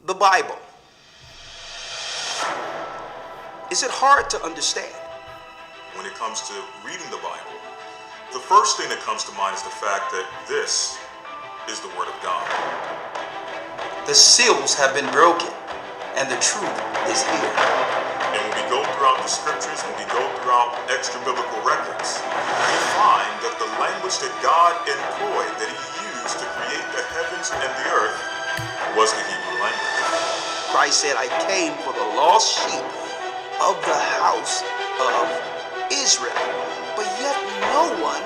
the Bible. Is it hard to understand? When it comes to reading the Bible, the first thing that comes to mind is the fact that this is the Word of God. The seals have been broken, and the truth is here. And when we go throughout the scriptures, when we go throughout extra biblical records, we find that the language that God employed, that He used to create the heavens and the earth, was the Hebrew language. Christ said, I came for the lost sheep of the house of Israel. But yet no one,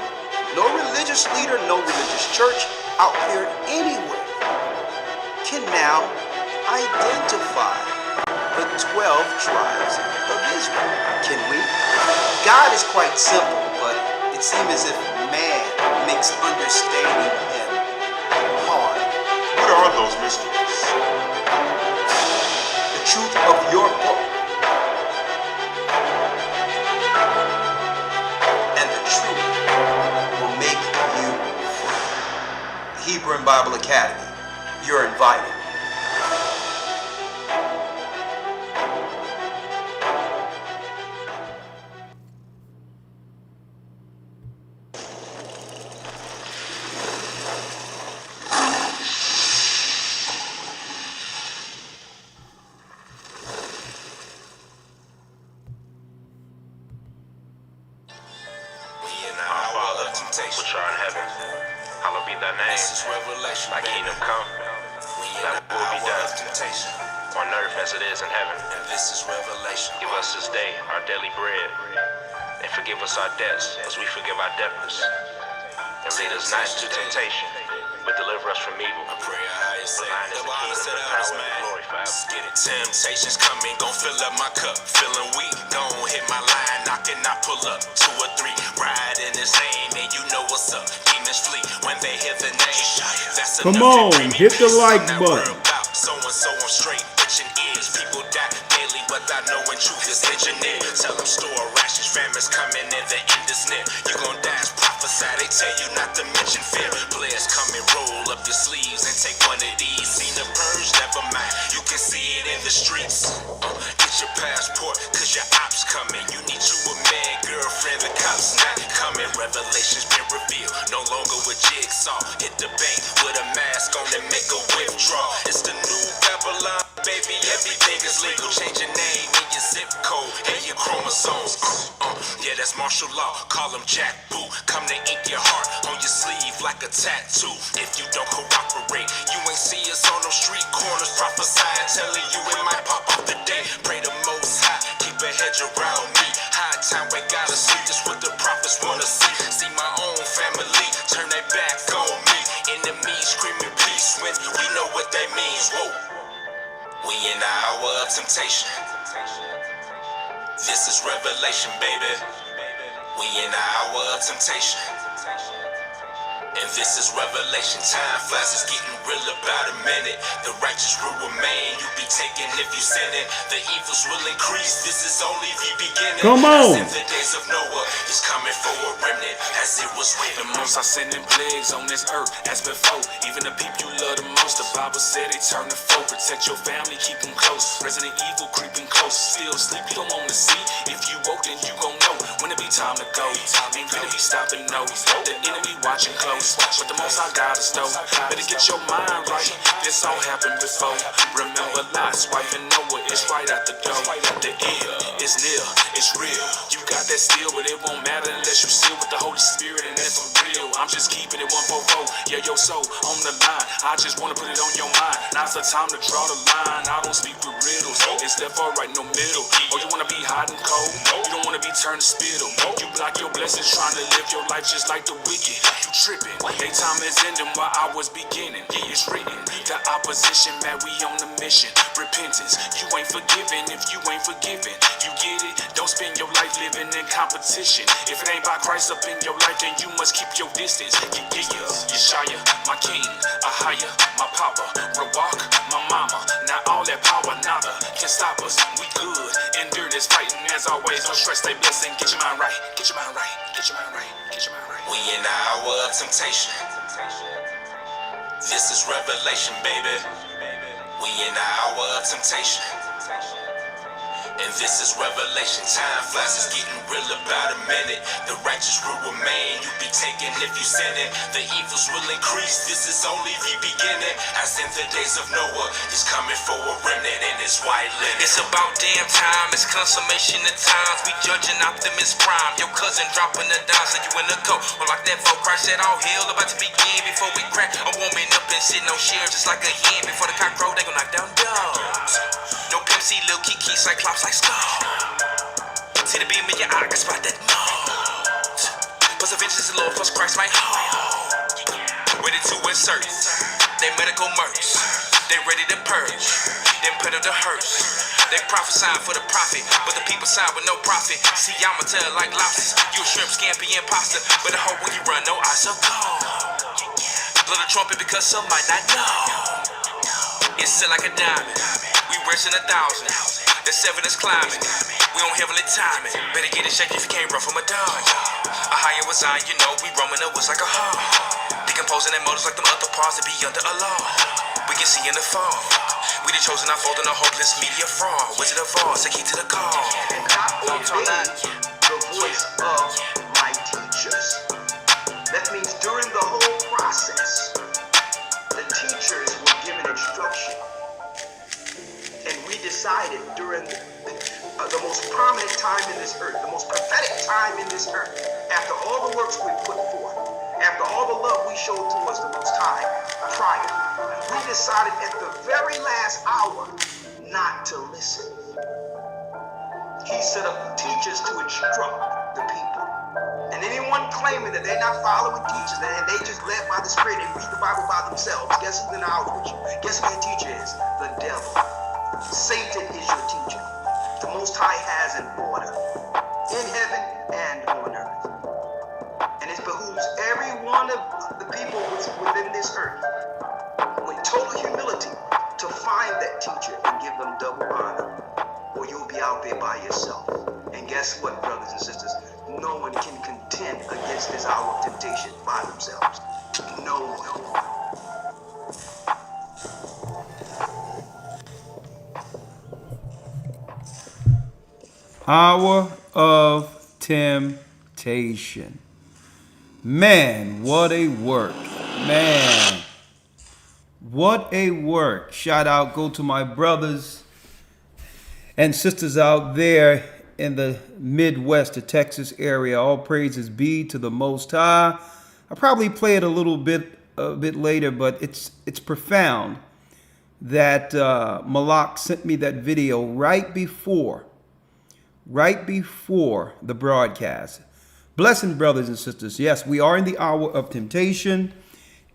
no religious leader, no religious church out there anywhere can now identify the 12 tribes of Israel. Can we? God is quite simple, but it seems as if man makes understanding him hard. What are those mysteries? The truth of your book and the truth will make you free. The Hebrew and Bible Academy. You're invited. Which art in heaven, hallowed be thy name. Thy kingdom come, thy will be done, on earth as it is in heaven. Give us this day our daily bread, and forgive us our debts as we forgive our debtors. And lead us not into temptation, but deliver us from evil. For thine is the kingdom, the power, and the glory forever. Temptations coming, gon' fill up my cup. Feeling weak, gon' hit my line, knocking, I pull up 2 or 3. Ride in His name, and you know what's up. Demons flee when they hear the name. That's come on, hit the like button. So and so I'm straight, itching ears. People die daily, but I know when truth is engineered. Tell them store rations, famine's coming, and the end is near. You gon' die as prophesied, they tell you not to mention fear. Players come and roll up your sleeves and take one of these. Seen the purge, never mind, you can see it in the streets. Get your passport, cause your ops coming. You need you a man, girlfriend, the cops not coming. Revelations been revealed, no longer with jigsaw. Hit the bank with a mask on and make a withdrawal. It's the new Babylon, baby, everything is legal. Change your name and your zip code and your chromosomes. Yeah, that's martial law, call him Jack Boo. Come to ink your heart on your sleeve like a tattoo. If you don't cooperate, you ain't see us on those street corners prophesying, telling you it might pop up today. Pray the Most High, keep a hedge around me. High time we gotta see, just what the prophets wanna see. See my own family turn their back on me. Enemies screaming peace when we know what that means. Whoa, we in the hour of temptation. This is revelation, baby. We in the hour of temptation. And this is revelation. Time flies, it's getting real about a minute. The righteous will remain. You be taken if you sinning. The evils will increase. This is only the beginning. Come on. As in the days of Noah, He's coming for a remnant, as it was written. The most are sending plagues on this earth as before. Even the people you love the most, the Bible said they turn to foe. Protect your family, keep them close. Resident evil creeping close. Still sleep, you don't want to see. If you woke, then you gon' know when it be time to go. Ain't gonna be stopping, no. The enemy watching close, but the most I got is though. Better get your mind right. This all happened before. Remember Lot's wife and Noah, it's right out the door. The end is near, it's real. You got that still, but it won't matter unless you seal with the Holy Spirit, and that's for real. I'm just keeping it 144. Yeah, your soul on the line. I just wanna put it on your mind. Now's the time to draw the line. I don't speak with riddles. It's left or right, no middle. Oh, you wanna be hot and cold? You don't wanna be turned to spittle. You block your blessings, trying to live your life just like the wicked. You tripping. They time is ending while I was beginning. It's written. The opposition, man, we on the mission. Repentance. You ain't forgiven if you ain't forgiven. You get it? Don't spend your life living in competition. If it ain't by Christ up in your life, then you must keep your distance. Yeshaya, my king, Ahaya, my papa, Rawchaa, my mama. Not all that power, nada can stop us. We good. Endure this fighting as always. Don't stress, stay blessed and get your mind right. Get your mind right. Get your mind right. Get your mind right. We in the hour of temptation. This is revelation, baby. We in the hour of temptation. And this is revelation. Time flies, it's getting real about a minute. The righteous will remain. You be taken if you sin it. The evils will increase. This is only the beginning. As in the days of Noah, he's coming for a remnant in his white linen. It's about damn time, it's consummation of times. We judging Optimus Prime. Your cousin dropping the dime, so you in the coat. Or like that folk Christ said, all hell about to begin. Before we crack, I'm warming up and sitting on shares just like a hen. Before the cock crow, they gon' knock down dogs. No Pimp C, Lil Kiki, Cyclops like Skull. See the beam in your eye, I can spot that note. Plus the vengeance of the Lord, plus Christ my hold. Ready to insert they medical mercs. They ready to purge, then put up the hearse. They prophesying for the profit, but the people sign with no profit. See, I'ma tell like lobsters. You a shrimp, scampi, imposter. But the hope when you run, no eyes so cold. Blow the trumpet because some might not know. It's still like a diamond. We resting 1,000. The 7 is climbing. We on heavenly timing. Better get it shaky if you can't run from a dog. A higher was I, you know, we roaming the woods like a hawk. Decomposing their motives like them other parts that be under a law. We can see in the fog. We the chosen, unfolding a hopeless media fraud. Wizard of Oz, a key to the call. And I obeyed the voice of my teachers. That means during the whole process, the teachers were given instruction. And we decided during the most prominent time in this earth, the most prophetic time in this earth, after all the works we put forth, after all the love we showed towards the Most High prior, we decided at the very last hour not to listen. He set up teachers to instruct the people. And anyone claiming that they're not following teachers and they just led by the Spirit and read the Bible by themselves, guess who's in the house with you? Guess who your teacher is? The devil. Satan is your teacher. The Most High has an order in heaven and on earth. And it behooves every one of the people within this earth, with total humility, to find that teacher and give them double honor, or you'll be out there by yourself. And guess what, brothers and sisters? No one can contend against this hour of temptation by themselves. No one. Hour of temptation. Man, what a work. Man, what a work. Shout out go to my brothers and sisters out there in the Midwest, the Texas area. All praises be to the Most High. I'll probably play it a bit later, but it's profound that Malak sent me that video right before the broadcast. Blessing, brothers and sisters. Yes, we are in the hour of temptation,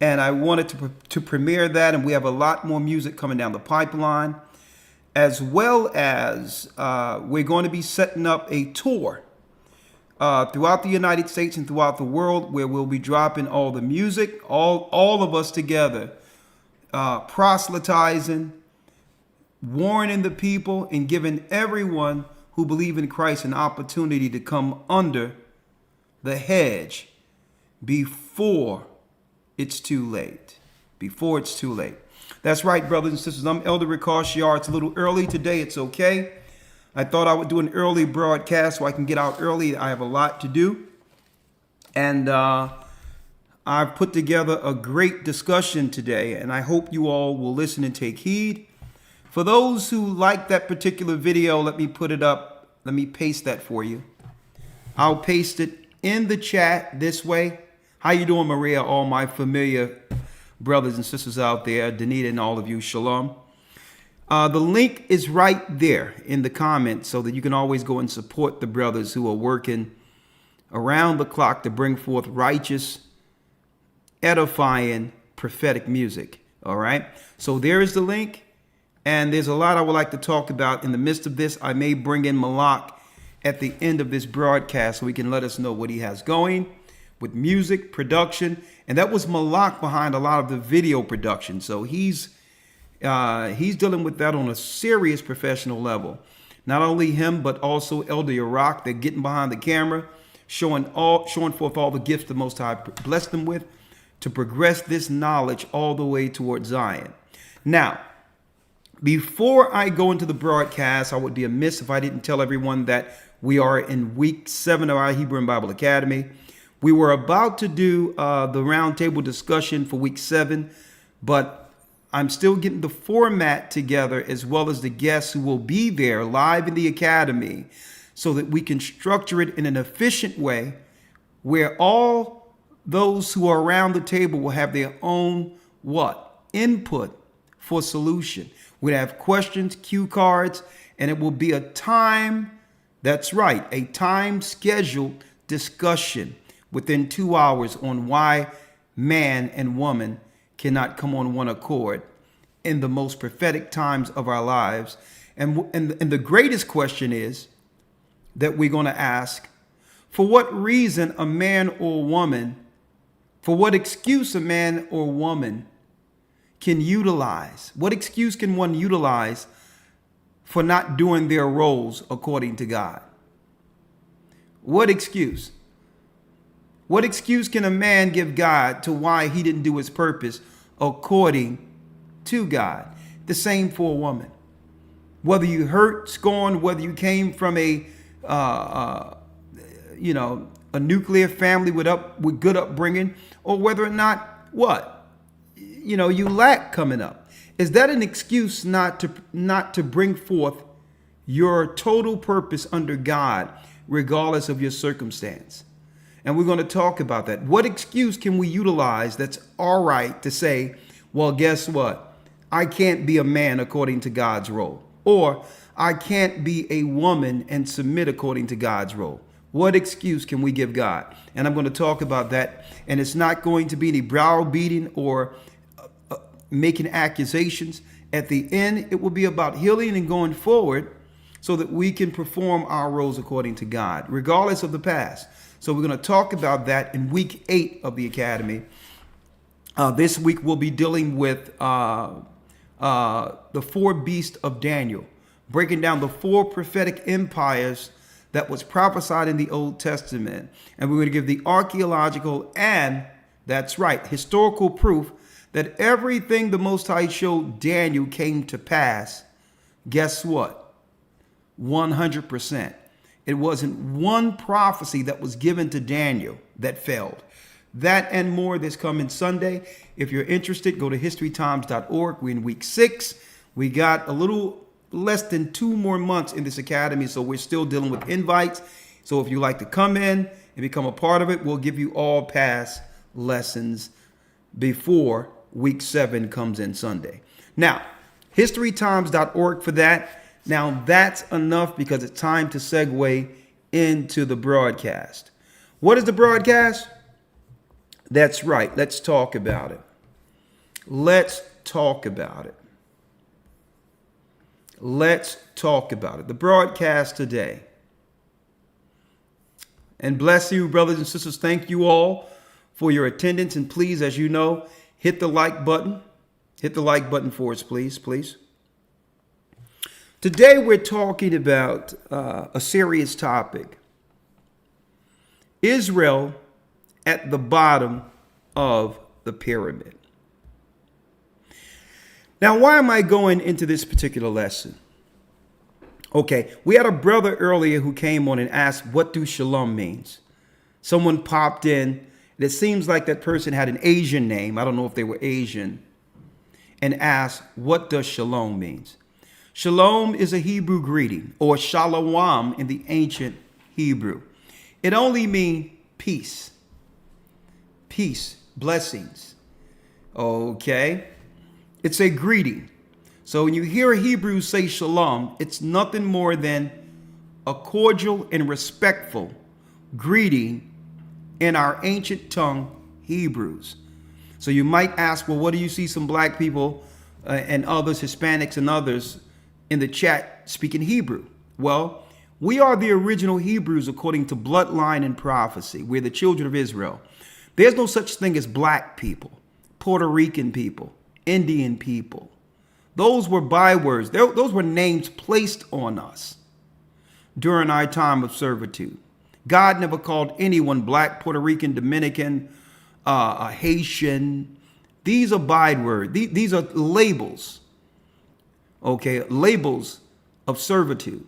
and I wanted to premiere that, and we have a lot more music coming down the pipeline, as well as we're going to be setting up a tour throughout the United States and throughout the world, where we'll be dropping all the music, all of us together, proselytizing, warning the people, and giving everyone who believe in Christ an opportunity to come under the hedge before it's too late. Before it's too late. That's right, brothers and sisters. I'm Elder Rawchaa. It's a little early today. It's okay. I thought I would do an early broadcast so I can get out early. I have a lot to do. And I've put together a great discussion today, and I hope you all will listen and take heed. For those who like that particular video, let me put it up. Let me paste that for you. I'll paste it in the chat this way. How you doing, Maria? All my familiar brothers and sisters out there, Danita and all of you, shalom. The link is right there in the comments so that you can always go and support the brothers who are working around the clock to bring forth righteous, edifying, prophetic music. All right. So there is the link. And there's a lot I would like to talk about in the midst of this. I may bring in Malak at the end of this broadcast so he can let us know what he has going with music, production. And that was Malak behind a lot of the video production. So he's dealing with that on a serious professional level. Not only him, but also Elder Rawchaa. They're getting behind the camera, showing forth all the gifts the Most High blessed them with to progress this knowledge all the way towards Zion. Now, Before I go into the broadcast, I would be amiss if I didn't tell everyone that we are in week 7 of our Hebrew and Bible Academy. We were about to do the roundtable discussion for week 7, but I'm still getting the format together as well as the guests who will be there live in the academy so that we can structure it in an efficient way where all those who are around the table will have their own input for solution. We'd have questions, cue cards, and it will be a time, that's right, a time scheduled discussion within 2 hours on why man and woman cannot come on one accord in the most prophetic times of our lives. And the greatest question is that we're going to ask, for what reason a man or woman, for what excuse a man or woman can utilize, what excuse can one utilize for not doing their roles according to God? What excuse? What excuse can a man give God to why he didn't do his purpose according to God? The same for a woman. Whether you hurt, scorned, whether you came from a nuclear family with good upbringing, or whether or not you lack coming up. Is that an excuse not to bring forth your total purpose under God, regardless of your circumstance? And we're going to talk about that. What excuse can we utilize that's all right to say, well, guess what? I can't be a man according to God's role. Or I can't be a woman and submit according to God's role. What excuse can we give God? And I'm going to talk about that. And it's not going to be any browbeating or making accusations. At the end, it will be about healing and going forward so that we can perform our roles according to God, regardless of the past. So we're going to talk about that in week 8 of the Academy. This week we'll be dealing with the 4 beasts of Daniel, breaking down the 4 prophetic empires that was prophesied in the Old Testament. And we're going to give the archaeological and, that's right, historical proof that everything the Most High showed Daniel came to pass. Guess what? 100%. It wasn't one prophecy that was given to Daniel that failed. That and more this coming Sunday. If you're interested, go to historytimes.org. We're in week 6. We got a little less than 2 more months in this academy, so we're still dealing with invites. So if you like to come in and become a part of it, we'll give you all past lessons before week 7 comes in Sunday. Now, historytimes.org for that. Now that's enough because it's time to segue into the broadcast. What is the broadcast? That's right. Let's talk about it. Let's talk about it. Let's talk about it. The broadcast today. And bless you, brothers and sisters. Thank you all for your attendance. And please, as you know, hit the like button. Hit the like button for us, please, please. Today we're talking about a serious topic. Israel at the bottom of the pyramid. Now, why am I going into this particular lesson? Okay, we had a brother earlier who came on and asked, what do shalom means? Someone popped in, and it seems like that person had an Asian name. I don't know if they were Asian, and asked, what does shalom means? Shalom is a Hebrew greeting, or shalom in the ancient Hebrew. It only means peace. Peace, blessings. Okay? It's a greeting. So when you hear a Hebrew say shalom, it's nothing more than a cordial and respectful greeting in our ancient tongue, Hebrews. So you might ask, well, what do you see some black people and others, Hispanics and others, in the chat speaking Hebrew? Well, we are the original Hebrews according to bloodline and prophecy. We're the children of Israel. There's no such thing as black people, Puerto Rican people, Indian people. Those were bywords. Those were names placed on us during our time of servitude. God never called anyone black, Puerto Rican, Dominican, Haitian. These are bywords. These are labels. Okay, labels of servitude.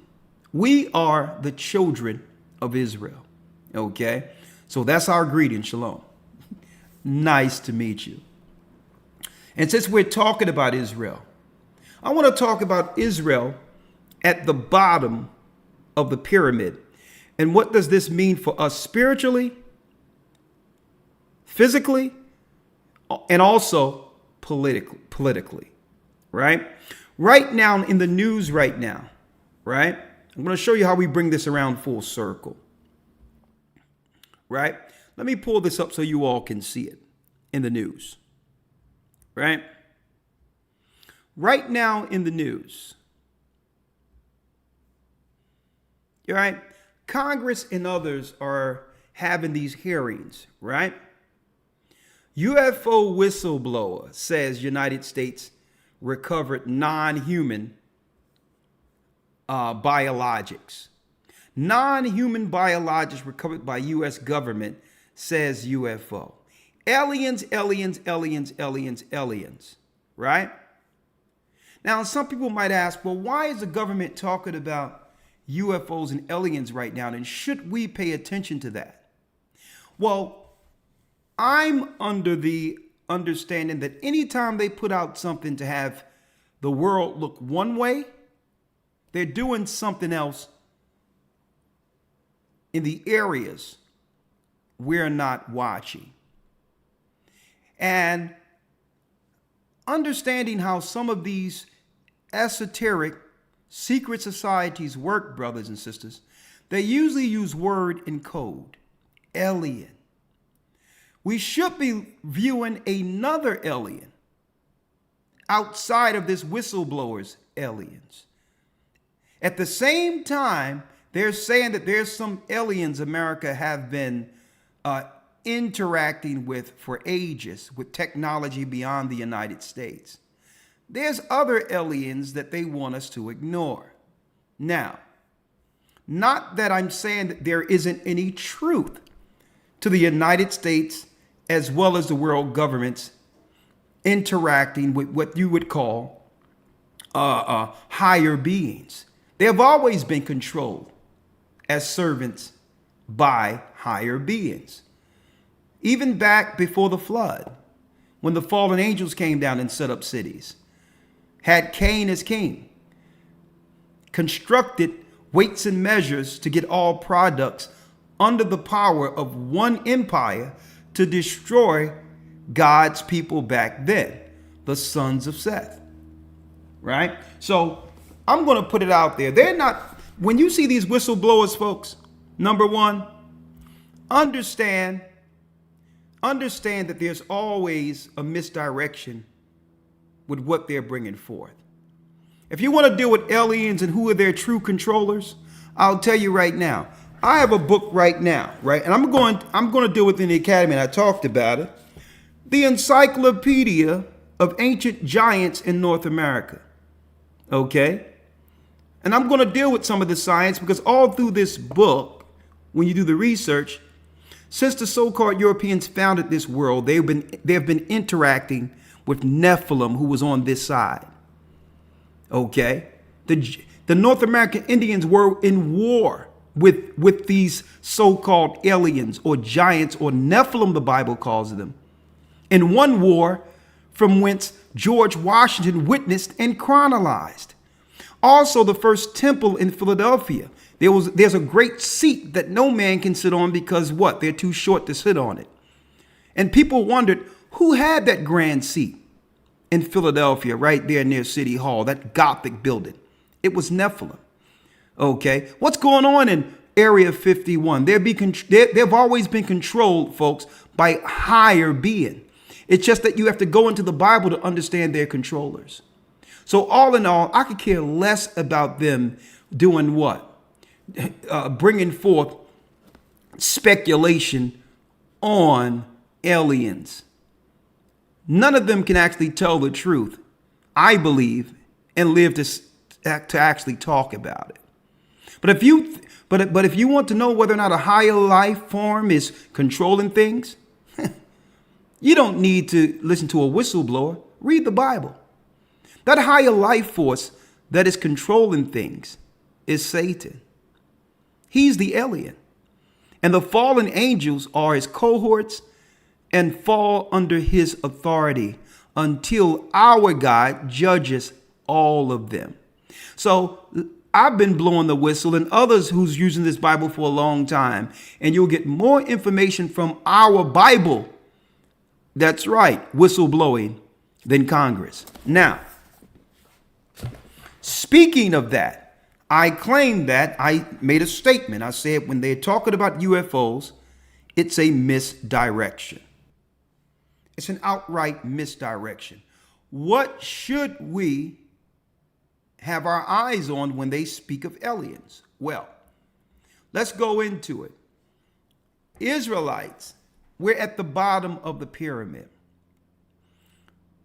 We are the children of Israel. Okay, so that's our greeting. Shalom. Nice to meet you. And since we're talking about Israel, I want to talk about Israel at the bottom of the pyramid. And what does this mean for us spiritually, physically, and also politically, right? Right now in the news right now, right? I'm going to show you how we bring this around full circle, right? Let me pull this up so you all can see it in the news, right? Right now in the news, right? Congress and others are having these hearings, right? UFO whistleblower says United States recovered non-human biologics. Non-human biologics recovered by U.S. government, says UFO. Aliens, right? Now, some people might ask, well, why is the government talking about UFOs and aliens right now? And should we pay attention to that? Well, I'm under the understanding that anytime they put out something to have the world look one way, they're doing something else in the areas we're not watching. And understanding how some of these esoteric secret societies work, brothers and sisters, they usually use word and code, alien. We should be viewing another alien outside of this whistleblower's aliens. At the same time, they're saying that there's some aliens America have been interacting with for ages with technology beyond the United States. There's other aliens that they want us to ignore. Now, not that I'm saying that there isn't any truth to the United States as well as the world governments interacting with what you would call higher beings. They have always been controlled as servants by higher beings. Even back before the flood, when the fallen angels came down and set up cities, had Cain as king, constructed weights and measures to get all products under the power of one empire to destroy God's people back then, the sons of Seth, right? So I'm going to put it out there. They're not, when you see these whistleblowers, folks, number one, understand that there's always a misdirection with what they're bringing forth. If you want to deal with aliens and who are their true controllers, I'll tell you right now. I have a book right now, right? And I'm going to deal with it in the academy, and I talked about it. The Encyclopedia of Ancient Giants in North America. Okay? And I'm going to deal with some of the science because all through this book, when you do the research, since the so-called Europeans founded this world, they have been interacting with Nephilim, who was on this side. Okay? The North American Indians were in war with these so-called aliens or giants or Nephilim, the Bible calls them, in one war from whence George Washington witnessed and chronicled. Also, the first temple in Philadelphia, there's a great seat that no man can sit on because what? They're too short to sit on it. And people wondered who had that grand seat in Philadelphia, right there near City Hall, that Gothic building. It was Nephilim. Okay, what's going on in Area 51? They've always been controlled, folks, by higher being. It's just that you have to go into the Bible to understand their controllers. So all in all, I could care less about them doing what? Bringing forth speculation on aliens. None of them can actually tell the truth, I believe, and live to actually talk about it. But if you want to know whether or not a higher life form is controlling things, you don't need to listen to a whistleblower. Read the Bible. That higher life force that is controlling things is Satan. He's the alien. And the fallen angels are his cohorts and fall under his authority until our God judges all of them. So I've been blowing the whistle, and others who's using this Bible for a long time, and you'll get more information from our Bible. That's right, whistle blowing than Congress. Now, speaking of that, I claim that I made a statement. I said when they're talking about UFOs, it's a misdirection. It's an outright misdirection. What should we have our eyes on when they speak of aliens? Well, let's go into it. Israelites, we're at the bottom of the pyramid.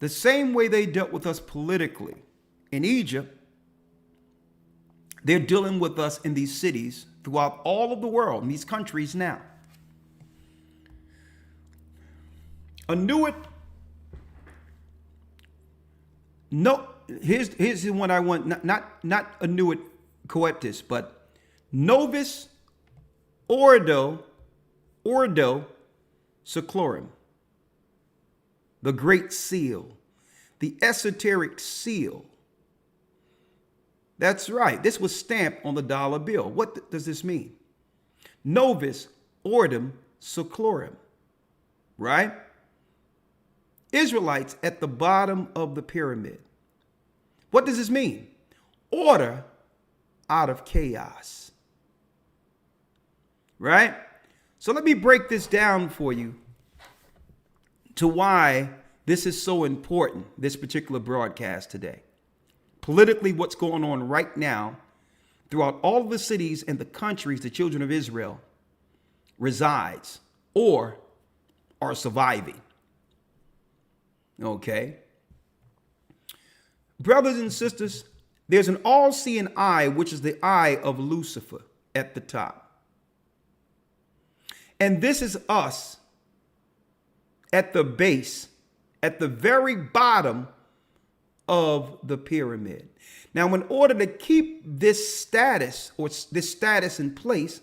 The same way they dealt with us politically in Egypt, they're dealing with us in these cities throughout all of the world, in these countries now. Here's the one I want, not Anuit coeptus, but Novus Ordo Seclorum, the Great Seal, the esoteric seal. That's right. This was stamped on the dollar bill. What does this mean? Novus Ordum Seclorum, right? Israelites at the bottom of the pyramid. What does this mean? Order out of chaos. Right? So let me break this down for you to why this is so important, this particular broadcast today. Politically, what's going on right now throughout all of the cities and the countries the children of Israel resides or are surviving. Okay? Brothers and sisters, there's an all-seeing eye, which is the eye of Lucifer at the top. And this is us at the base, at the very bottom of the pyramid. Now, in order to keep this status in place,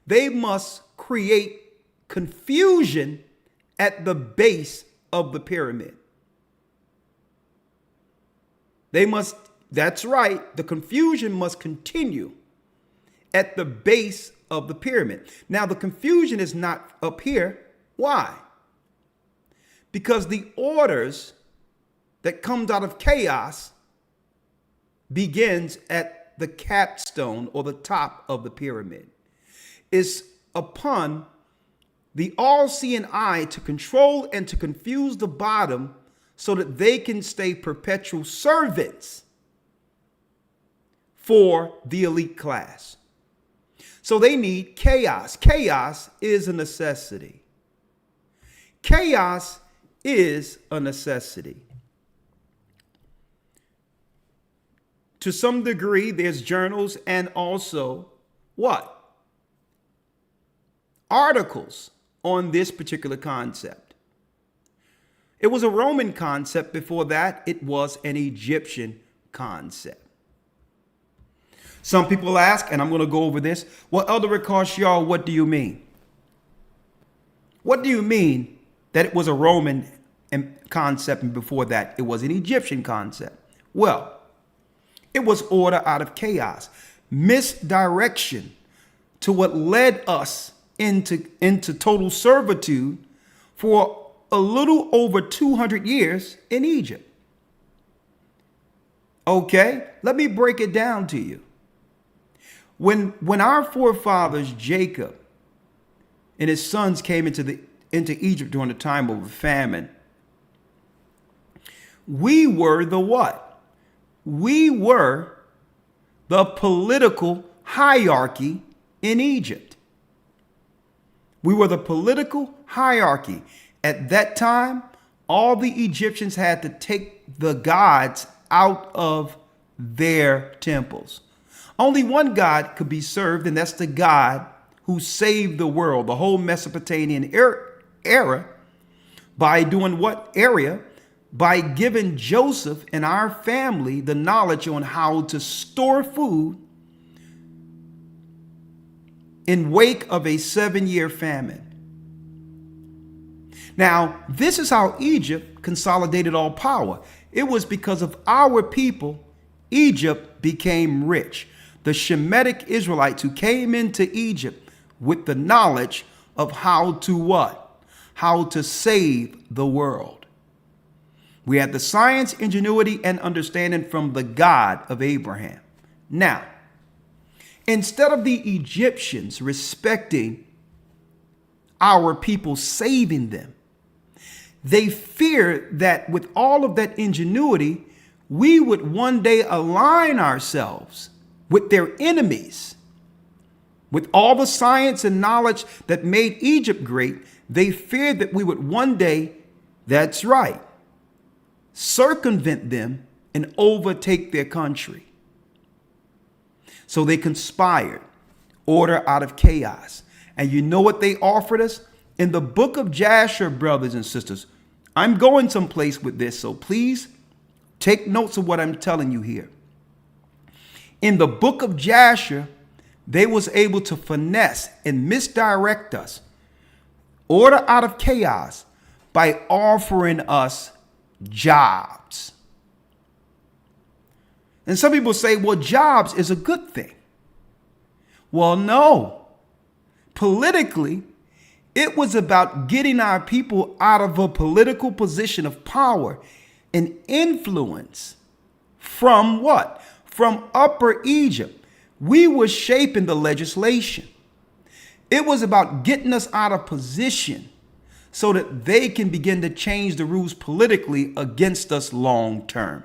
they must create confusion at the base of the pyramid. That's right, the confusion must continue at the base of the pyramid. Now, the confusion is not up here. Why? Because the orders that comes out of chaos begins at the capstone or the top of the pyramid. It's upon the all-seeing eye to control and to confuse the bottom so that they can stay perpetual servants for the elite class. So they need chaos. Chaos is a necessity. Chaos is a necessity. To some degree, there's journals and also what? Articles on this particular concept. It was a Roman concept. Before that, it was an Egyptian concept. Some people ask, and I'm going to go over this, well, Elder Rawchaa, what do you mean? What do you mean that it was a Roman concept and before that it was an Egyptian concept? Well, it was order out of chaos, misdirection to what led us into total servitude for a little over 200 years in Egypt. Okay, let me break it down to you. When our forefathers Jacob and his sons came into Egypt during the time of famine, we were the what? We were the political hierarchy in Egypt. We were the political hierarchy. At that time, all the Egyptians had to take the gods out of their temples. Only one God could be served, and that's the God who saved the world, the whole Mesopotamian era, by doing what area? by giving Joseph and our family the knowledge on how to store food in wake of a 7-year famine. Now, this is how Egypt consolidated all power. It was because of our people, Egypt became rich. The Shemitic Israelites who came into Egypt with the knowledge of how to what? How to save the world. We had the science, ingenuity, and understanding from the God of Abraham. Now, instead of the Egyptians respecting our people, saving them, they feared that with all of that ingenuity, we would one day align ourselves with their enemies. With all the science and knowledge that made Egypt great, they feared that we would one day, that's right, circumvent them and overtake their country. So they conspired, order out of chaos. And you know what they offered us? In the book of Jasher, brothers and sisters, I'm going someplace with this, so please take notes of what I'm telling you here. In the book of Jasher, they was able to finesse and misdirect us, order out of chaos, by offering us jobs. And some people say, well, jobs is a good thing. Well, no. Politically, it was about getting our people out of a political position of power and influence from what? From Upper Egypt. We were shaping the legislation. It was about getting us out of position so that they can begin to change the rules politically against us long term.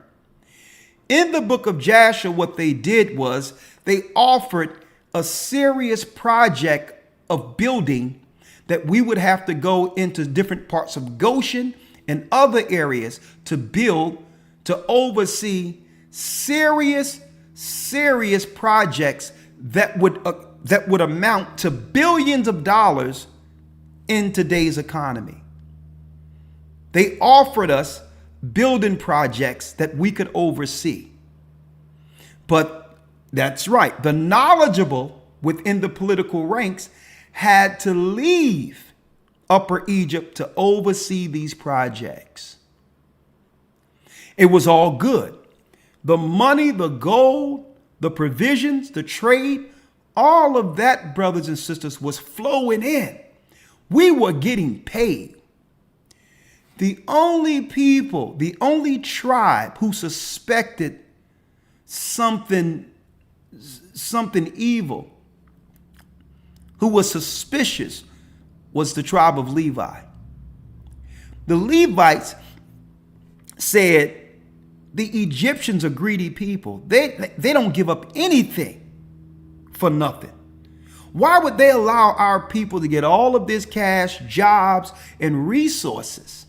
In the book of Jasher, what they did was they offered a serious project of building that we would have to go into different parts of Goshen and other areas to build, to oversee serious projects that would amount to billions of dollars in today's economy. They offered us building projects that we could oversee. But that's right, the knowledgeable within the political ranks had to leave Upper Egypt to oversee these projects. It was all good. The money, the gold, the provisions, the trade, all of that, brothers and sisters, was flowing in. We were getting paid. The only people, the only tribe who suspected something evil, who was suspicious, was the tribe of Levi. The Levites said the Egyptians are greedy people. They don't give up anything for nothing. Why would they allow our people to get all of this cash, jobs, and resources,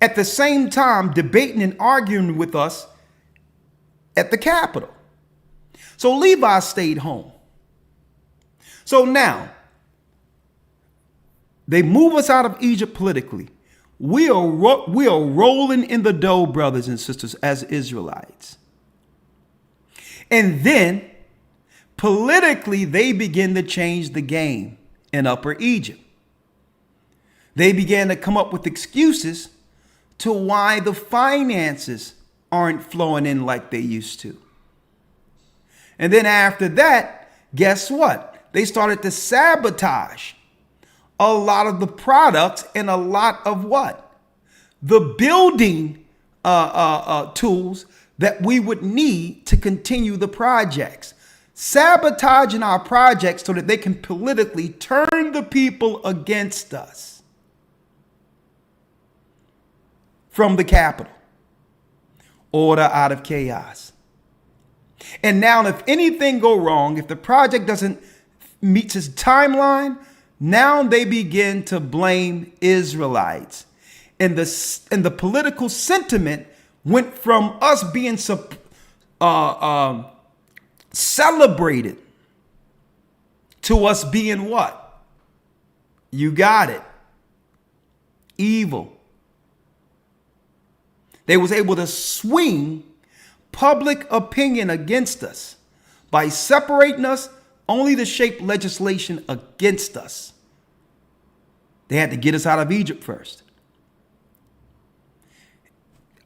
at the same time debating and arguing with us at the Capitol? So Levi stayed home. So now, they move us out of Egypt politically. We are rolling in the dough, brothers and sisters, as Israelites. And then, politically, they begin to change the game in Upper Egypt. They began to come up with excuses to why the finances aren't flowing in like they used to. And then after that, guess what? They started to sabotage a lot of the products and a lot of what? The building tools that we would need to continue the projects. Sabotaging our projects so that they can politically turn the people against us from the capital. Order out of chaos. And now if anything go wrong, if the project doesn't meet its timeline, now they begin to blame Israelites. And the political sentiment went from us being celebrated to us being what? You got it. Evil, They was able to swing public opinion against us by separating us only to shape legislation against us. They had to get us out of Egypt first.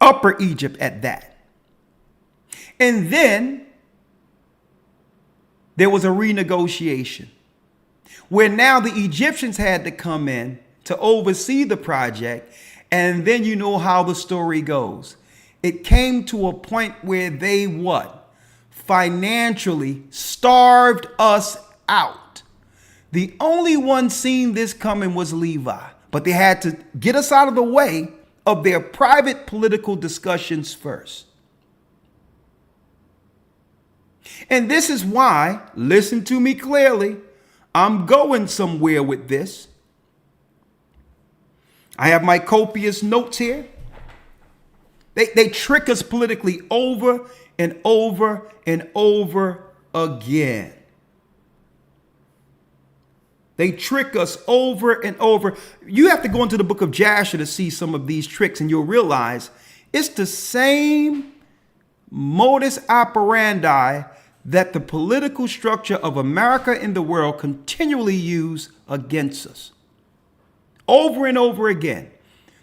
Upper Egypt at that. And then there was a renegotiation where now the Egyptians had to come in to oversee the project. And then you know how the story goes. It came to a point where they what? Financially starved us out. The only one seeing this coming was Levi. But they had to get us out of the way of their private political discussions first. And this is why, listen to me clearly, I'm going somewhere with this. I have my copious notes here. They trick us politically over and over and over again. They trick us over and over. You have to go into the book of Jasher to see some of these tricks, and you'll realize it's the same modus operandi that the political structure of America and the world continually use against us. Over and over again.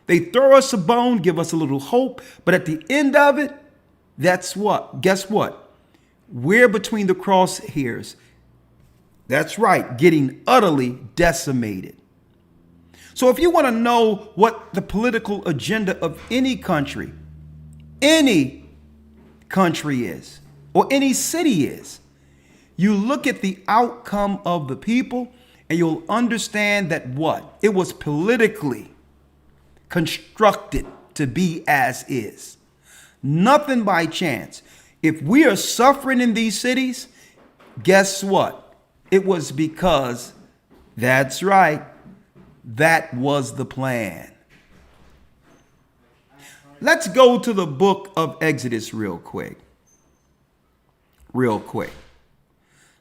They throw us a bone, give us a little hope, but at the end of it, that's what? Guess what? We're between the crosshairs. That's right, getting utterly decimated. So if you want to know what the political agenda of any country is, or any city is, you look at the outcome of the people and you'll understand that what? It was politically constructed to be as is. Nothing by chance. If we are suffering in these cities, guess what? It was because, that's right, that was the plan. Let's go to the book of Exodus real quick.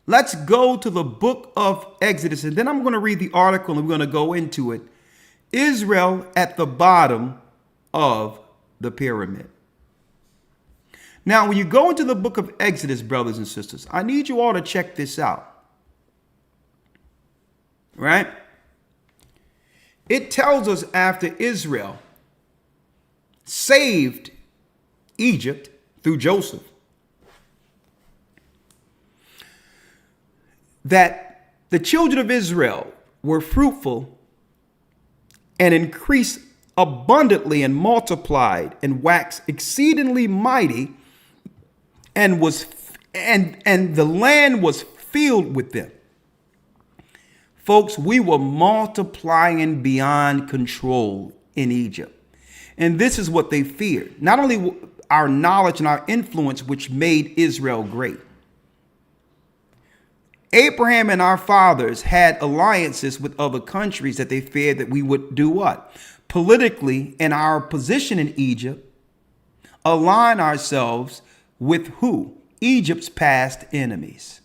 Let's go to the book of Exodus, and then I'm going to read the article and we're going to go into it. Israel at the bottom of the pyramid. Now, when you go into the book of Exodus, brothers and sisters, I need you all to check this out. Right? It tells us after Israel saved Egypt through Joseph, that the children of Israel were fruitful and increased abundantly and multiplied and waxed exceedingly mighty, and the land was filled with them. Folks, we were multiplying beyond control in Egypt. And this is what they feared. Not only our knowledge and our influence, which made Israel great. Abraham and our fathers had alliances with other countries that they feared that we would do what? Politically, in our position in Egypt, align ourselves with who? Egypt's past enemies.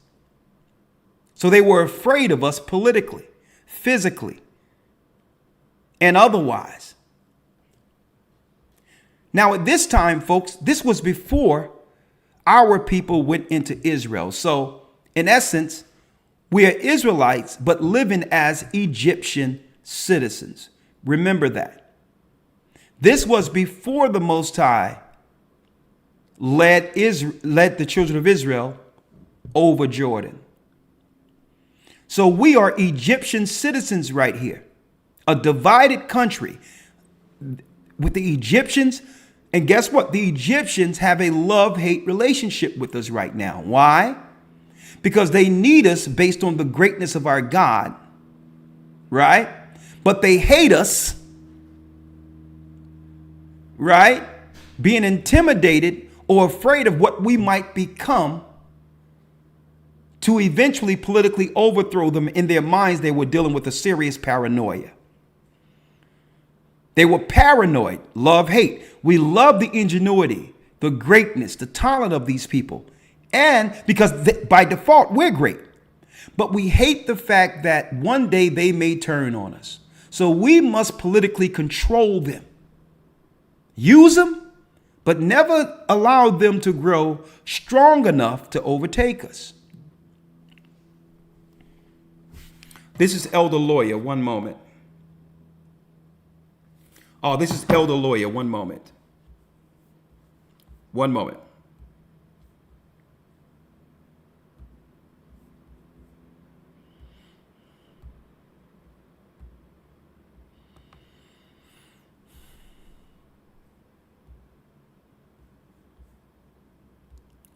So they were afraid of us politically, physically, and otherwise. Now, at this time, folks, this was before our people went into Israel. So, in essence, we are Israelites, but living as Egyptian citizens. Remember that. This was before the Most High led the children of Israel over Jordan. So we are Egyptian citizens right here. A divided country with the Egyptians. And guess what? The Egyptians have a love-hate relationship with us right now. Why? Because they need us based on the greatness of our God, right? But they hate us, right? Being intimidated or afraid of what we might become to eventually politically overthrow them. In their minds, they were dealing with a serious paranoia. They were paranoid, love, hate. We love the ingenuity, the greatness, the talent of these people. And because by default, we're great. But we hate the fact that one day they may turn on us. So we must politically control them. Use them, but never allowed them to grow strong enough to overtake us. This is Elder Lawya. One moment. Oh, this is Elder Lawya. One moment. One moment.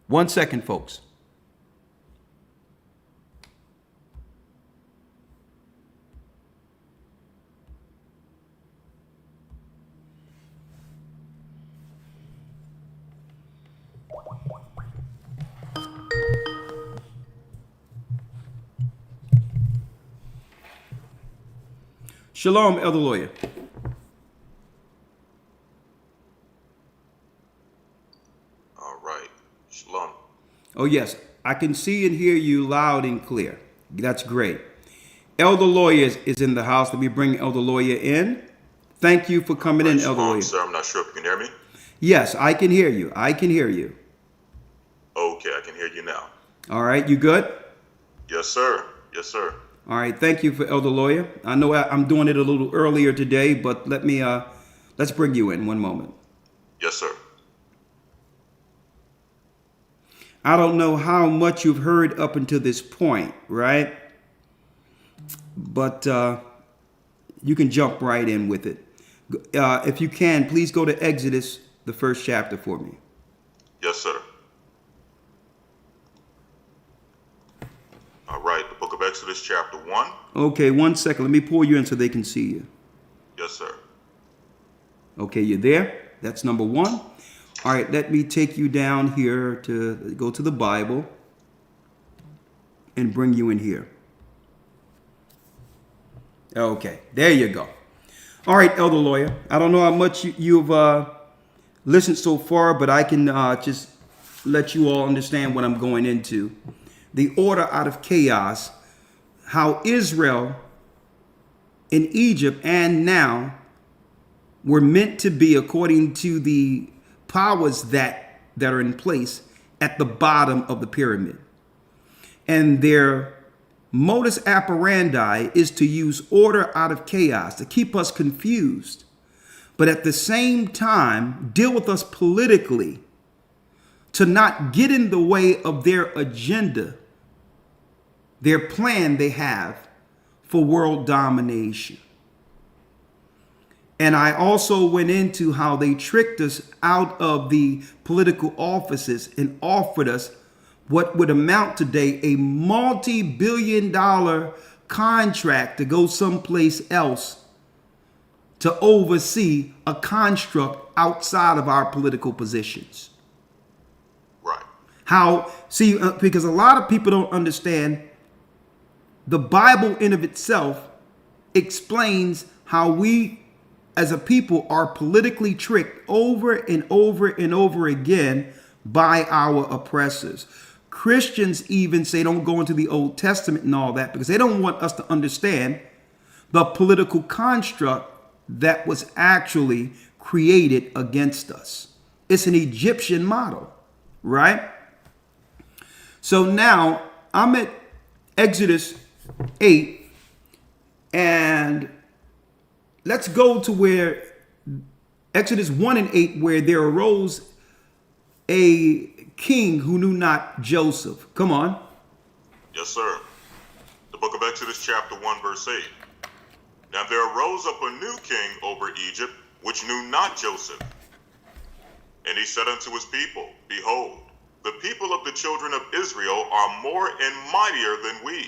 One second, folks. Shalom, Elder Lawya. All right. Shalom. Oh, yes. I can see and hear you loud and clear. That's great. Elder Lawya is in the house. Let me bring Elder Lawya in. Thank you for coming in, Elder Lawya. Sir, I'm not sure if you can hear me. Yes, I can hear you. I can hear you. Okay, I can hear you now. All right. You good? Yes, sir. Yes, sir. All right. Thank you for Elder Lawya. I know I'm doing it a little earlier today, but let's bring you in one moment. Yes, sir. I don't know how much you've heard up until this point, right? But you can jump right in with it. If you can, please go to Exodus, the first chapter for me. Yes, sir. All right, the book of Exodus, chapter 1. Okay, 1 second. Let me pull you in so they can see you. Yes, sir. Okay, you're there. That's number 1. All right, let me take you down here to go to the Bible and bring you in here. Okay, there you go. All right, Elder Lawya. I don't know how much you've listened so far, but I can just let you all understand what I'm going into. The order out of chaos, how Israel in Egypt and now were meant to be according to the powers that are in place at the bottom of the pyramid. And their modus operandi is to use order out of chaos, to keep us confused, but at the same time deal with us politically, to not get in the way of their agenda, their plan they have for world domination. And I also went into how they tricked us out of the political offices and offered us what would amount today a multi-billion-dollar contract to go someplace else to oversee a construct outside of our political positions. Right. Because a lot of people don't understand the Bible in of itself explains how we as a people are politically tricked over and over and over again by our oppressors. Christians even say don't go into the Old Testament and all that because they don't want us to understand the political construct that was actually created against us. It's an Egyptian model, right? So now I'm at Exodus 8, and let's go to where Exodus 1 and 8, where there arose a king who knew not Joseph. Come on. Yes, sir. The book of Exodus, chapter 1, verse 8. Now there arose up a new king over Egypt, which knew not Joseph. And he said unto his people, Behold, the people of the children of Israel are more and mightier than we.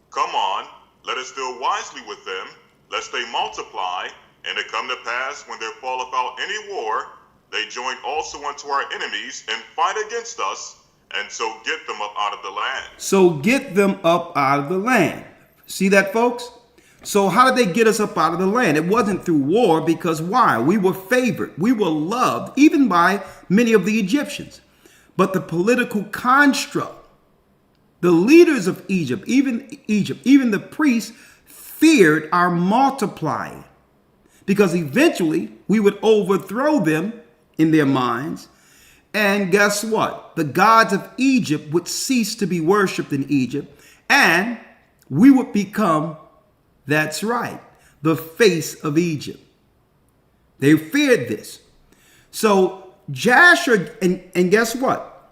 Come on, let us deal wisely with them, lest they multiply, and it come to pass, when there falleth out any war, they join also unto our enemies, and fight against us, and so get them up out of the land. So get them up out of the land. See that, folks? So how did they get us up out of the land? It wasn't through war, because why? We were favored. We were loved, even by many of the Egyptians. But the political construct, the leaders of Egypt, even the priests, feared our multiplying, because eventually we would overthrow them in their minds. And guess what? The gods of Egypt would cease to be worshipped in Egypt, and we would become, that's right, the face of Egypt. They feared this. So Jasher, and guess what?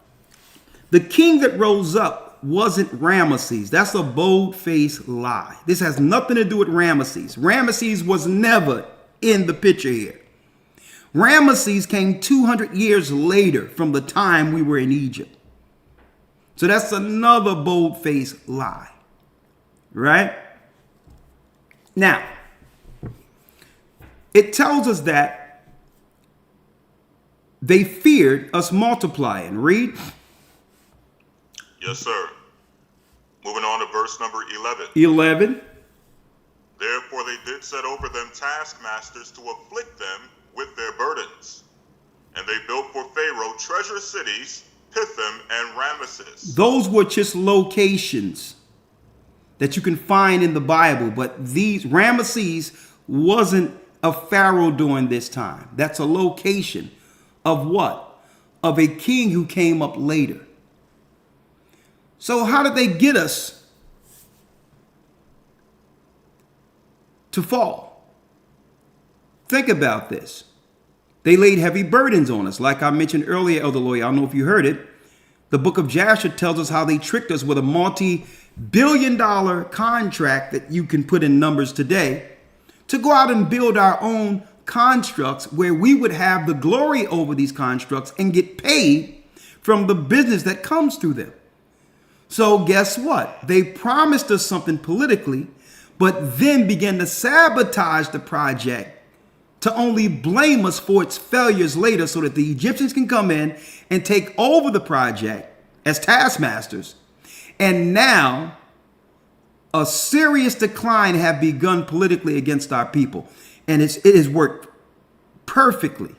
The king that rose up wasn't Ramesses. That's a bold-faced lie. This has nothing to do with Ramesses. Ramesses was never in the picture here. Ramesses came 200 years later from the time we were in Egypt. So that's another bold-faced lie, right? Now, it tells us that they feared us multiplying. Read. Yes, sir. Moving on to verse number 11. 11. Therefore they did set over them taskmasters to afflict them with their burdens. And they built for Pharaoh treasure cities, Pithom and Ramesses. Those were just locations that you can find in the Bible, but these Ramesses wasn't a pharaoh during this time. That's a location of what? Of a king who came up later. So how did they get us to fall? Think about this. They laid heavy burdens on us. Like I mentioned earlier, Elder Lawya, I don't know if you heard it. The book of Jasher tells us how they tricked us with a multi-billion-dollar contract that you can put in numbers today to go out and build our own constructs where we would have the glory over these constructs and get paid from the business that comes through them. So guess what? They promised us something politically, but then began to sabotage the project to only blame us for its failures later so that the Egyptians can come in and take over the project as taskmasters. And now a serious decline have begun politically against our people. And it has worked perfectly.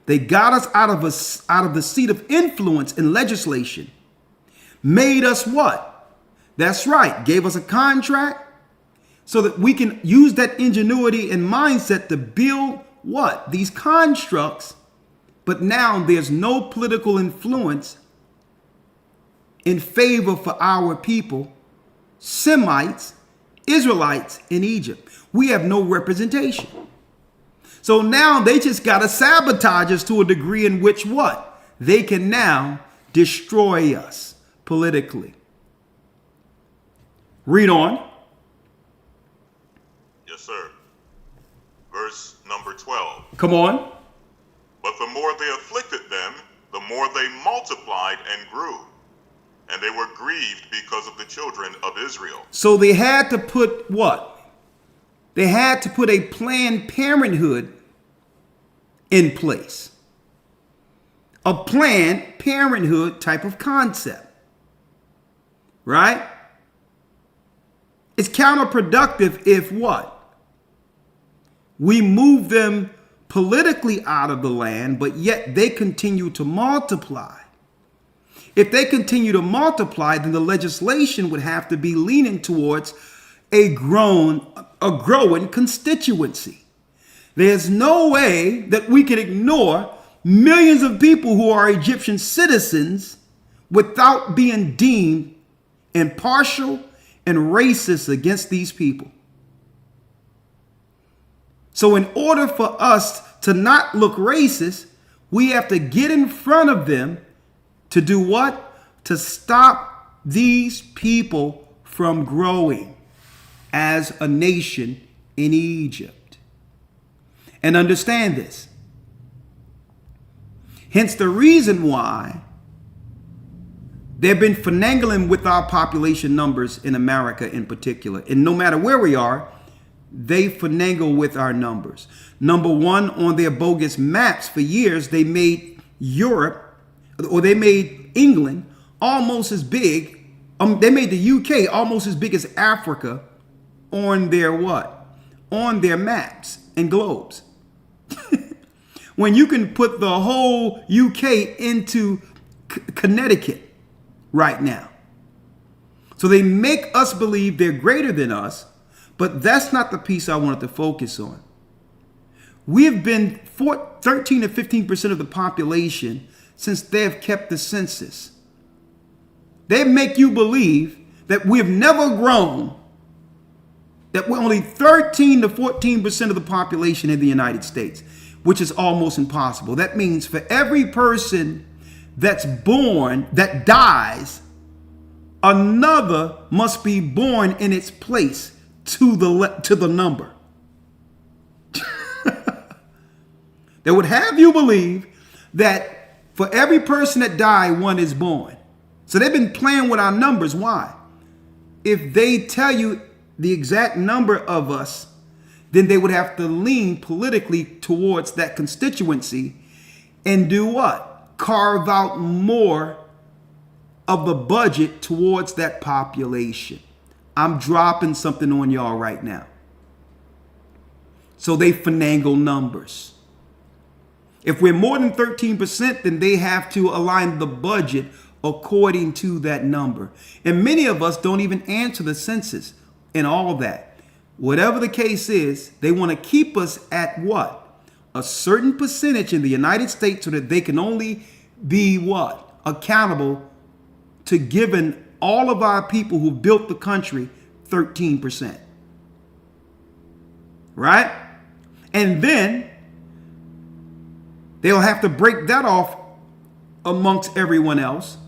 They got us out of the seat of influence in legislation. Made us what? That's right. Gave us a contract so that we can use that ingenuity and mindset to build what? These constructs. But now there's no political influence in favor for our people, Semites, Israelites in Egypt. We have no representation. So now they just got to sabotage us to a degree in which what? They can now destroy us politically. Read on. Yes, sir. Verse number 12. Come on. But the more they afflicted them, the more they multiplied and grew. And they were grieved because of the children of Israel. So they had to put what? They had to put a Planned Parenthood in place. A Planned Parenthood type of concept. Right? It's counterproductive if what? We move them politically out of the land, but yet they continue to multiply. If they continue to multiply, then the legislation would have to be leaning towards a growing constituency. There's no way that we can ignore millions of people who are Egyptian citizens without being deemed impartial and racist against these people. So in order for us to not look racist, we have to get in front of them to do what? To stop these people from growing as a nation in Egypt. And understand this. Hence the reason why they've been finagling with our population numbers in America in particular. And no matter where we are, they finagle with our numbers. Number one, on their bogus maps for years, they made Europe, or they made England almost as big. They made the UK almost as big as Africa on their what? On their maps and globes. When you can put the whole UK into Connecticut right now. So they make us believe they're greater than us, but that's not the piece I wanted to focus on. we've been 13 to 15% of the population since they've kept the census. They make you believe that we've never grown, that we're only 13 to 14% of the population in the United States, which is almost impossible. That means for every person that's born, that dies, another must be born in its place to the number. They would have you believe that for every person that died, one is born. So they've been playing with our numbers. Why? If they tell you the exact number of us, then they would have to lean politically towards that constituency and do what? Carve out more of the budget towards that population. I'm dropping something on y'all right now. So they finagle numbers. If we're more than 13%, then they have to align the budget according to that number. And many of us don't even answer the census and all that. Whatever the case is, they want to keep us at what? A certain percentage in the United States so that they can only be what? Accountable to giving all of our people who built the country 13%. Right? And then they'll have to break that off amongst everyone else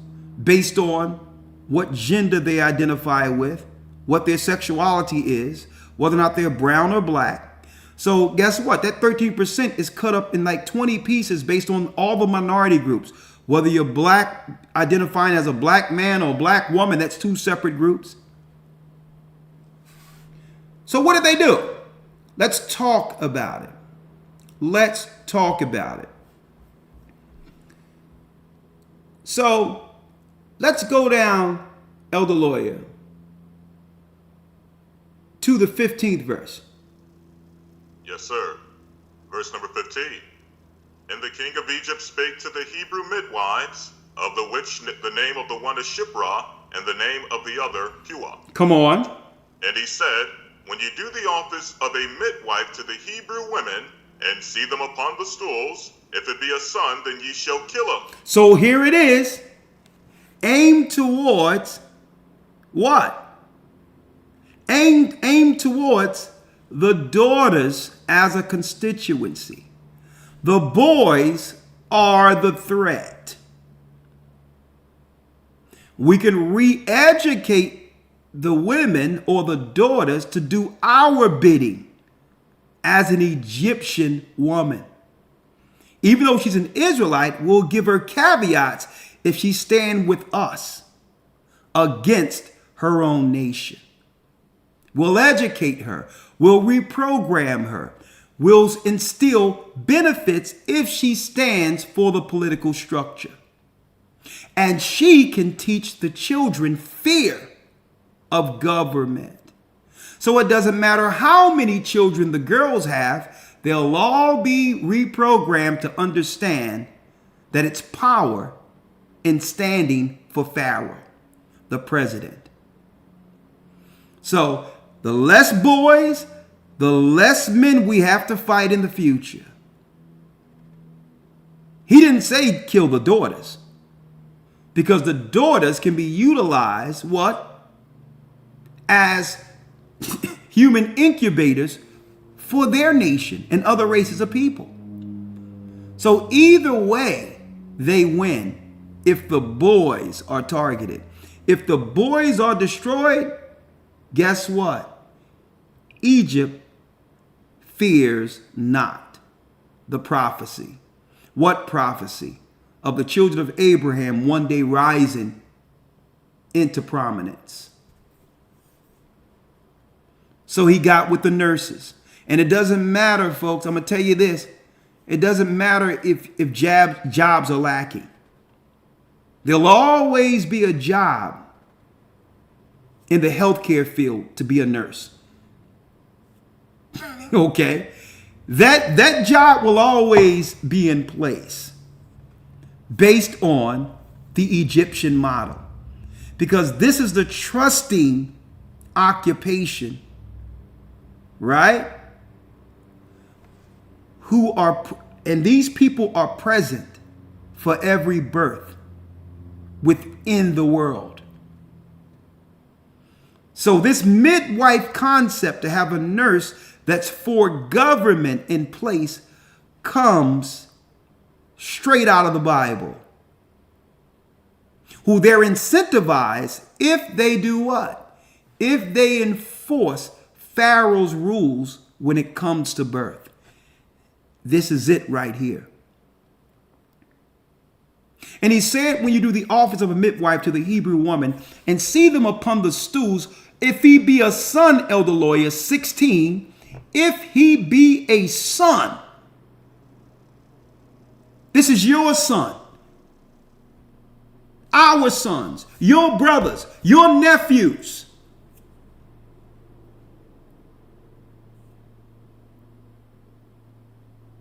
based on what gender they identify with, what their sexuality is, whether or not they're brown or black. So guess what? That 13% is cut up in like 20 pieces based on all the minority groups. Whether you're black, identifying as a black man or black woman, that's two separate groups. So what did they do? Let's talk about it. Let's talk about it. So let's go down, Elder Lawya, to the 15th verse. Yes, sir. Verse number 15. And the king of Egypt spake to the Hebrew midwives, of the which the name of the one is Shiphrah, and the name of the other Puah. Come on. And he said, when you do the office of a midwife to the Hebrew women, and see them upon the stools, if it be a son, then ye shall kill him. So here it is. Aim towards what? Aim towards the daughters as a constituency. The boys are the threat. We can re-educate the women or the daughters to do our bidding as an Egyptian woman. Even though she's an Israelite, we'll give her caveats if she stand with us against her own nation. We'll educate her. We'll reprogram her. We'll instill benefits if she stands for the political structure. And she can teach the children fear of government. So it doesn't matter how many children the girls have, they'll all be reprogrammed to understand that it's power in standing for Pharaoh, the president. So the less boys, the less men we have to fight in the future. He didn't say kill the daughters, because the daughters can be utilized, what? As human incubators for their nation and other races of people. So either way, they win if the boys are targeted. If the boys are destroyed, guess what? Egypt fears not the prophecy. What prophecy? Of the children of Abraham one day rising into prominence. So he got with the nurses. And it doesn't matter, folks, I'm going to tell you this. It doesn't matter if jobs are lacking. There'll always be a job in the healthcare field to be a nurse. Okay? That job will always be in place based on the Egyptian model. Because this is the trusting occupation, right? and these people are present for every birth within the world. So this midwife concept, to have a nurse that's for government in place, comes straight out of the Bible. Who they're incentivized if they do what? If they enforce Pharaoh's rules when it comes to birth. This is it right here. And he said, when you do the office of a midwife to the Hebrew woman and see them upon the stools, if he be a son, Elder Lawya, 16, if he be a son, this is your son, our sons, your brothers, your nephews.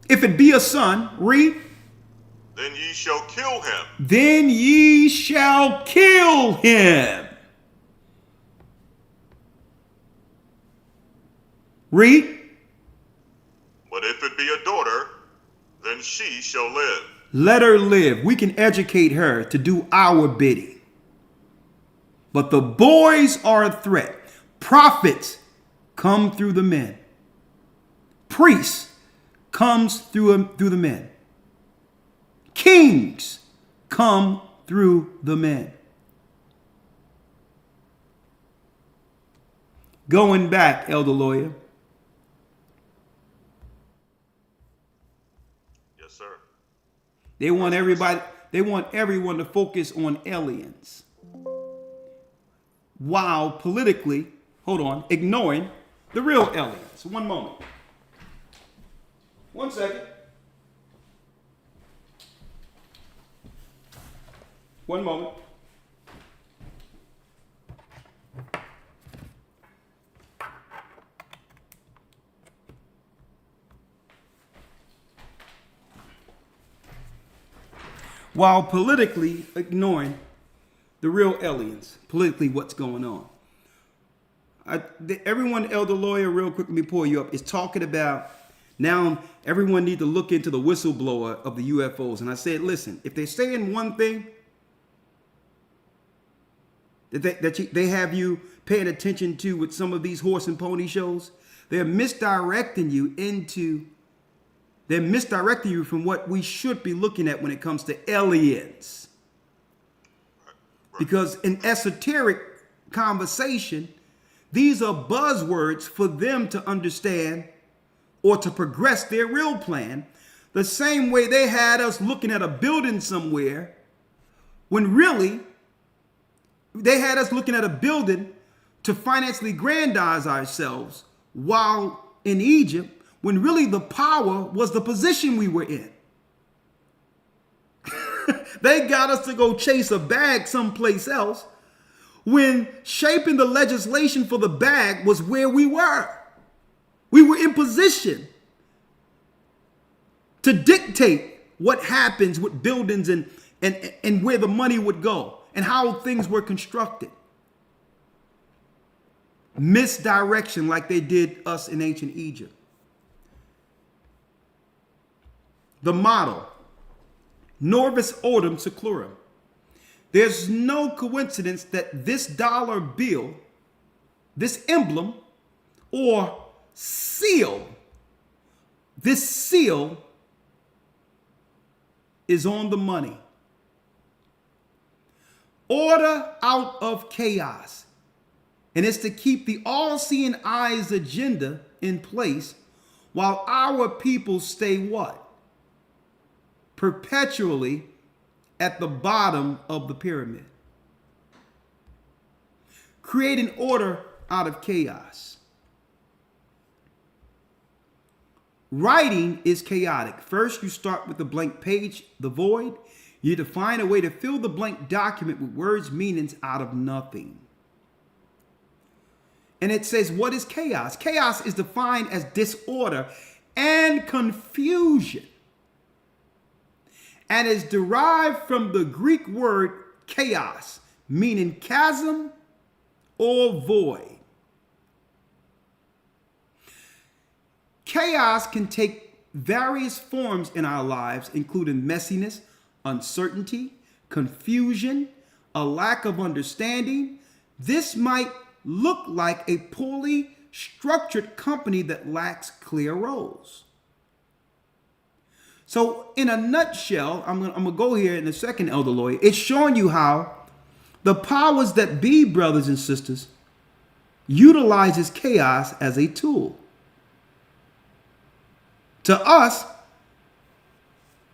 If it be a son, read. Then ye shall kill him. Then ye shall kill him. Read. But if it be a daughter, then she shall live. Let her live. We can educate her to do our bidding. But the boys are a threat. Prophets come through the men. Priests comes through the men. Kings come through the men. Going back, Elder Lawya. Yes, sir. They want everyone to focus on aliens, while politically, ignoring the real aliens. One moment. One second. One moment. While politically ignoring the real aliens, politically what's going on. Everyone, Elder Lawya, real quick, let me pull you up, is talking about now everyone need to look into the whistleblower of the UFOs. And I said, listen, if they're saying one thing, that they have you paying attention to with some of these horse and pony shows, they're misdirecting you from what we should be looking at when it comes to aliens. Because in esoteric conversation, these are buzzwords for them to understand or to progress their real plan, the same way they had us looking at a building somewhere when really they had us looking at a building to financially grandize ourselves while in Egypt, when really the power was the position we were in. They got us to go chase a bag someplace else when shaping the legislation for the bag was where we were. We were in position to dictate what happens with buildings and where the money would go and how things were constructed. Misdirection like they did us in ancient Egypt. The motto, Norvis Ordum Seclorum. There's no coincidence that this dollar bill, this emblem or seal, this seal is on the money. Order out of chaos. And it's to keep the all-seeing eyes agenda in place while our people stay what? Perpetually at the bottom of the pyramid. Creating order out of chaos. Writing is chaotic. First, you start with the blank page, the void. You need to find a way to fill the blank document with words, meanings out of nothing. And it says, what is chaos? Chaos is defined as disorder and confusion, and is derived from the Greek word chaos, meaning chasm or void. Chaos can take various forms in our lives, including messiness, uncertainty, confusion, a lack of understanding. This might look like a poorly structured company that lacks clear roles. So in a nutshell, I'm gonna go here in a second, Elder Lawya. It's showing you how the powers that be, brothers and sisters, utilizes chaos as a tool. To us,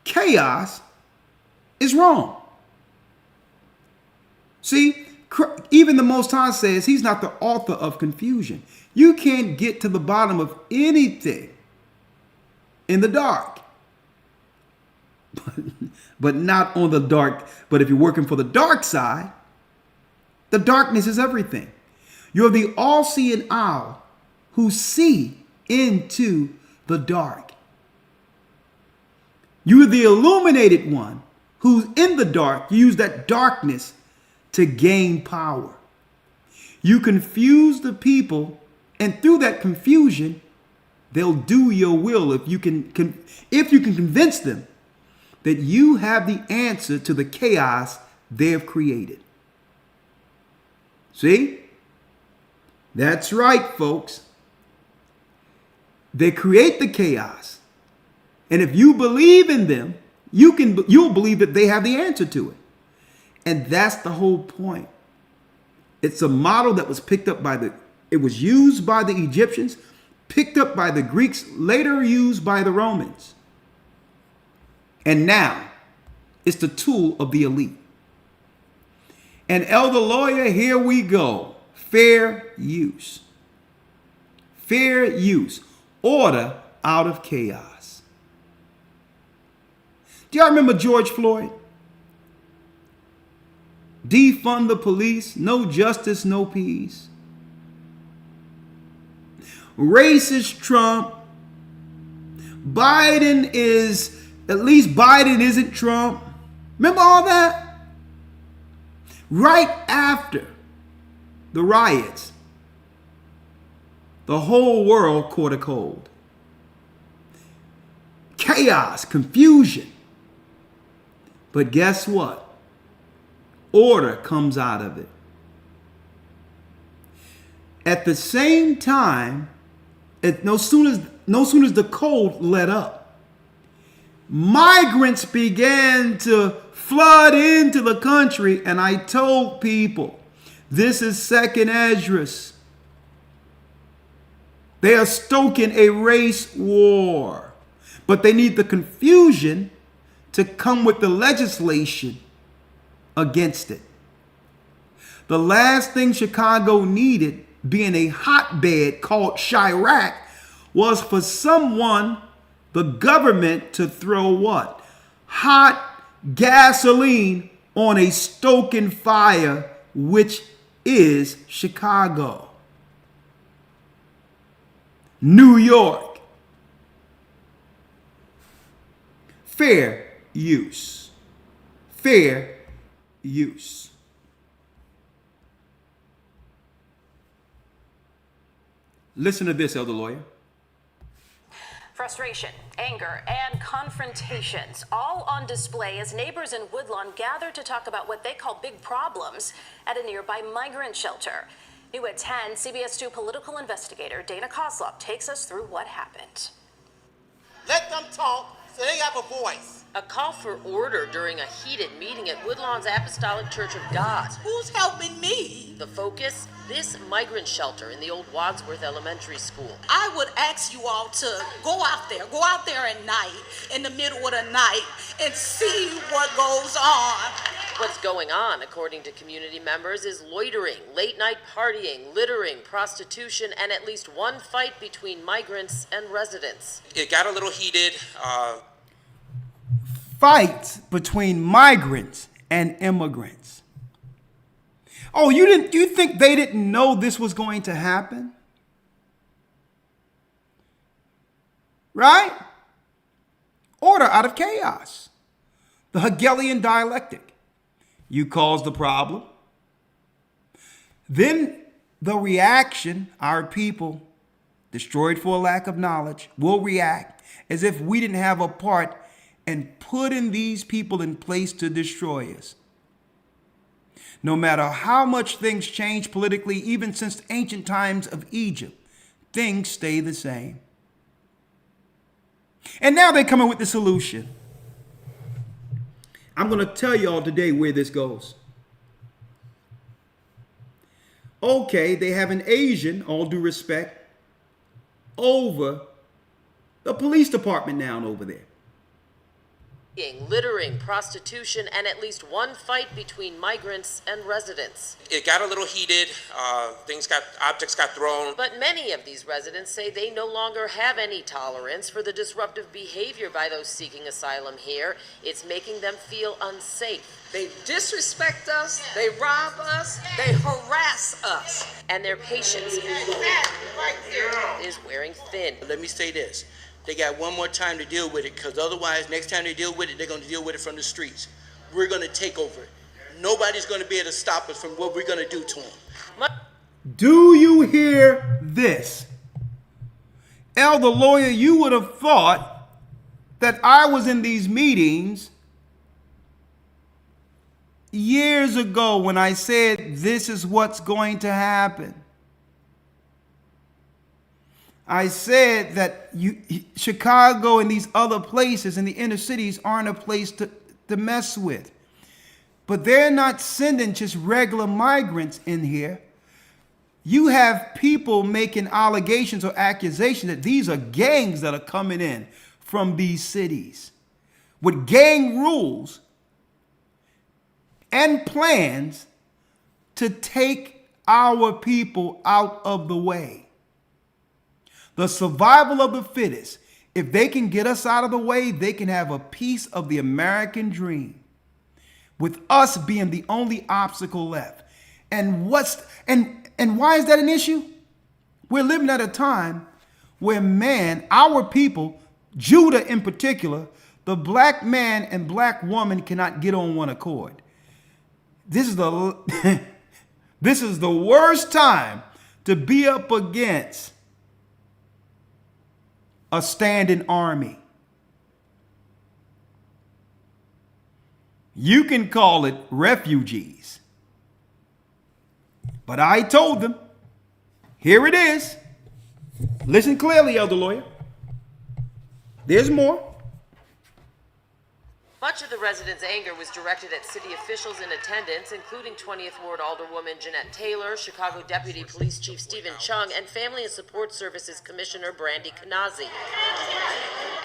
chaos is wrong. See, even the Most High says he's not the author of confusion. You can't get to the bottom of anything in the dark. But not on the dark. But if you're working for the dark side, the darkness is everything. You're the all-seeing owl who see into the dark. You're the illuminated one who's in the dark. You use that darkness to gain power. You confuse the people, and through that confusion, they'll do your will if you can convince them that you have the answer to the chaos they've created. See? That's right, folks. They create the chaos. And if you believe in them, you'll believe that they have the answer to it. And that's the whole point. It's a model that was picked up it was used by the Egyptians, picked up by the Greeks, later used by the Romans. And now it's the tool of the elite. And Elder Lawya, here we go. Fair use. Fair use. Order out of chaos. Do y'all remember George Floyd? Defund the police, no justice, no peace. Racist Trump. Biden isn't Trump. Remember all that? Right after the riots, the whole world caught a cold. Chaos, confusion. But guess what? Order comes out of it. At the same time, no sooner as the cold let up, migrants began to flood into the country, and I told people, this is second Esdras. They are stoking a race war, but they need the confusion to come with the legislation against it. The last thing Chicago needed, being a hotbed called Chirac, was for someone, the government, to throw what? Hot gasoline on a stoking fire, which is Chicago. New York. Fair use. Fair use. Listen to this, Elder Lawya. Frustration, anger, and confrontations all on display as neighbors in Woodlawn gather to talk about what they call big problems at a nearby migrant shelter. New at 10, CBS 2 political investigator Dana Kozlov takes us through what happened. Let them talk so they have a voice. A call for order during a heated meeting at Woodlawn's Apostolic Church of God. Who's helping me? The focus? This migrant shelter in the old Wadsworth Elementary School. I would ask you all to go out there at night, in the middle of the night, and see what goes on. What's going on, according to community members, is loitering, late-night partying, littering, prostitution, and at least one fight between migrants and residents. It got a little heated. Fights between migrants and immigrants. Oh, you think they didn't know this was going to happen? Right? Order out of chaos. The Hegelian dialectic. You cause the problem. Then the reaction, our people, destroyed for a lack of knowledge, will react as if we didn't have a part in putting these people in place to destroy us. No matter how much things change politically, even since ancient times of Egypt, things stay the same. And now they're coming with the solution. I'm going to tell y'all today where this goes. Okay, they have an Asian, all due respect, over the police department now over there. Littering, prostitution, and at least one fight between migrants and residents. It got a little heated, objects got thrown. But many of these residents say they no longer have any tolerance for the disruptive behavior by those seeking asylum here. It's making them feel unsafe. They disrespect us, they rob us, they harass us. And their patience is wearing thin. Let me say this. They got one more time to deal with it, because otherwise, next time they deal with it, they're going to deal with it from the streets. We're going to take over it. Nobody's going to be able to stop us from what we're going to do to them. Do you hear this? Elder Lawya, you would have thought that I was in these meetings years ago when I said this is what's going to happen. I said that Chicago and these other places in the inner cities aren't a place to mess with. But they're not sending just regular migrants in here. You have people making allegations or accusations that these are gangs that are coming in from these cities with gang rules and plans to take our people out of the way. The survival of the fittest. If they can get us out of the way, they can have a piece of the American dream, with us being the only obstacle left. And why is that an issue? We're living at a time where our people, Judah in particular, the black man and black woman cannot get on one accord. This is the worst time to be up against a standing army. You can call it refugees. But I told them, here it is. Listen clearly, Elder Lawya. There's more. Much of the residents' anger was directed at city officials in attendance, including 20th Ward Alderwoman Jeanette Taylor, Chicago Deputy Police Chief Stephen Chung, and Family and Support Services Commissioner Brandy Kanazi.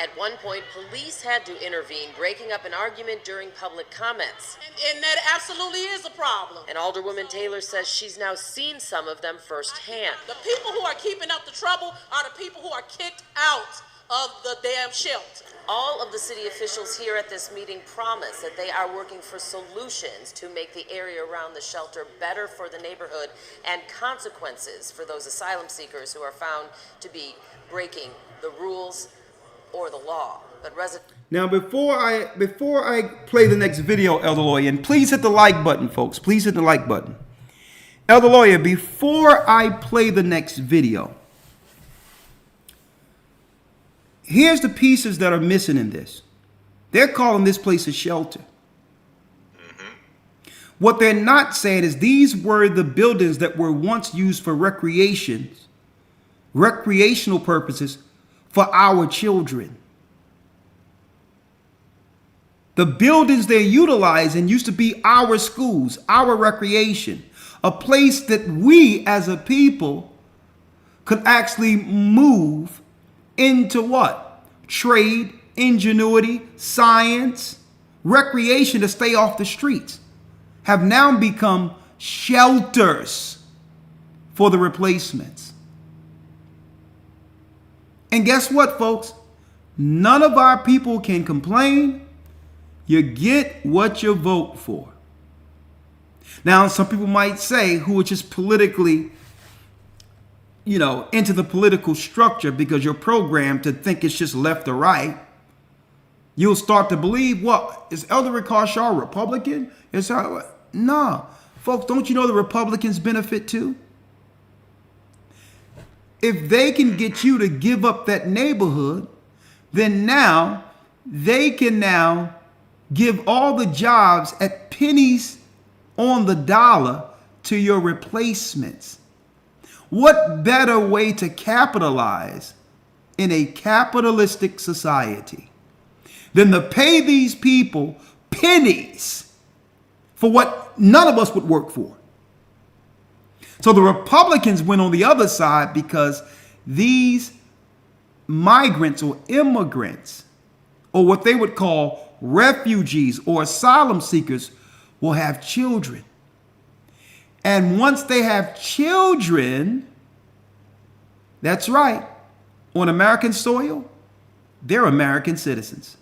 At one point, police had to intervene, breaking up an argument during public comments. And that absolutely is a problem. And Alderwoman Taylor says she's now seen some of them firsthand. The people who are keeping up the trouble are the people who are kicked out of the damn shelter. All of the city officials here at this meeting promise that they are working for solutions to make the area around the shelter better for the neighborhood and consequences for those asylum seekers who are found to be breaking the rules or the law. But now, before I play the next video, Elder Lawya, and please hit the like button, folks. Please hit the like button. Elder Lawya, before I play the next video, here's the pieces that are missing in this. They're calling this place a shelter. What they're not saying is these were the buildings that were once used for recreational purposes for our children. The buildings they're utilizing used to be our schools, our recreation, a place that we as a people could actually move into what? Trade, ingenuity, science, recreation to stay off the streets, have now become shelters for the replacements. And guess what, folks? None of our people can complain. You get what you vote for. Now, some people might say, who are just politically, into the political structure because you're programmed to think it's just left or right, you'll start to believe, what, is Elder Rawchaa Republican? No. Folks, don't you know the Republicans benefit too? If they can get you to give up that neighborhood, then now they can now give all the jobs at pennies on the dollar to your replacements. What better way to capitalize in a capitalistic society than to pay these people pennies for what none of us would work for? So the Republicans went on the other side because these migrants or immigrants, or what they would call refugees or asylum seekers, will have children. And once they have children, that's right, on American soil, they're American citizens.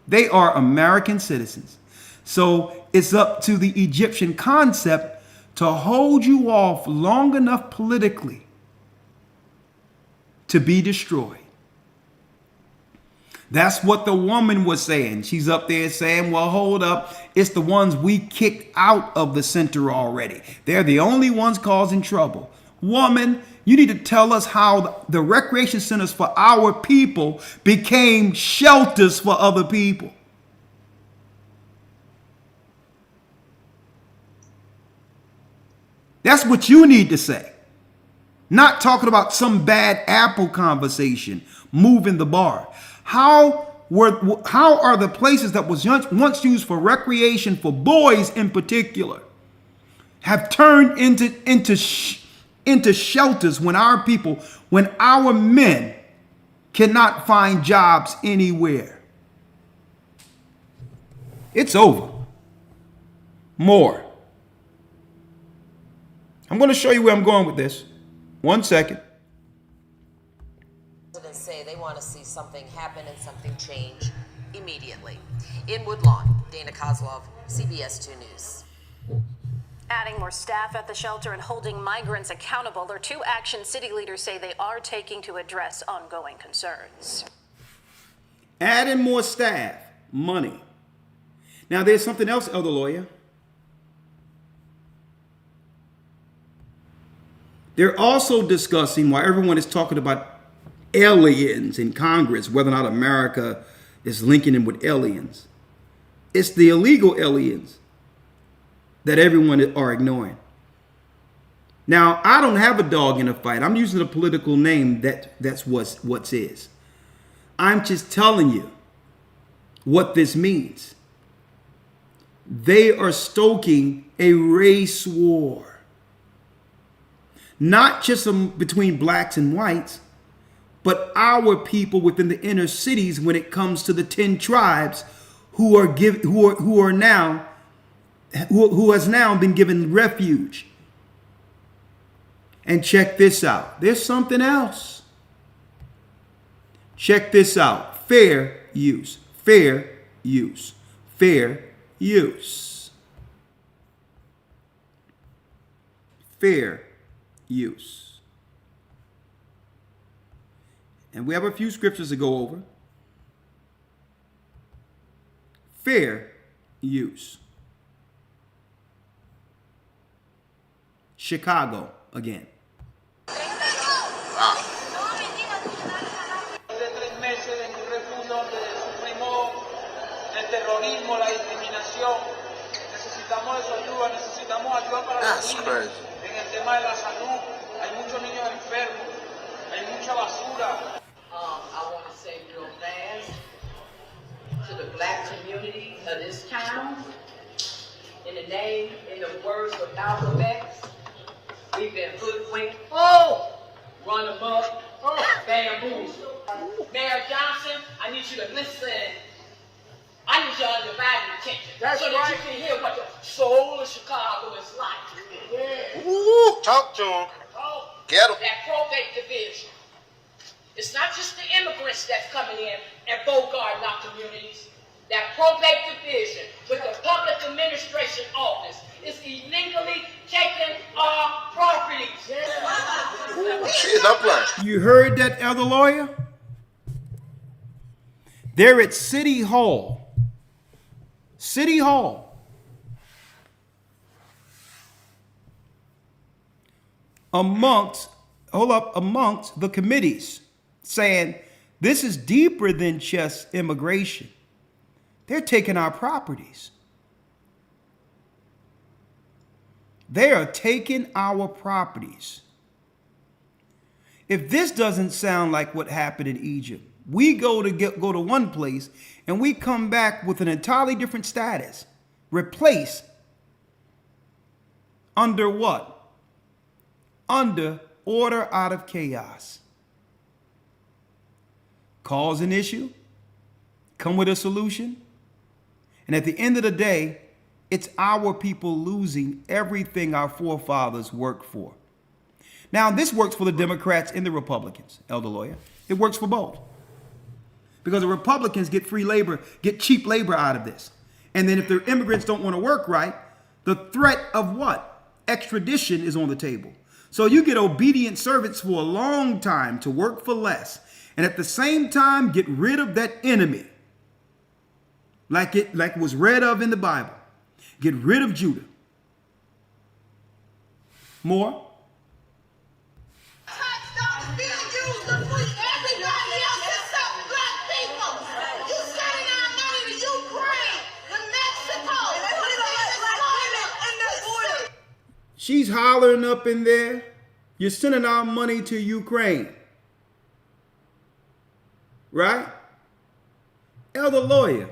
They are American citizens. So it's up to the Egyptian concept to hold you off long enough politically to be destroyed. That's what the woman was saying. She's up there saying, well, hold up. It's the ones we kicked out of the center already. They're the only ones causing trouble. Woman, you need to tell us how the recreation centers for our people became shelters for other people. That's what you need to say. Not talking about some bad apple conversation, moving the bar. How are the places that was once used for recreation for boys in particular have turned into shelters when our men cannot find jobs anywhere? It's over. More. I'm going to show you where I'm going with this. 1 second. Residents say they want to see something happen and something change immediately. In Woodlawn, Dana Kozlov, CBS 2 News. Adding more staff at the shelter and holding migrants accountable are two actions city leaders say they are taking to address ongoing concerns. Adding more staff, money. Now there's something else, Elder Lawya. They're also discussing, while everyone is talking about aliens in Congress, whether or not America is linking them with aliens. It's the illegal aliens that everyone are ignoring. Now, I don't have a dog in a fight. I'm using a political name that's what's is. I'm just telling you what this means. They are stoking a race war. Not just between blacks and whites, but our people within the inner cities when it comes to the 10 tribes who has now been given refuge. And check this out. There's something else. Check this out. Fair use. Fair use. Fair use. Fair use. And we have a few scriptures to go over. Fair use. Chicago again. That's crazy. I want to say real fast to the black community of this town, in the words of Malcolm X, we've been hoodwinked, run amok, bamboozled. Mayor Johnson, I need you to listen. I need y'all divided attention so that you can hear what the soul of Chicago is like. Ooh, talk to him. Get him. That probate division. It's not just the immigrants that's coming in and bogarting our communities. That probate division with the public administration office is illegally taking our properties. Shit, I'm playing. You heard that, Elder Lawya? They're at City Hall. City Hall. Amongst the committees saying this is deeper than just immigration. They're taking our properties. They are taking our properties. If this doesn't sound like what happened in Egypt, we go to one place and we come back with an entirely different status, replaced under what? Under order out of chaos. Cause an issue, come with a solution, and at the end of the day, it's our people losing everything our forefathers worked for. Now, this works for the Democrats and the Republicans, Elder Lawya. It works for both. Because the Republicans get free labor, get cheap labor out of this. And then if their immigrants don't want to work right, the threat of what? Extradition is on the table. So you get obedient servants for a long time to work for less. And at the same time, get rid of that enemy. Like it was read of in the Bible. Get rid of Judah. More? She's hollering up in there, you're sending our money to Ukraine. Right? Elder Lawya.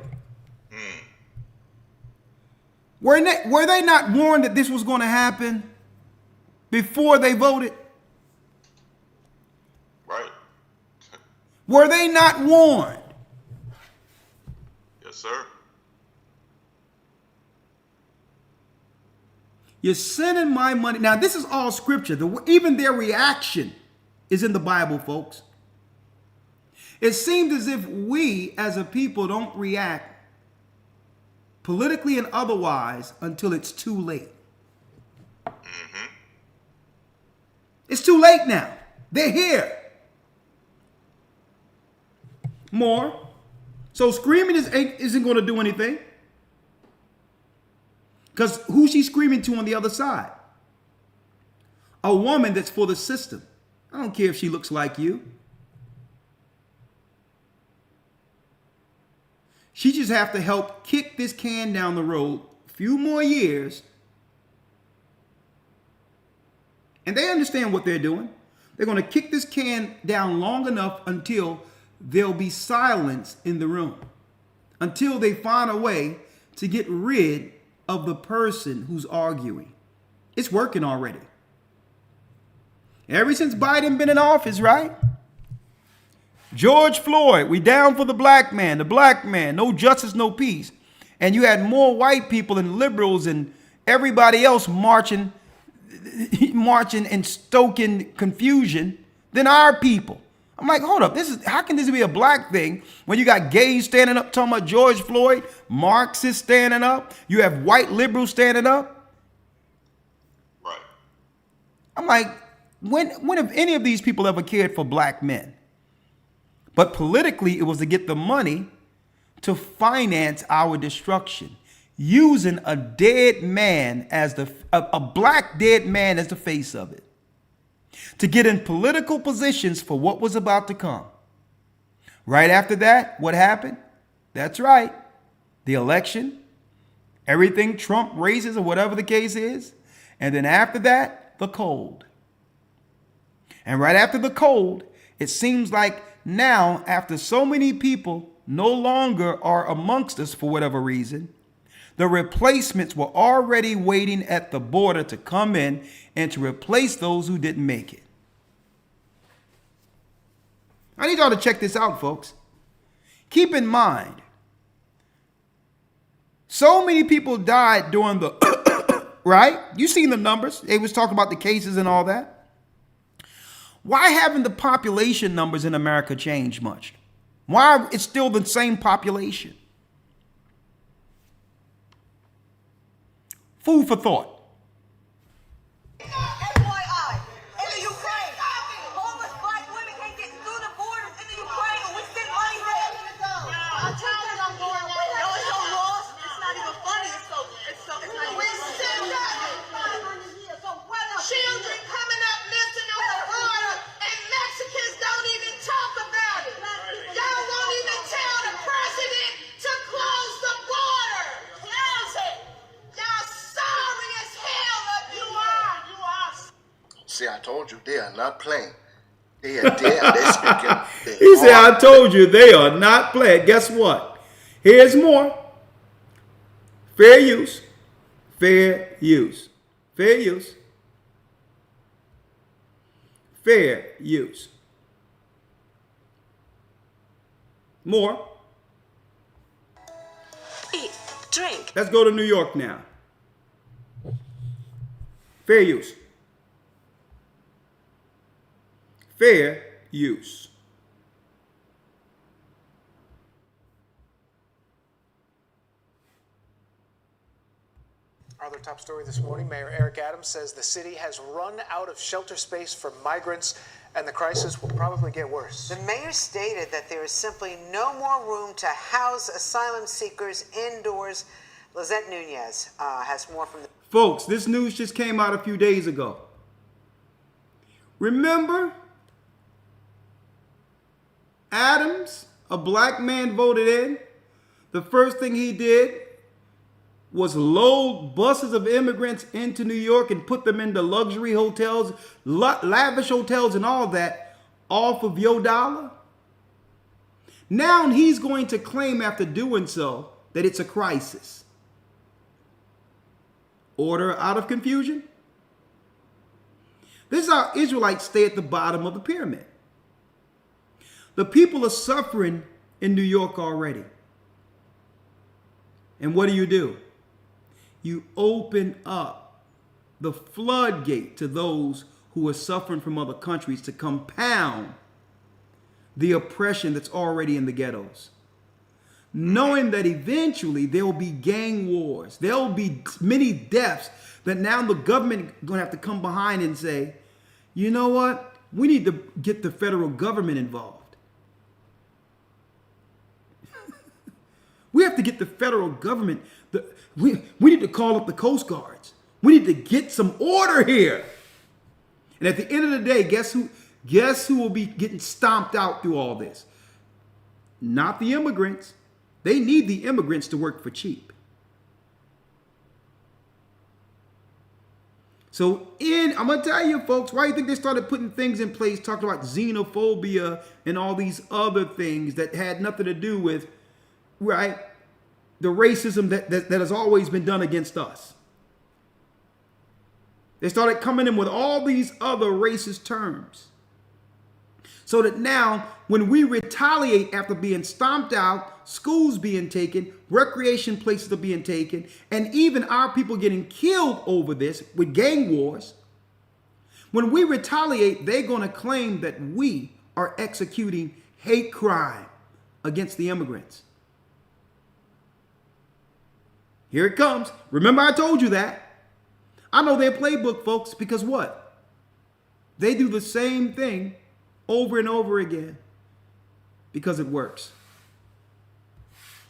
Were they not warned that this was going to happen before they voted? Right. Were they not warned? Yes, sir. You're sending my money. Now, this is all scripture. Even their reaction is in the Bible, folks. It seems as if we as a people don't react politically and otherwise until it's too late. Mm-hmm. It's too late now. They're here. More. So screaming isn't going to do anything. Because who's she screaming to on the other side? A woman that's for the system. I don't care if she looks like you. She just have to help kick this can down the road a few more years. And they understand what they're doing. They're going to kick this can down long enough until there'll be silence in the room. Until they find a way to get rid of the person who's arguing. It's working already. Ever since Biden been in office, right? George Floyd, we down for the black man, no justice, no peace. And you had more white people and liberals and everybody else marching and stoking confusion than our people. I'm like, hold up, how can this be a black thing when you got gays standing up talking about George Floyd, Marxists standing up, you have white liberals standing up? Right. I'm like, when have any of these people ever cared for black men? But politically, it was to get the money to finance our destruction, using a dead man as a black dead man as the face of it, to get in political positions for what was about to come. Right after that, what happened? That's right, the election, everything Trump raises or whatever the case is, and then after that, the cold. And right after the cold, it seems like now, after so many people no longer are amongst us for whatever reason, the replacements were already waiting at the border to come in and to replace those who didn't make it. I need y'all to check this out, folks. Keep in mind, so many people died during the, right? You seen the numbers. They was talking about the cases and all that. Why haven't the population numbers in America changed much? Why it's still the same population? Food for thought. Children coming up missing on the border, and Mexicans don't even talk about told you they are not playing. They are there. They're speaking. He said, I told you they are not playing. Guess what? Here's more. Fair use. Fair use. Fair use. Fair use. More. Eat, drink. Let's go to New York now. Fair use. Fair use. Our other top story this morning, Mayor Eric Adams says the city has run out of shelter space for migrants and the crisis will probably get worse. The mayor stated that there is simply no more room to house asylum seekers indoors. Lizette Nunez has more from the... Folks, this news just came out a few days ago. Remember, Adams, a black man voted in. The first thing he did was load buses of immigrants into New York and put them into luxury hotels, lavish hotels and all that off of your dollar. Now he's going to claim after doing so that it's a crisis. Order out of confusion. This is how Israelites stay at the bottom of the pyramid. The people are suffering in New York already. And what do? You open up the floodgate to those who are suffering from other countries to compound the oppression that's already in the ghettos. Knowing that eventually there will be gang wars, there will be many deaths, that now the government is going to have to come behind and say, you know what? We need to get the federal government involved. We have to get the federal government. We need to call up the Coast Guards. We need to get some order here. And at the end of the day, guess who will be getting stomped out through all this? Not the immigrants. They need the immigrants to work for cheap. So I'm going to tell you, folks, why do you think they started putting things in place, talking about xenophobia and all these other things that had nothing to do with, right, the racism that has always been done against us? They started coming in with all these other racist terms. So that now, when we retaliate after being stomped out, schools being taken, recreation places are being taken, and even our people getting killed over this with gang wars, when we retaliate, they're going to claim that we are executing hate crime against the immigrants. Here it comes. Remember I told you that. I know their playbook, folks, because what? They do the same thing over and over again because it works.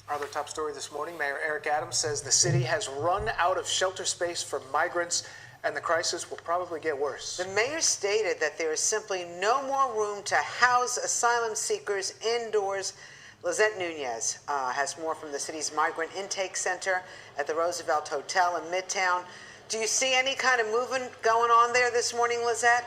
Our other top story this morning, Mayor Eric Adams says the city has run out of shelter space for migrants and the crisis will probably get worse. The mayor stated that there is simply no more room to house asylum seekers indoors. Lizette Nunez has more from the city's migrant intake center at the Roosevelt Hotel in Midtown. Do you see any kind of movement going on there this morning, Lizette?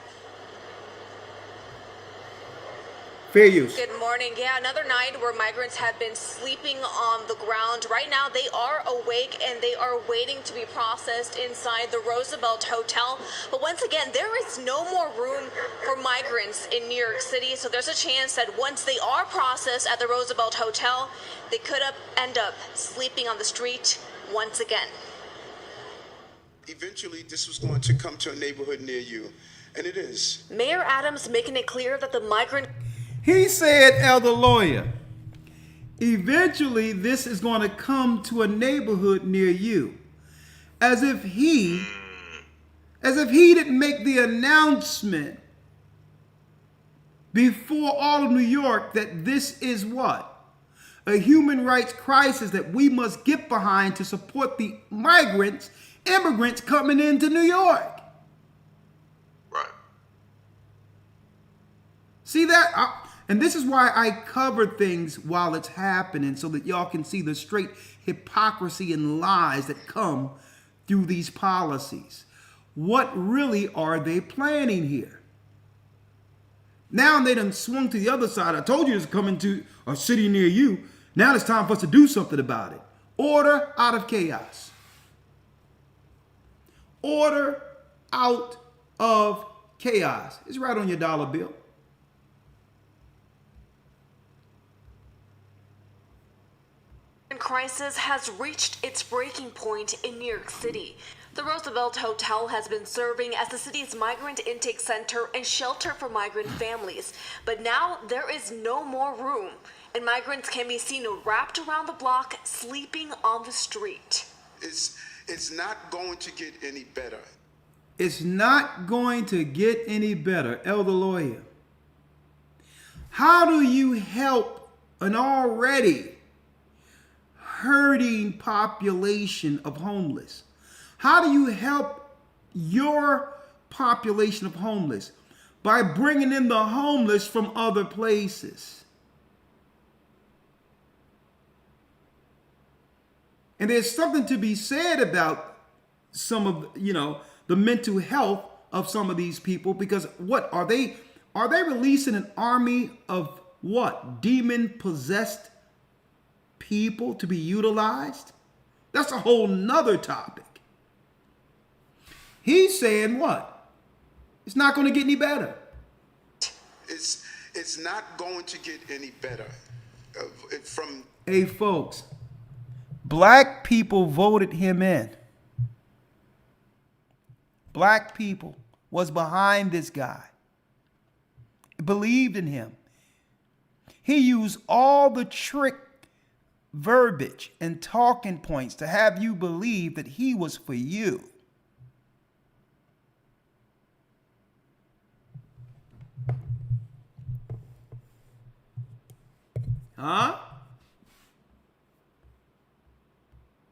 Fair use. Good morning. Yeah, another night where migrants have been sleeping on the ground. Right now, they are awake and they are waiting to be processed inside the Roosevelt Hotel. But once again, there is no more room for migrants in New York City. So there's a chance that once they are processed at the Roosevelt Hotel, they could end up sleeping on the street once again. Eventually, this was going to come to a neighborhood near you, and it is. Mayor Adams making it clear that the migrant... He said, Elder Lawya, eventually this is going to come to a neighborhood near you. As if he didn't make the announcement before all of New York that this is what? A human rights crisis that we must get behind to support the immigrants coming into New York. Right. See that? And this is why I cover things while it's happening, so that y'all can see the straight hypocrisy and lies that come through these policies. What really are they planning here? Now they done swung to the other side. I told you it's coming to a city near you. Now it's time for us to do something about it. Order out of chaos. Order out of chaos. It's right on your dollar bill. Crisis has reached its breaking point in New York City. The Roosevelt Hotel has been serving as the city's migrant intake center and shelter for migrant families. But now there is no more room, and migrants can be seen wrapped around the block, sleeping on the street. It's not going to get any better. It's not going to get any better. Elder Lawya, how do you help an already hurting population of homeless? How do you help your population of homeless? By bringing in the homeless from other places. And there's something to be said about some of, the mental health of some of these people, because what are they releasing an army of what? Demon-possessed people to be utilized? That's a whole nother topic. He's saying what? It's not going to get any better. It's not going to get any better. Hey, folks, black people voted him in. Black people was behind this guy, believed in him. He used all the trick verbiage and talking points to have you believe that he was for you. Huh?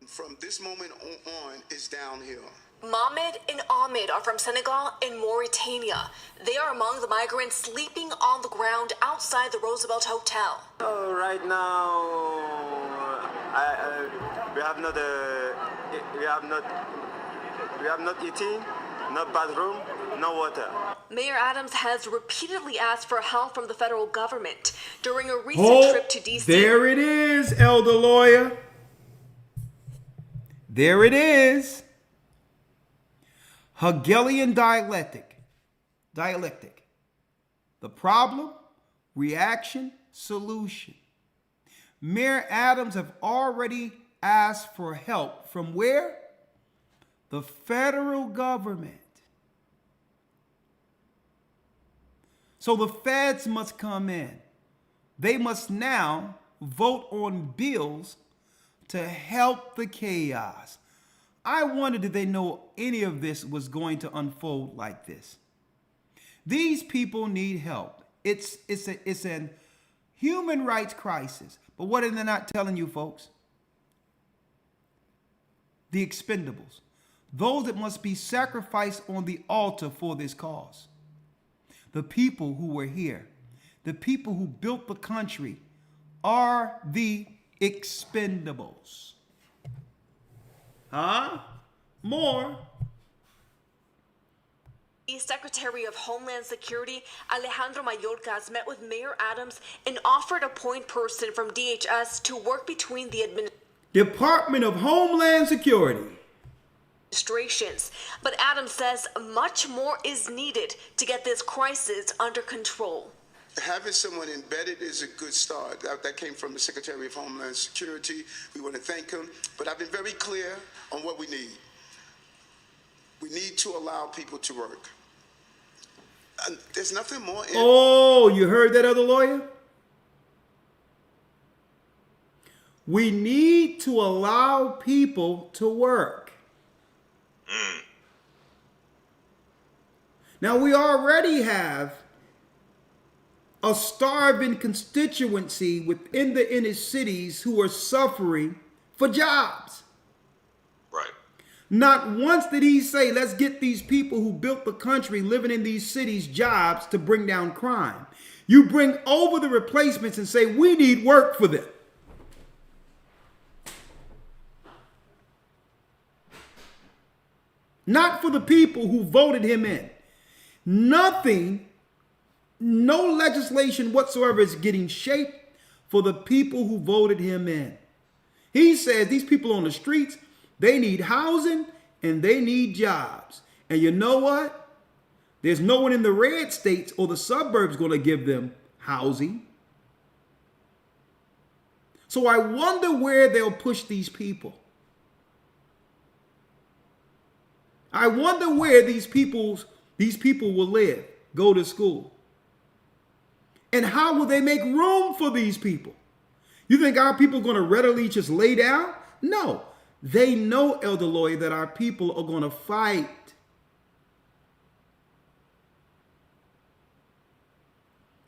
From this moment on, it's downhill. Mohamed and Ahmed are from Senegal and Mauritania. They are among the migrants sleeping on the ground outside the Roosevelt Hotel. Oh, right now, we have not eating, no bathroom, no water. Mayor Adams has repeatedly asked for help from the federal government during a recent trip to D.C. There it is, Elder Lawya. There it is. Hegelian dialectic. The problem, reaction, solution. Mayor Adams have already asked for help from where? The federal government. So the feds must come in. They must now vote on bills to help the chaos. I wondered if they know any of this was going to unfold like this. These people need help. It's an human rights crisis. But what are they not telling you, folks? The expendables. Those that must be sacrificed on the altar for this cause. The people who were here, the people who built the country, are the expendables. Huh? More. The Secretary of Homeland Security, Alejandro Mayorkas, met with Mayor Adams and offered a point person from DHS to work between the Department of Homeland Security administrations. But Adams says much more is needed to get this crisis under control. Having someone embedded is a good start. That came from the Secretary of Homeland Security. We want to thank him. But I've been very clear on what we need. We need to allow people to work. There's nothing more. Oh, you heard that, other lawyer? We need to allow people to work. Now, we already have a starving constituency within the inner cities who are suffering for jobs. Right. Not once did he say, let's get these people who built the country living in these cities jobs to bring down crime. You bring over the replacements and say, we need work for them. Not for the people who voted him in. Nothing no legislation whatsoever is getting shaped for the people who voted him in. He says these people on the streets, they need housing and they need jobs. And you know what? There's no one in the red states or the suburbs going to give them housing. So I wonder where they'll push these people. I wonder where these people will live, go to school. And how will they make room for these people? You think our people are going to readily just lay down? No. They know, Elder Lawya, that our people are going to fight.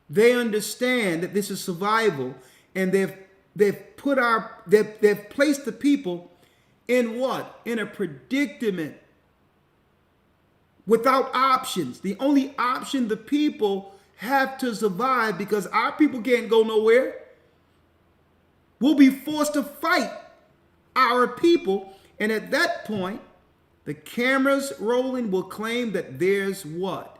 They understand that this is survival, and they've placed the people in what? In a predicament without options. The only option the people have to survive, because our people can't go nowhere. We'll be forced to fight our people. And at that point, the cameras rolling will claim that there's what?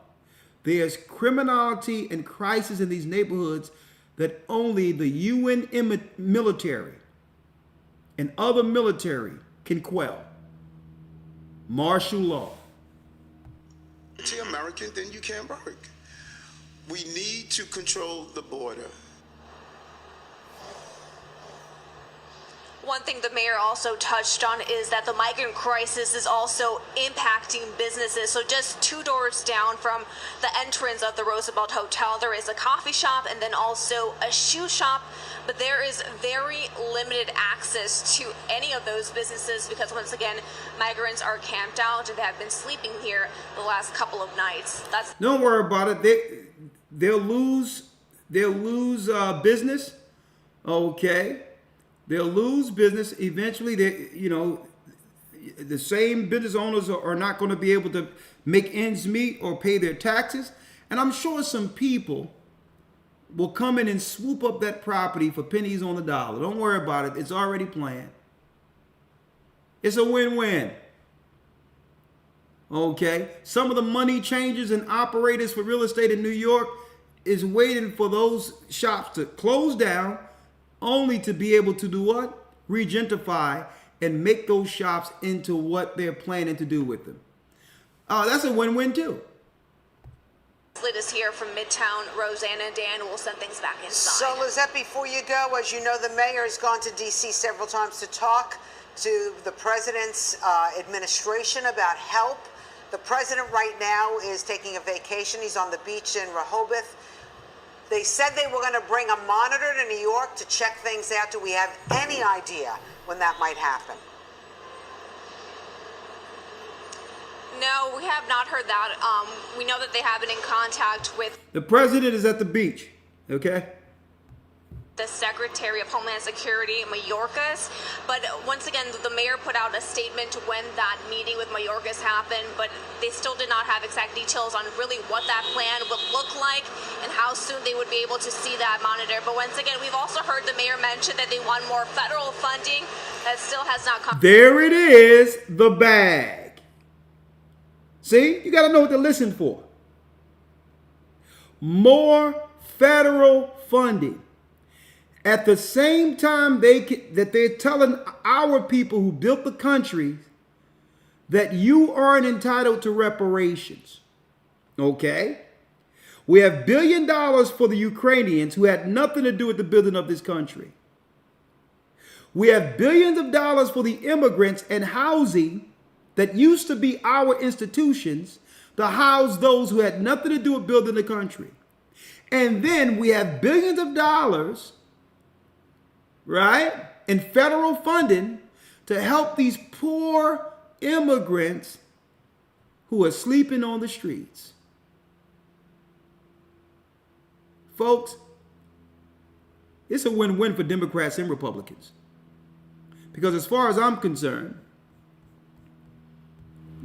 There's criminality and crisis in these neighborhoods that only the UN military and other military can quell. Martial law. American, then you can't work. We need to control the border. One thing the mayor also touched on is that the migrant crisis is also impacting businesses. So just 2 doors down from the entrance of the Roosevelt Hotel, there is a coffee shop and then also a shoe shop. But there is very limited access to any of those businesses because, once again, migrants are camped out and they have been sleeping here the last couple of nights. Don't worry about it. They'll lose business. Okay. They'll lose business. Eventually, the same business owners are not going to be able to make ends meet or pay their taxes. And I'm sure some people will come in and swoop up that property for pennies on the dollar. Don't worry about it. It's already planned. It's a win-win. Okay? Some of the money changers and operators for real estate in New York is waiting for those shops to close down, only to be able to do what? Regentrify and make those shops into what they're planning to do with them. That's a win-win too. Latest here from Midtown, Roseanne and Dan. We'll send things back inside. So, Lizette, before you go, as you know, the mayor has gone to D.C. several times to talk to the president's administration about help. The president right now is taking a vacation. He's on the beach in Rehoboth. They said they were going to bring a monitor to New York to check things out. Do we have any idea when that might happen? No, we have not heard that. We know that they have been in contact with The president is at the beach, okay? the Secretary of Homeland Security, Mayorkas. But once again, the mayor put out a statement when that meeting with Mayorkas happened, but they still did not have exact details on really what that plan would look like and how soon they would be able to see that monitor. But once again, we've also heard the mayor mention that they want more federal funding. That still has not come. There it is, the bag. See, you got to know what to listen for. More federal funding. At the same time that they're telling our people who built the country that you aren't entitled to reparations. Okay? We have $1 billion for the Ukrainians who had nothing to do with the building of this country. We have billions of dollars for the immigrants and housing that used to be our institutions to house those who had nothing to do with building the country. And then we have billions of dollars, right, in federal funding to help these poor immigrants who are sleeping on the streets. Folks, it's a win-win for Democrats and Republicans. Because as far as I'm concerned,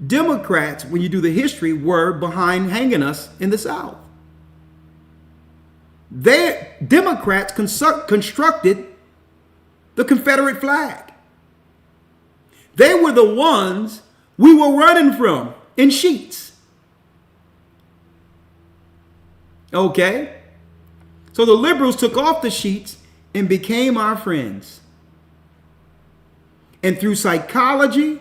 Democrats, when you do the history, were behind hanging us in the South. Democrats constructed the Confederate flag. They were the ones we were running from in sheets. Okay? So the liberals took off the sheets and became our friends. And through psychology,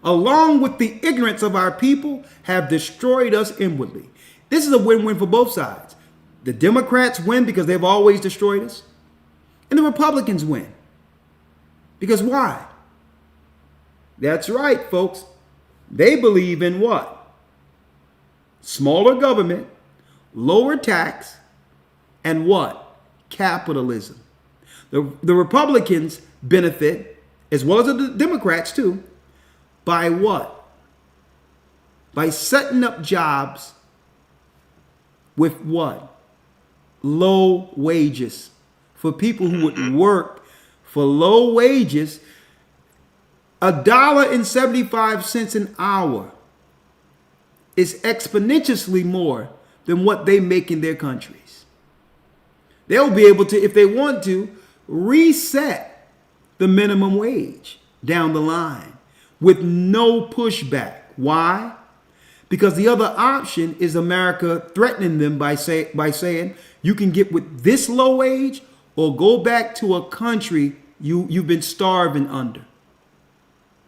along with the ignorance of our people, have destroyed us inwardly. This is a win-win for both sides. The Democrats win because they've always destroyed us. And the Republicans win. Because why? That's right, folks. They believe in what? Smaller government, lower tax, and what? Capitalism. The Republicans benefit, as well as the Democrats too, by what? By setting up jobs with what? Low wages. For people who would work for low wages, $1.75 an hour is exponentially more than what they make in their countries. They'll be able to, if they want to, reset the minimum wage down the line with no pushback. Why? Because the other option is America threatening them by saying you can get with this low wage or go back to a country you've been starving under.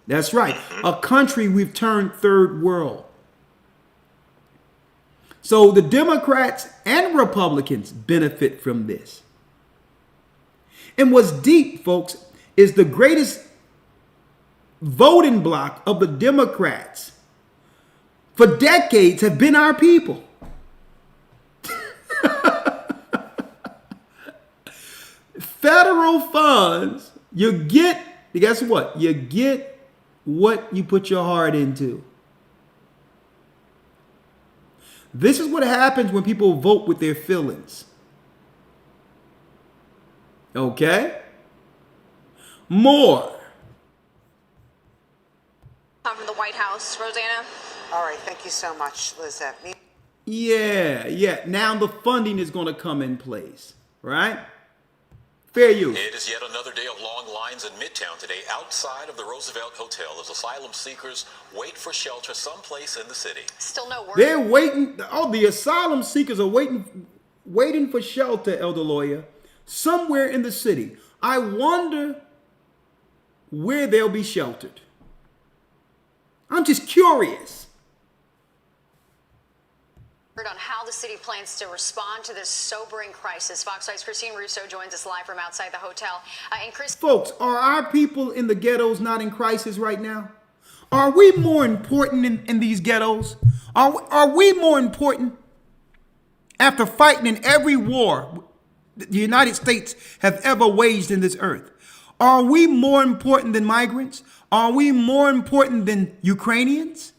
That's right. A country we've turned third world. So the Democrats and Republicans benefit from this. And what's deep, folks, is the greatest voting bloc of the Democrats for decades have been our people. Federal funds, guess what? You get what you put your heart into. This is what happens when people vote with their feelings. Okay? More. From the White House, Rosanna. All right, thank you so much, Lizette. Yeah. Now the funding is going to come in place, right? Fair use. It is yet another day of long lines in Midtown today outside of the Roosevelt Hotel as asylum seekers wait for shelter someplace in the city. Still no word. They're waiting. Oh, the asylum seekers are waiting for shelter, Elder Lawya, somewhere in the city. I wonder where they'll be sheltered. I'm just curious. On how the city plans to respond to this sobering crisis. Fox 5's Christine Russo joins us live from outside the hotel. Folks, are our people in the ghettos not in crisis right now? Are we more important in these ghettos? Are we more important after fighting in every war the United States have ever waged in this earth? Are we more important than migrants? Are we more important than Ukrainians?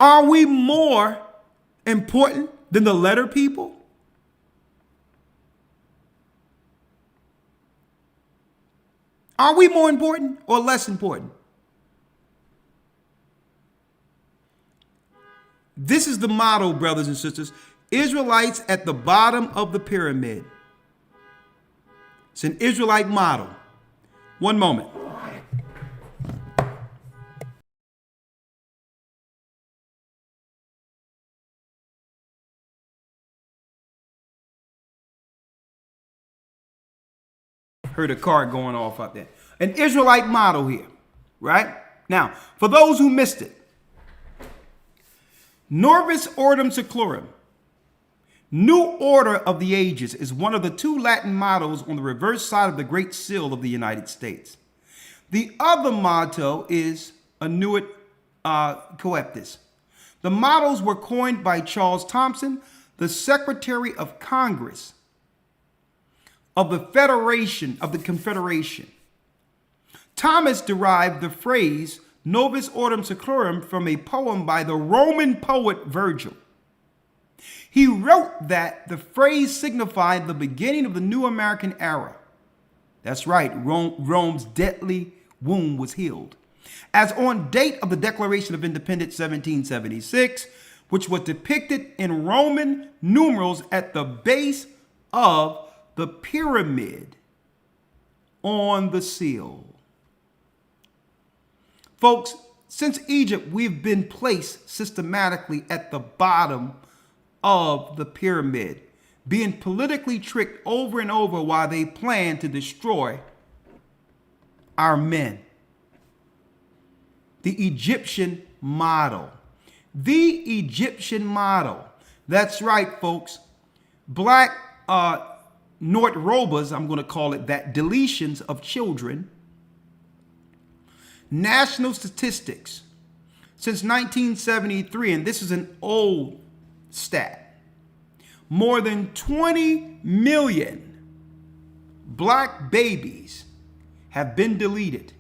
Are we more important than the letter people? Are we more important or less important? This is the motto, brothers and sisters. Israelites at the bottom of the pyramid. It's an Israelite motto. One moment. Heard a car going off out there. An Israelite motto here, right? Now, for those who missed it, Norvis Ortum Seclorum, New Order of the Ages, is one of the two Latin mottos on the reverse side of the Great Seal of the United States. The other motto is Annuit Coeptis. The mottos were coined by Charles Thompson, the Secretary of Congress of the Confederation. Thomas derived the phrase Novus Ortum Seclorum from a poem by the Roman poet Virgil. He wrote that the phrase signified the beginning of the new American era. That's right, Rome's deadly wound was healed. As on date of the Declaration of Independence 1776, which was depicted in Roman numerals at the base of the pyramid on the seal. Folks, since Egypt, we've been placed systematically at the bottom of the pyramid, being politically tricked over and over while they plan to destroy our men. The Egyptian model. The Egyptian model. That's right, folks. Black Nort Robas, I'm going to call it that, deletions of children. National statistics. Since 1973, and this is an old stat, more than 20 million black babies have been deleted.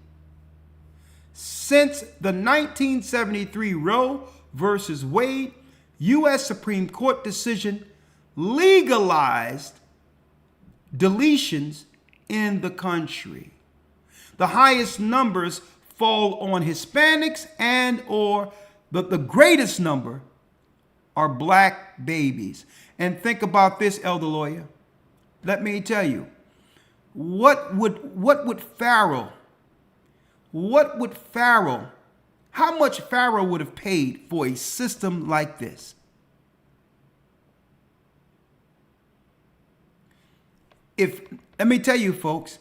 Since the 1973 Roe versus Wade U.S. Supreme Court decision legalized deletions in the country. The highest numbers fall on Hispanics, and or the greatest number are black babies. And think about this, Elder Lawya. Let me tell you, what would Pharaoh, how much Pharaoh would have paid for a system like this? Let me tell you, folks,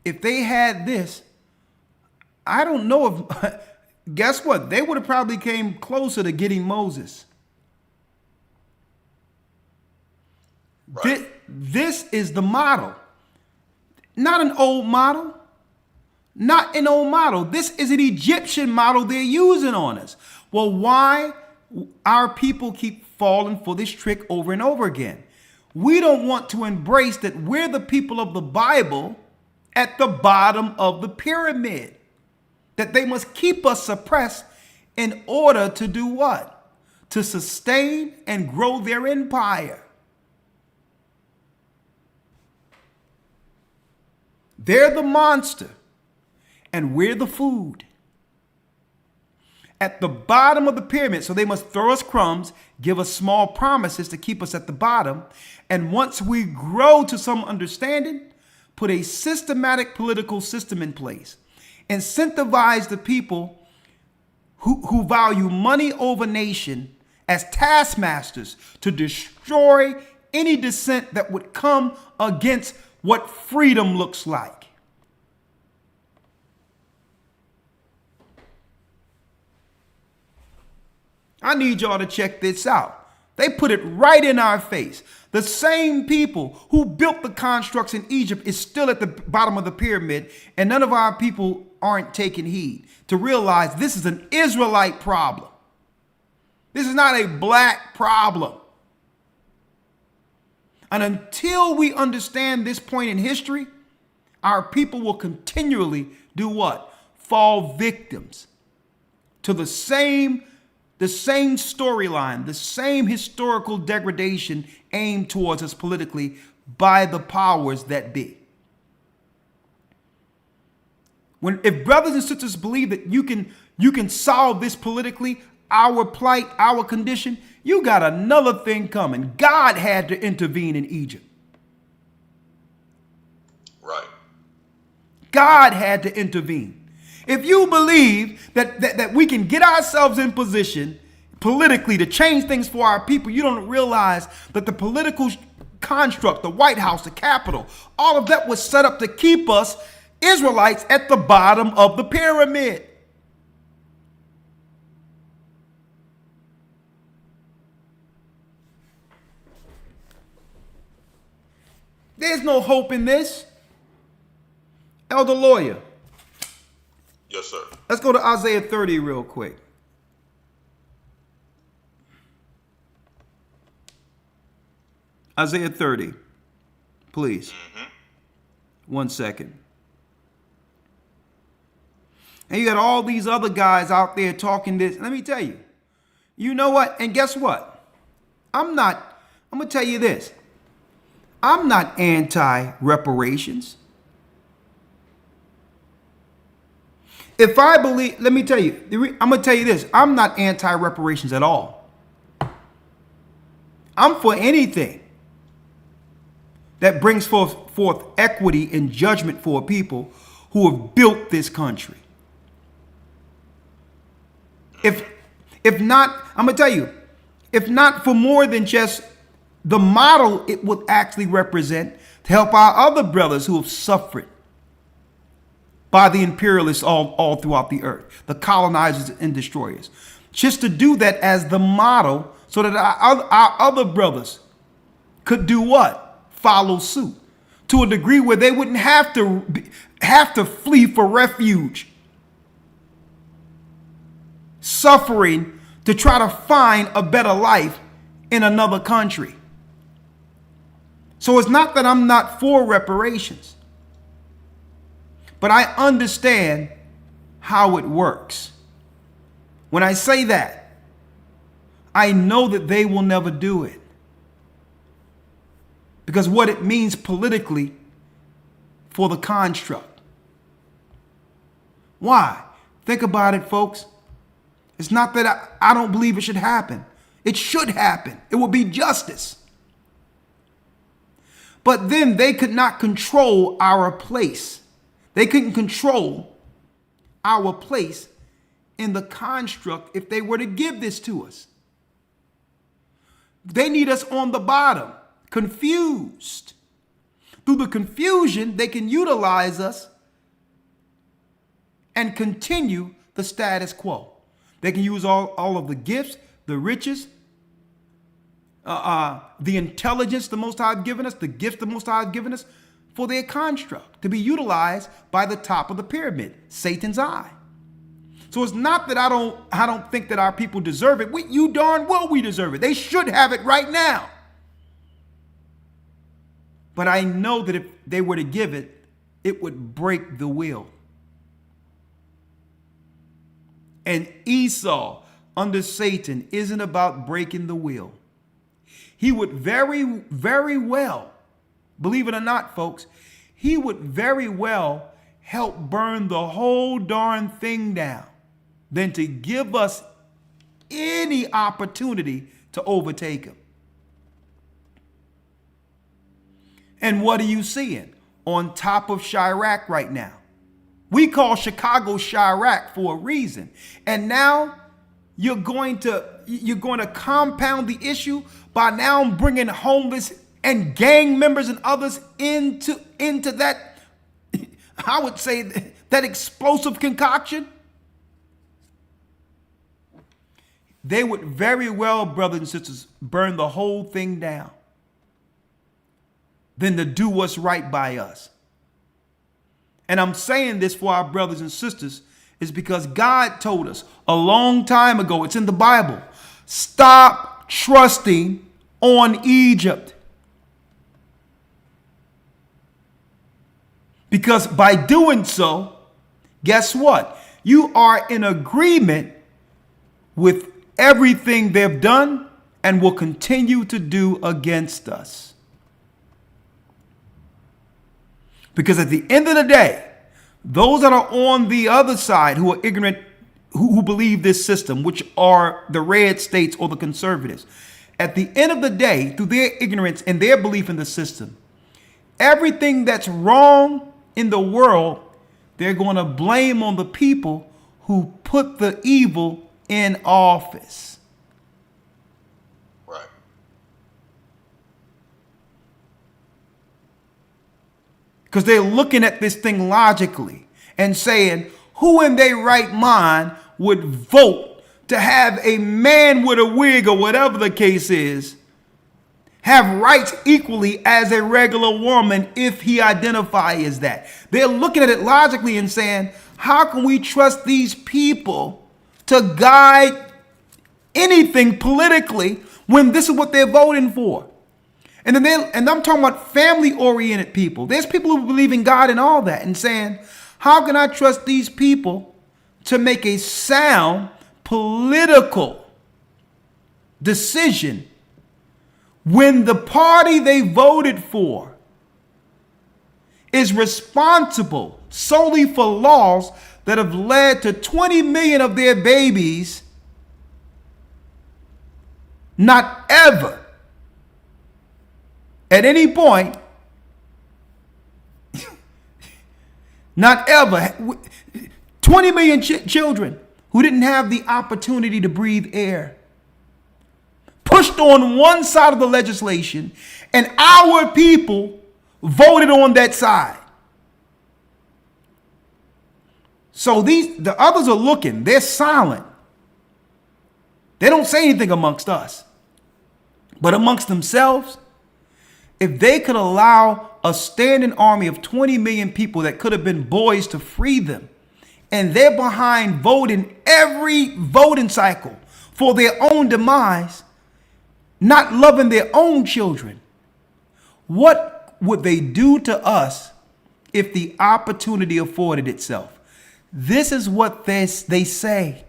if they had this, I don't know if, guess what? They would have probably came closer to getting Moses. Right. This is the model. Not an old model. Not an old model. This is an Egyptian model they're using on us. Well, why our people keep falling for this trick over and over again? We don't want to embrace that we're the people of the Bible at the bottom of the pyramid. That they must keep us suppressed in order to do what? To sustain and grow their empire. They're the monster, and we're the food. At the bottom of the pyramid, so they must throw us crumbs, give us small promises to keep us at the bottom, and once we grow to some understanding, put a systematic political system in place. Incentivize the people who value money over nation as taskmasters to destroy any dissent that would come against what freedom looks like. I need y'all to check this out. They put it right in our face. The same people who built the constructs in Egypt is still at the bottom of the pyramid, and none of our people aren't taking heed to realize this is an Israelite problem. This is not a black problem. And until we understand this point in history, our people will continually do what? Fall victims to the same storyline, the same historical degradation aimed towards us politically by the powers that be. If brothers and sisters believe that you can solve this politically, our plight, our condition, you got another thing coming. God had to intervene in Egypt. Right. God had to intervene. If you believe that we can get ourselves in position politically to change things for our people, you don't realize that the political construct, the White House, the Capitol, all of that was set up to keep us Israelites at the bottom of the pyramid. There's no hope in this. Elder Lawya. Yes, sir. Let's go to Isaiah 30 real quick. Isaiah 30, please. 1 second. And you got all these other guys out there talking this. Let me tell you. You know what? And guess what? I'm going to tell you this. I'm not anti-reparations. If I believe, let me tell you, I'm going to tell you this. I'm not anti-reparations at all. I'm for anything that brings forth equity and judgment for people who have built this country. If not, I'm going to tell you, if not for more than just the model it would actually represent to help our other brothers who have suffered by the imperialists all throughout the earth, the colonizers and destroyers. Just to do that as the model so that our other brothers could do what? Follow suit to a degree where they wouldn't have to flee for refuge, suffering to try to find a better life in another country. So it's not that I'm not for reparations, but I understand how it works. When I say that, I know that they will never do it. Because what it means politically for the construct. Why? Think about it, folks. It's not that I don't believe it should happen. It should happen. It would be justice. But then they could not control our place. They couldn't control our place in the construct if they were to give this to us. They need us on the bottom, confused. Through the confusion, they can utilize us and continue the status quo. They can use all of the gifts, the riches, the intelligence the Most High has given us, the gift the Most High has given us for their construct to be utilized by the top of the pyramid, Satan's eye. So it's not that I don't think that our people deserve it. You darn well we deserve it. They should have it right now. But I know that if they were to give it, it would break the will. And Esau under Satan isn't about breaking the will. He would very, very well, believe it or not, folks, he would very well help burn the whole darn thing down than to give us any opportunity to overtake him. And what are you seeing on top of Chirac right now? We call Chicago Chirac for a reason. And now you're going to compound the issue by now bringing homeless and gang members and others into that, I would say, that explosive concoction. They would very well, brothers and sisters, burn the whole thing down than to do what's right by us. And I'm saying this for our brothers and sisters is because God told us a long time ago, it's in the Bible, stop trusting on Egypt. Because by doing so, guess what? You are in agreement with everything they've done and will continue to do against us. Because at the end of the day, those that are on the other side who are ignorant, who believe this system, which are the red states or the conservatives, at the end of the day, through their ignorance and their belief in the system, everything that's wrong in the world, they're going to blame on the people who put the evil in office. Right. Because they're looking at this thing logically and saying, who in their right mind would vote to have a man with a wig or whatever the case is have rights equally as a regular woman if he identifies as that? They're looking at it logically and saying, how can we trust these people to guide anything politically when this is what they're voting for? And I'm talking about family-oriented people. There's people who believe in God and all that and saying, how can I trust these people to make a sound political decision when the party they voted for is responsible solely for laws that have led to 20 million of their babies not ever at any point, not ever, 20 million children who didn't have the opportunity to breathe air. pushed on one side of the legislation, and our people voted on that side. So the others are looking. They're silent. They don't say anything amongst us. But amongst themselves, if they could allow a standing army of 20 million people that could have been boys to free them, and they're behind voting every voting cycle for their own demise, not loving their own children, what would they do to us if the opportunity afforded itself? This is what they say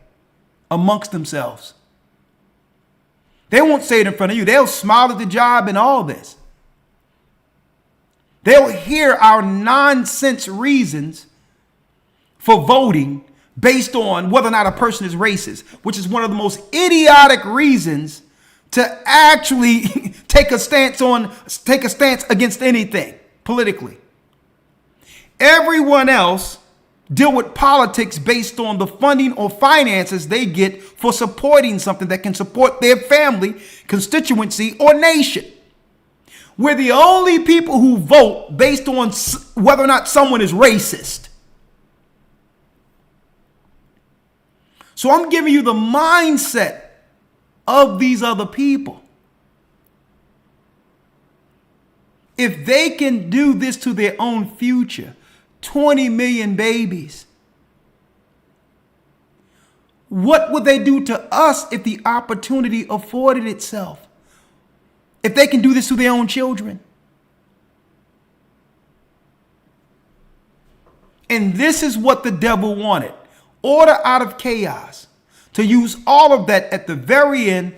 amongst themselves. They won't say it in front of you. They'll smile at the job and all this. They'll hear our nonsense reasons for voting based on whether or not a person is racist, which is one of the most idiotic reasons to actually take a stance against anything politically. Everyone else deal with politics based on the funding or finances they get for supporting something that can support their family, constituency, or nation. We're the only people who vote based on whether or not someone is racist. So I'm giving you the mindset of these other people. If they can do this to their own future, 20 million babies, what would they do to us if the opportunity afforded itself? If they can do this to their own children? And this is what the devil wanted. Order out of chaos. To use all of that at the very end,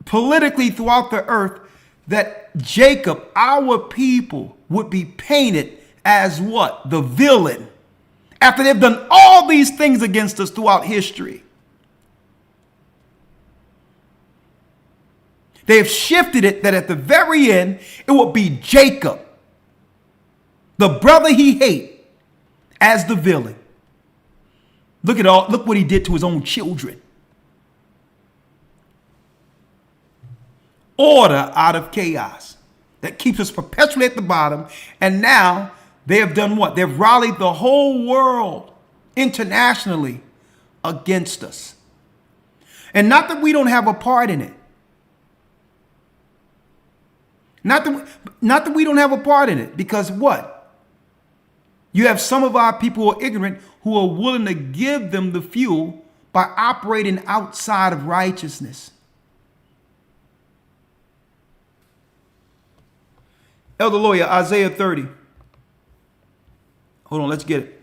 politically throughout the earth, that Jacob, our people, would be painted as what? The villain. After they've done all these things against us throughout history. They have shifted it that at the very end, it will be Jacob, the brother he hates, as the villain. Look what he did to his own children. Order out of chaos that keeps us perpetually at the bottom. And now they have done what? They've rallied the whole world internationally against us. And not that we don't have a part in it. Not that we don't have a part in it, because what? You have some of our people who are ignorant who are willing to give them the fuel by operating outside of righteousness. Elder Lawya, Isaiah 30. Hold on, let's get it.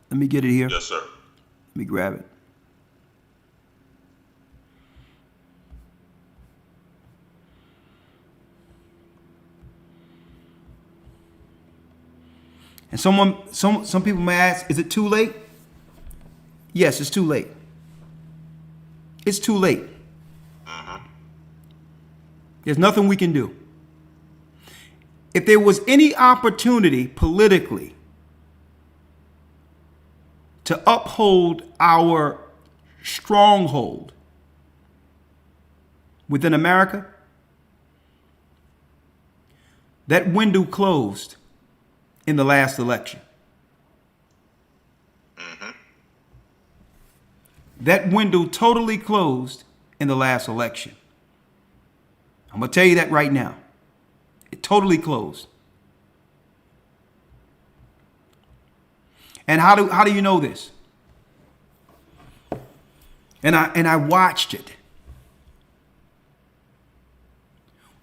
Let me get it here. Yes, sir. Let me grab it. And some people may ask, is it too late? Yes, it's too late. It's too late. There's nothing we can do. If there was any opportunity politically to uphold our stronghold within America, that window closed in the last election. That window totally closed in the last election. I'm going to tell you that right now. It totally closed. And how do you know this? And I watched it.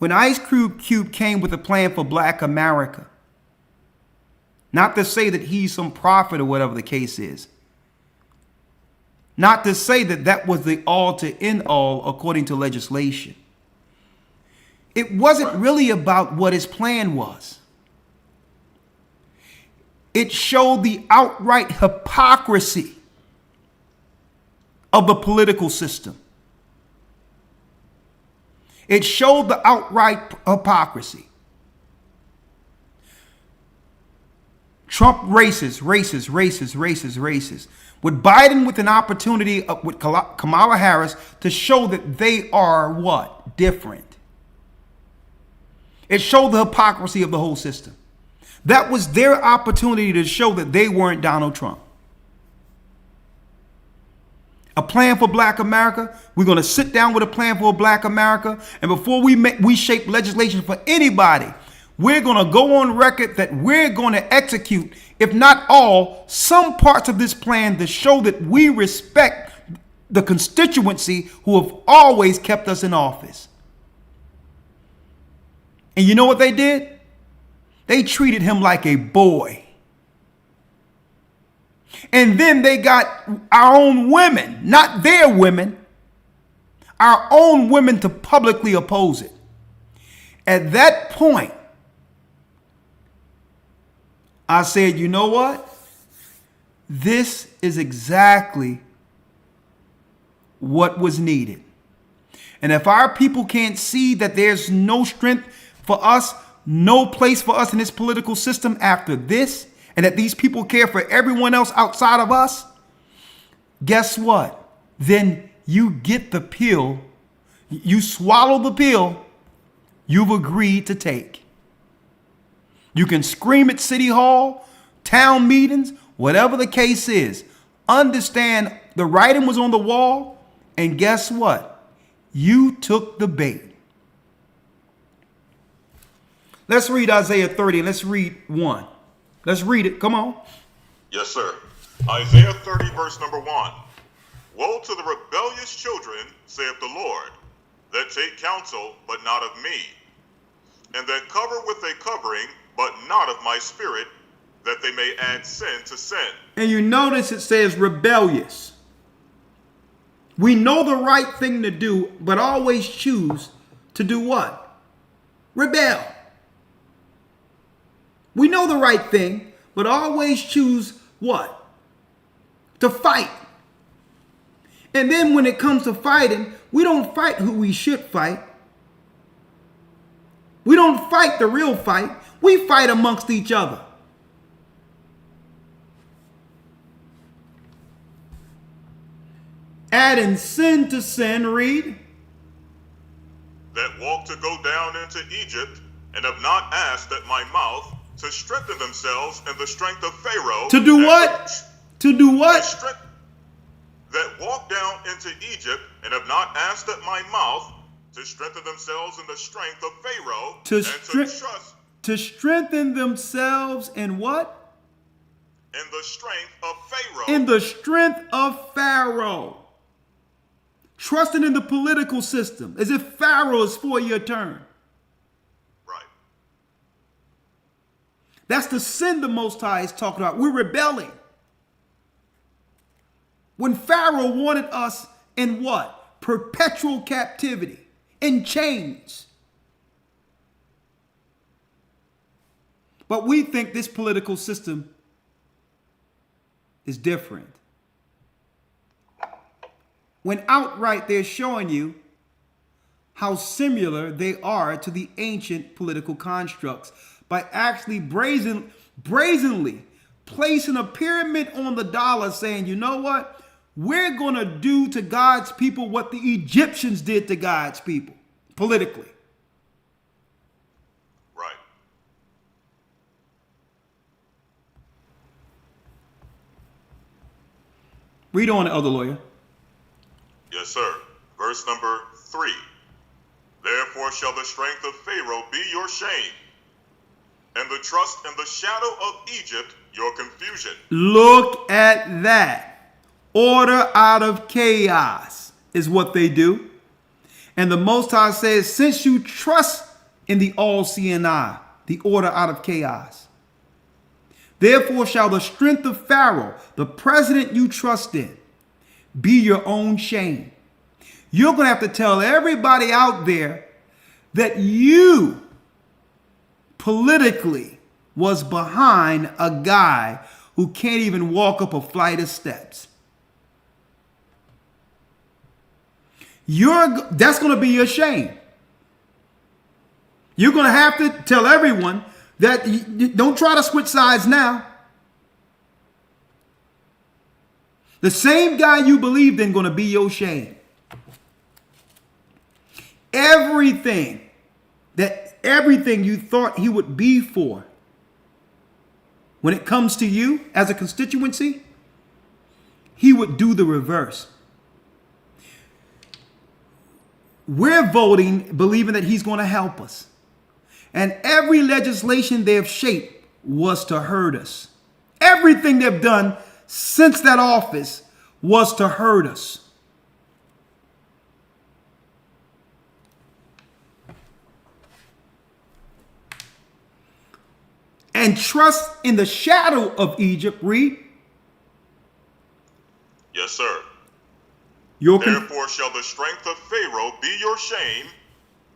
When Ice Cube came with a plan for Black America, not to say that he's some prophet or whatever the case is. Not to say that that was the all to end all according to legislation. It wasn't really about what his plan was. It showed the outright hypocrisy of the political system. It showed the outright hypocrisy. Trump racist. With Biden with an opportunity with Kamala Harris to show that they are what? Different. It showed the hypocrisy of the whole system. That was their opportunity to show that they weren't Donald Trump. A plan for Black America. We're going to sit down with a plan for Black America. And before we shape legislation for anybody, we're going to go on record that we're going to execute, if not all, some parts of this plan to show that we respect the constituency who have always kept us in office. And you know what they did? They treated him like a boy. And then they got our own women, not their women, our own women to publicly oppose it. At that point, I said, you know what? This is exactly what was needed. And if our people can't see that there's no strength for us, no place for us in this political system after this, and that these people care for everyone else outside of us, guess what? Then you get the pill, you swallow the pill you've agreed to take. You can scream at City Hall, town meetings, whatever the case is. Understand the writing was on the wall, and guess what? You took the bait. Let's read Isaiah 30 and let's read 1. Let's read it. Come on. Yes, sir. Isaiah 30, verse number 1. Woe to the rebellious children, saith the Lord, that take counsel, but not of me, and that cover with a covering, but not of my spirit, that they may add sin to sin. And you notice it says rebellious. We know the right thing to do, but always choose to do what? Rebel. We know the right thing, but always choose what? To fight. And then when it comes to fighting, we don't fight who we should fight. We don't fight the real fight. We fight amongst each other. Adding sin to sin, read. That walk to go down into Egypt, and have not asked at my mouth, to strengthen themselves in the strength of Pharaoh. To do what? To do what? That walk down into Egypt, and have not asked at my mouth, to strengthen themselves in the strength of Pharaoh. To strengthen themselves in what? In the strength of Pharaoh. In the strength of Pharaoh. Trusting in the political system as if Pharaoh is for your turn. Right. That's the sin the Most High is talking about. We're rebelling. When Pharaoh wanted us in what? Perpetual captivity, in chains. But we think this political system is different. When outright they're showing you how similar they are to the ancient political constructs by actually brazenly placing a pyramid on the dollar saying, you know what? We're going to do to God's people what the Egyptians did to God's people politically. Right. Read on, Elder Lawyer. Yes, sir. Verse number 3. Therefore shall the strength of Pharaoh be your shame, and the trust in the shadow of Egypt your confusion. Look at that. Order out of chaos is what they do. And the Most High says, since you trust in the all-seeing eye, the order out of chaos, therefore shall the strength of Pharaoh, the president you trust in, be your own shame. You're going to have to tell everybody out there that you politically was behind a guy who can't even walk up a flight of steps. That's going to be your shame. You're going to have to tell everyone that don't try to switch sides now. The same guy you believed in going to be your shame. Everything you thought he would be for, when it comes to you as a constituency, he would do the reverse. We're voting believing that he's going to help us. And every legislation they've shaped was to hurt us. Everything they've done since that office was to hurt us. And trust in the shadow of Egypt, read. Yes, sir. Therefore shall the strength of Pharaoh be your shame,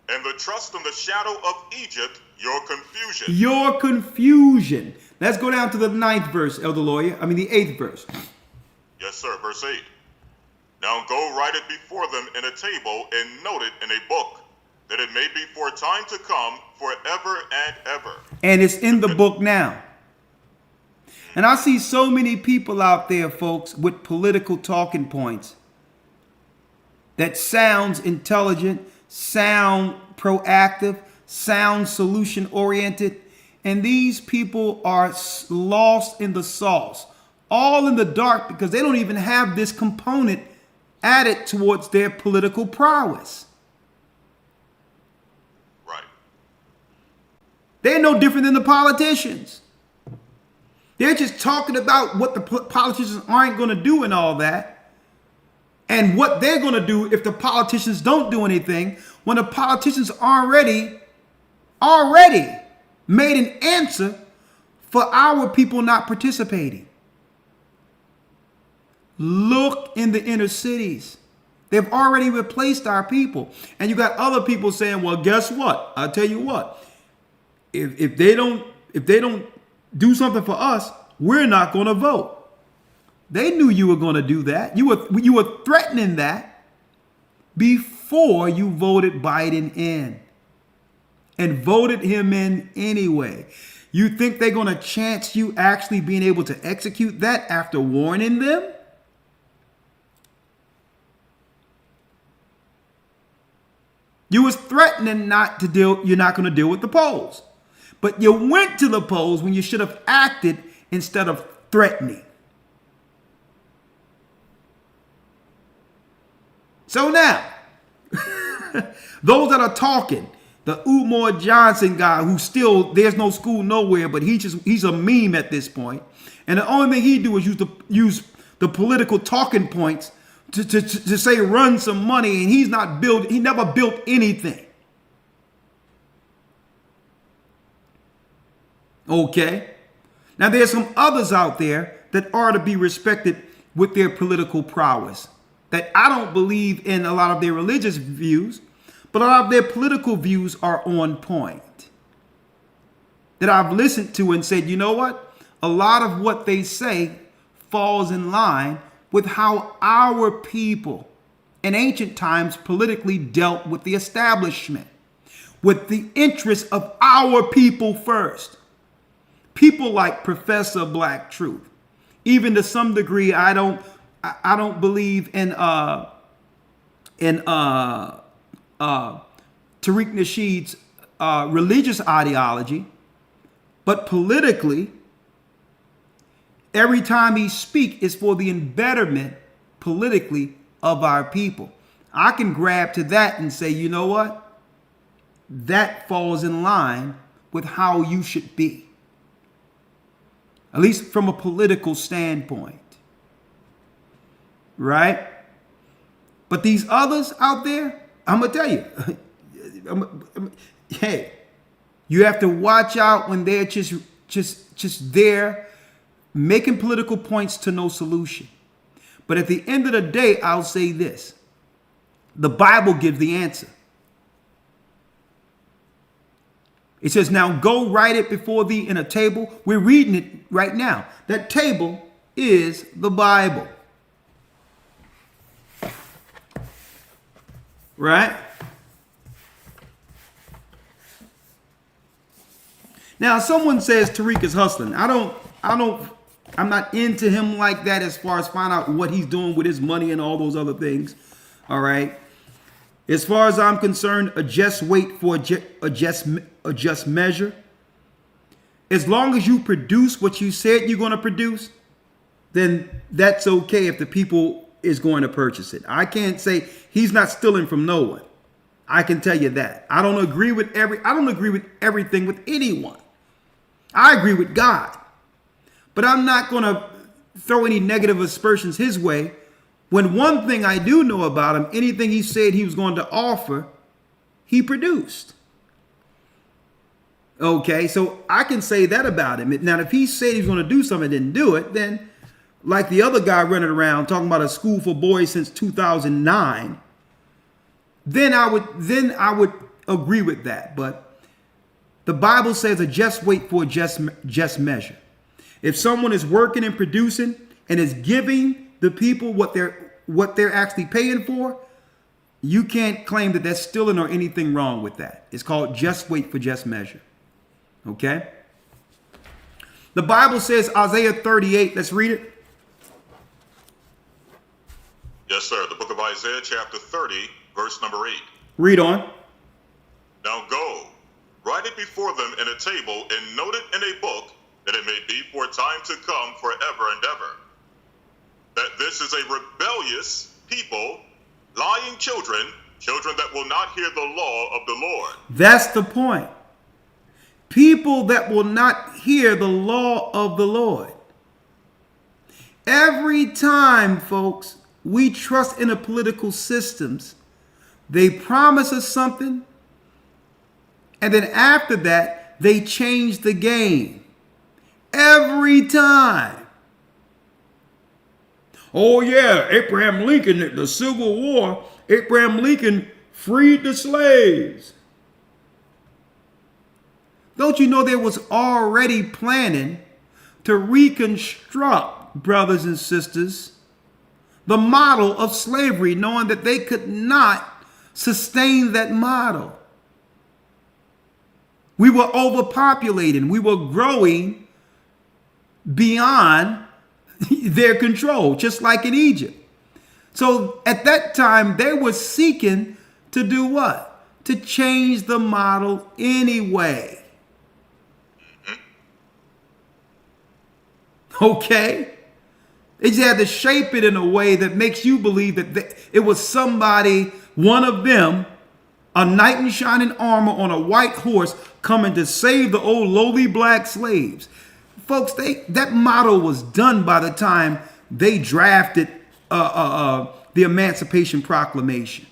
and the trust in the shadow of Egypt your confusion. Your confusion. Let's go down to the 9th verse, Elder Lawya. The 8th verse. Yes, sir. Verse 8. Now go write it before them in a table and note it in a book, that it may be for time to come, forever and ever. And it's in the book now. And I see so many people out there, folks, with political talking points that sounds intelligent, sound proactive, sound solution oriented. And these people are lost in the sauce, all in the dark, because they don't even have this component added towards their political prowess. Right. They're no different than the politicians. They're just talking about what the politicians aren't going to do and all that. And what they're going to do if the politicians don't do anything, when the politicians already made an answer for our people not participating. Look in the inner cities. They've already replaced our people. And you got other people saying, well, guess what? I'll tell you what. If they don't do something for us, we're not going to vote. They knew you were going to do that. You were threatening that before you voted Biden in, and voted him in anyway. You think they're going to chance you actually being able to execute that after warning them? You was threatening you're not going to deal with the polls. But you went to the polls when you should have acted instead of threatening. So now, those that are talking, the Umar Johnson guy who still, there's no school nowhere, but he's a meme at this point. And the only thing he do is use the political talking points to say run some money, and he never built anything. Okay. Now there's some others out there that are to be respected with their political prowess, that I don't believe in a lot of their religious views, but a lot of their political views are on point. That I've listened to and said, you know what? A lot of what they say falls in line with how our people in ancient times politically dealt with the establishment, with the interests of our people first. People like Professor Black Truth. Even to some degree, I don't believe in Tariq Nasheed's religious ideology, but politically, every time he speaks is for the betterment politically of our people. I can grab to that and say, you know what? That falls in line with how you should be. At least from a political standpoint. Right? But these others out there, I'm going to tell you, hey, you have to watch out when they're just there making political points to no solution. But at the end of the day, I'll say this. The Bible gives the answer. It says, now go write it before thee in a table. We're reading it right now. That table is the Bible. Right? Now, someone says Tariq is hustling. I don't I'm not into him like that as far as find out what he's doing with his money and all those other things. All right. As far as I'm concerned, a just weight for a just measure. As long as you produce what you said you're going to produce, then that's okay if the people is going to purchase it. I can't say he's not stealing from no one. I can tell you that. I don't agree with everything with anyone. I agree with God. But I'm not going to throw any negative aspersions his way when one thing I do know about him, anything he said he was going to offer, he produced. Okay, so I can say that about him. Now, if he said he was going to do something and didn't do it, then like the other guy running around talking about a school for boys since 2009, then I would agree with that. But the Bible says a just weight for a just measure. If someone is working and producing and is giving the people what they're actually paying for, you can't claim that that's stealing or anything wrong with that. It's called just weight for just measure. Okay? The Bible says, Isaiah 38, let's read it. Yes, sir. The book of Isaiah, chapter 30, verse number 8. Read on. Now go, write it before them in a table and note it in a book, that it may be for time to come forever and ever. That this is a rebellious people, lying children that will not hear the law of the Lord. That's the point. People that will not hear the law of the Lord. Every time, folks, we trust in the political systems, they promise us something, and then after that, they change the game. Every time. Oh yeah, Abraham Lincoln, the Civil War, Abraham Lincoln freed the slaves. Don't you know there was already planning to reconstruct, brothers and sisters, the model of slavery, knowing that they could not sustain that model. We were overpopulating. We were growing beyond their control, just like in Egypt. So at that time, they were seeking to do what? To change the model anyway. Okay? They just had to shape it in a way that makes you believe that it was somebody, one of them, a knight in shining armor on a white horse coming to save the old lowly black slaves. Folks, that model was done by the time they drafted the Emancipation Proclamation.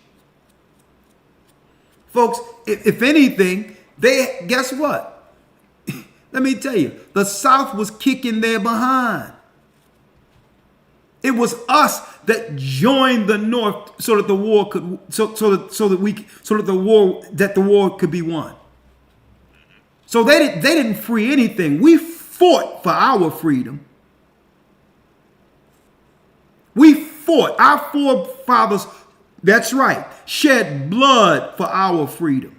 Folks, if anything, guess what? Let me tell you, the South was kicking their behind. It was us that joined the North so that the war could the war could be won. So they didn't free anything. We fought for our freedom. We fought. Our forefathers, that's right, shed blood for our freedom.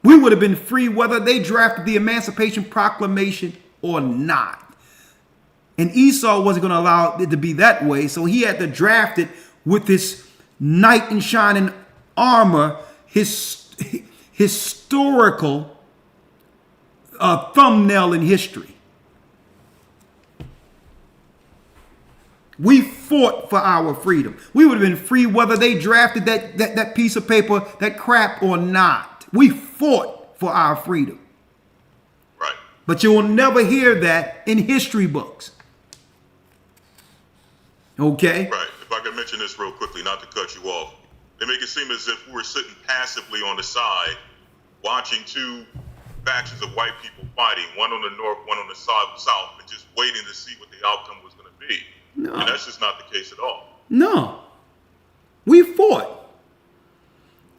We would have been free whether they drafted the Emancipation Proclamation or not. And Esau wasn't going to allow it to be that way, so he had to draft it with this knight in shining armor, his historical thumbnail in history. We fought for our freedom. We would have been free whether they drafted that piece of paper, that crap, or not. We fought for our freedom. Right. But you will never hear that in history books. Okay? Right. If I could mention this real quickly, not to cut you off. They make it seem as if we were sitting passively on the side, watching two factions of white people fighting, one on the north, one on the south, and just waiting to see what the outcome was going to be. No. And that's just not the case at all. No. We fought.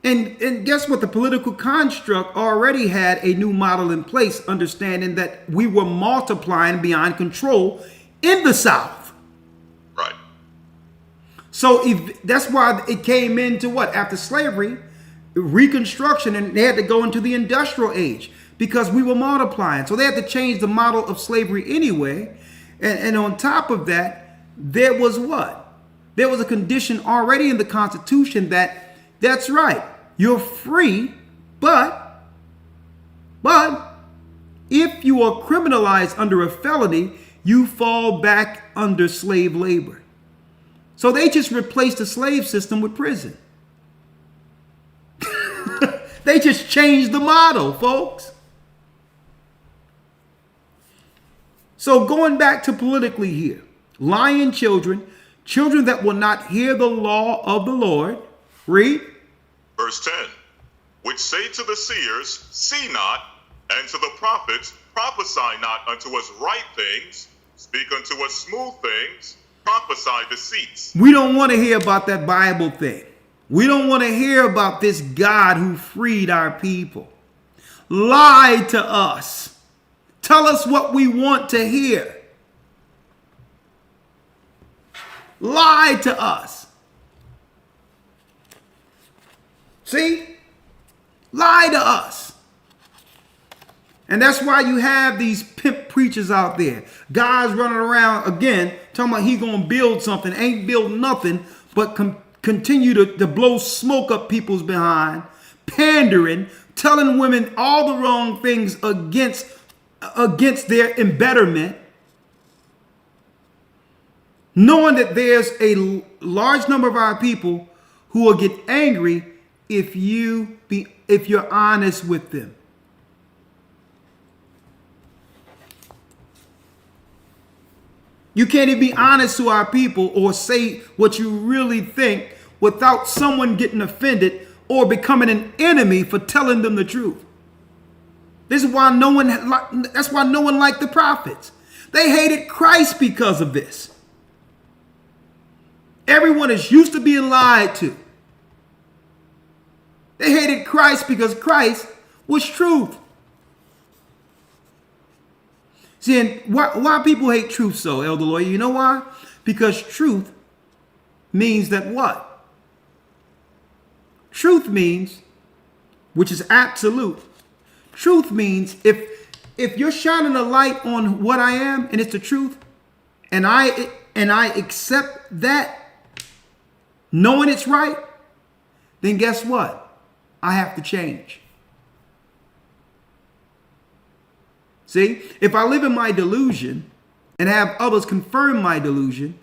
And guess what? The political construct already had a new model in place, understanding that we were multiplying beyond control in the South. Right. So that's why it came into what? After slavery, Reconstruction, and they had to go into the industrial age. because we were multiplying. So they had to change the model of slavery anyway. And on top of that, there was what? There was a condition already in the Constitution that's right, you're free, but if you are criminalized under a felony, you fall back under slave labor. So they just replaced the slave system with prison. They just changed the model, folks. So going back to politically here, lying children, children that will not hear the law of the Lord. Read. Verse 10, which say to the seers, see not, and to the prophets, prophesy not unto us right things, speak unto us smooth things, prophesy deceits. We don't want to hear about that Bible thing. We don't want to hear about this God who freed our people. Lie to us. Tell us what we want to hear. Lie to us. See? Lie to us. And that's why you have these pimp preachers out there. Guys running around, again, talking about he going to build something. Ain't build nothing, but continue to blow smoke up people's behind. Pandering, telling women all the wrong things against their embetterment. Knowing that there's a large number of our people who will get angry if you're honest with them. You can't even be honest to our people or say what you really think without someone getting offended or becoming an enemy for telling them the truth. This is why that's why no one liked the prophets. They hated Christ because of this. Everyone is used to being lied to. They hated Christ because Christ was truth. See, and why people hate truth so, Elder Lawyer? You know why? Because truth means that what? Truth means, which is absolute. Truth means if you're shining a light on what I am and it's the truth, and I accept that, knowing it's right, then guess what? I have to change. See, if I live in my delusion and have others confirm my delusion,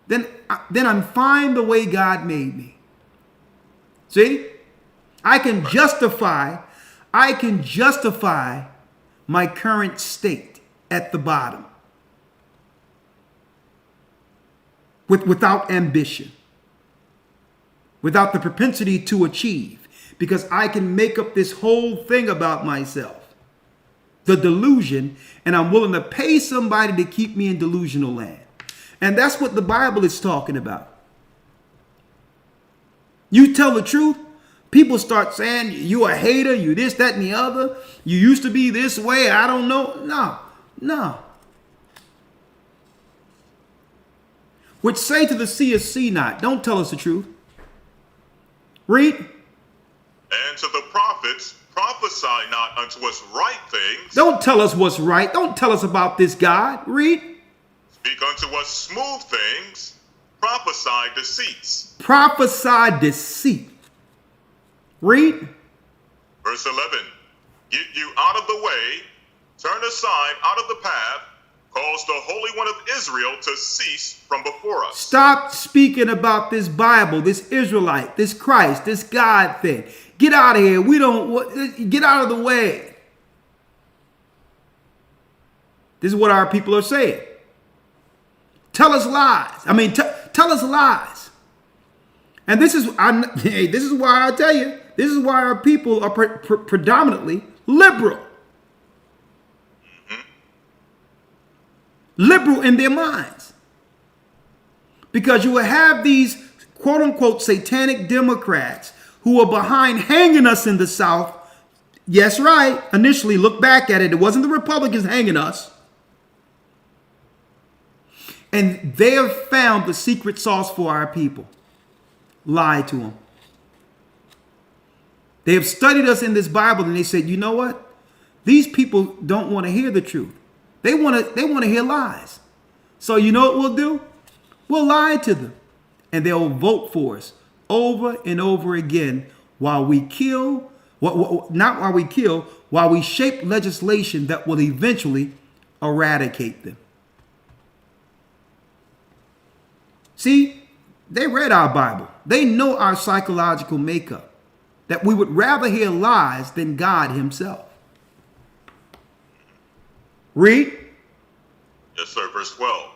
then I'm fine the way God made me. See, I can justify my current state at the bottom without ambition, without the propensity to achieve, because I can make up this whole thing about myself. The delusion, and I'm willing to pay somebody to keep me in delusional land. And that's what the Bible is talking about. You tell the truth, people start saying you a hater, you this, that, and the other. You used to be this way, I don't know. No. Which say to the seer, see not. Don't tell us the truth. Read. And to the prophets, prophesy not unto us right things. Don't tell us what's right. Don't tell us about this God. Read. Speak unto us smooth things. Prophesy deceits. Prophesy deceit. Read. Verse 11. Get you out of the way. Turn aside out of the path. Cause the Holy One of Israel to cease from before us. Stop speaking about this Bible, this Israelite, this Christ, this God thing. Get out of here. Get out of the way. This is what our people are saying. Tell us lies. Tell us lies. And this is why I tell you, this is why our people are predominantly liberal. Liberal in their minds. Because you will have these quote unquote satanic Democrats who are behind hanging us in the South. Yes, right. Initially, look back at it. It wasn't the Republicans hanging us. And they have found the secret sauce for our people. Lie to them. They have studied us in this Bible and they said, you know what? These people don't want to hear the truth. They want to hear lies. So you know what we'll do? We'll lie to them. And they'll vote for us over and over again while we kill, not while we kill, while we shape legislation that will eventually eradicate them. See, they read our Bible. They know our psychological makeup, that we would rather hear lies than God himself. Read. Yes, sir. Verse 12.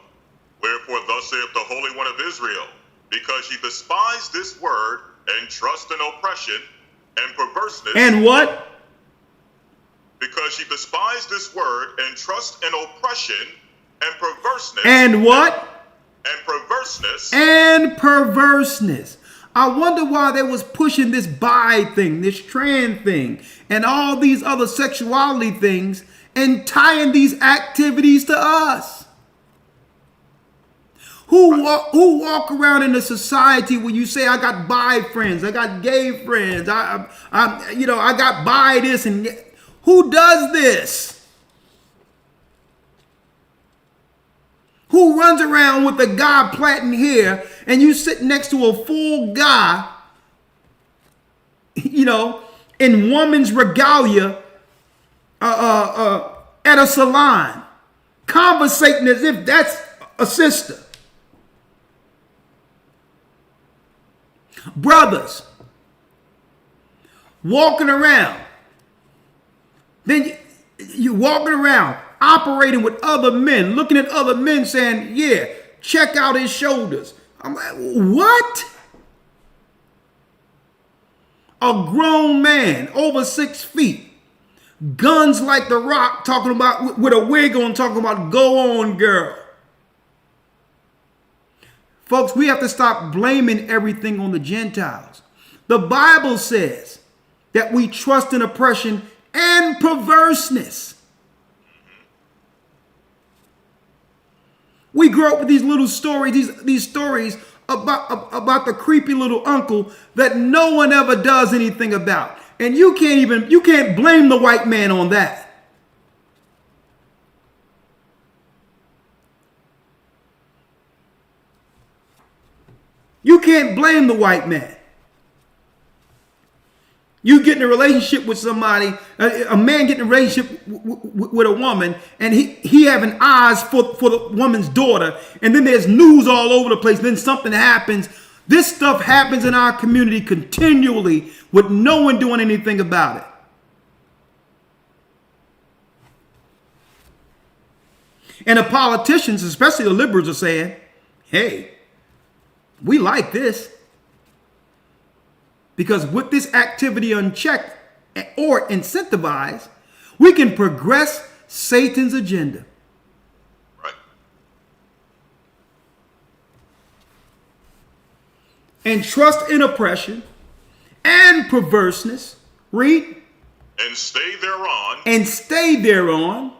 Wherefore thus saith the Holy One of Israel, because ye despise this word, and trust in oppression and perverseness. And what? Because ye despise this word, and trust in oppression and perverseness. And what? And perverseness. And perverseness. I wonder why they was pushing this bi thing, this trans thing, and all these other sexuality things, and tying these activities to us. Who walk around in a society where you say, I got bi friends, I got gay friends, I got bi this, and who does this? Who runs around with a guy plaiting hair and you sit next to a full guy, in woman's regalia at a salon, conversating as if that's a sister? Brothers walking around, then you're walking around operating with other men, looking at other men saying, yeah, check out his shoulders. I'm like, what? A grown man over 6 feet, guns like The Rock, talking about with a wig on, talking about go on, girl. Folks, we have to stop blaming everything on the Gentiles. The Bible says that we trust in oppression and perverseness. We grew up with these little stories, these stories about the creepy little uncle that no one ever does anything about. And you can't blame the white man on that. You can't blame the white man. You get in a relationship with somebody, a man getting in a relationship with a woman, and he having eyes for the woman's daughter, and then there's news all over the place, then something happens. This stuff happens in our community continually with no one doing anything about it. And the politicians, especially the liberals, are saying, hey, we like this. Because with this activity unchecked or incentivized, we can progress Satan's agenda. Right. And trust in oppression and perverseness. Read. And stay thereon. And stay thereon.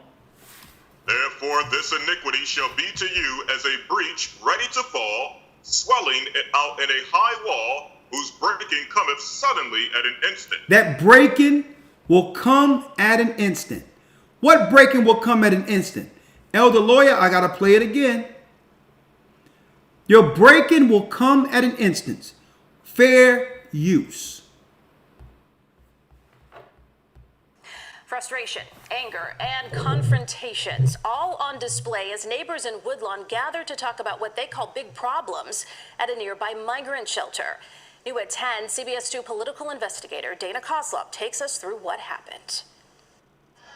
Therefore this iniquity shall be to you as a breach ready to fall, swelling out in a high wall, whose breaking cometh suddenly at an instant. That breaking will come at an instant. What breaking will come at an instant? Elder Lawya, I got to play it again. Your breaking will come at an instant. Fair use. Frustration, anger, and confrontations all on display as neighbors in Woodlawn gather to talk about what they call big problems at a nearby migrant shelter. New at 10, CBS 2 political investigator Dana Kozlov takes us through what happened.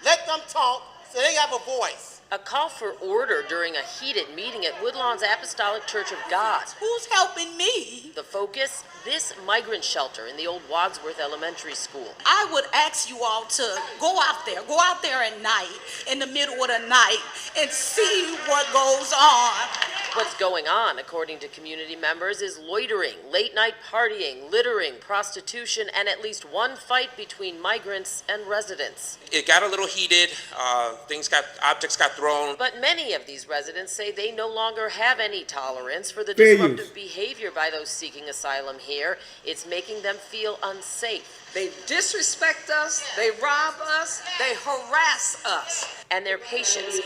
Let them talk so they have a voice. A call for order during a heated meeting at Woodlawn's Apostolic Church of God. Who's helping me? The focus, this migrant shelter in the old Wadsworth Elementary School. I would ask you all to go out there at night, in the middle of the night, and see what goes on. What's going on, according to community members, is loitering, late-night partying, littering, prostitution, and at least one fight between migrants and residents. It got a little heated. Objects got thrown. But many of these residents say they no longer have any tolerance for the Fair disruptive use. behavior by those seeking asylum here. It's making them feel unsafe. They disrespect us, they rob us, they harass us. And their patience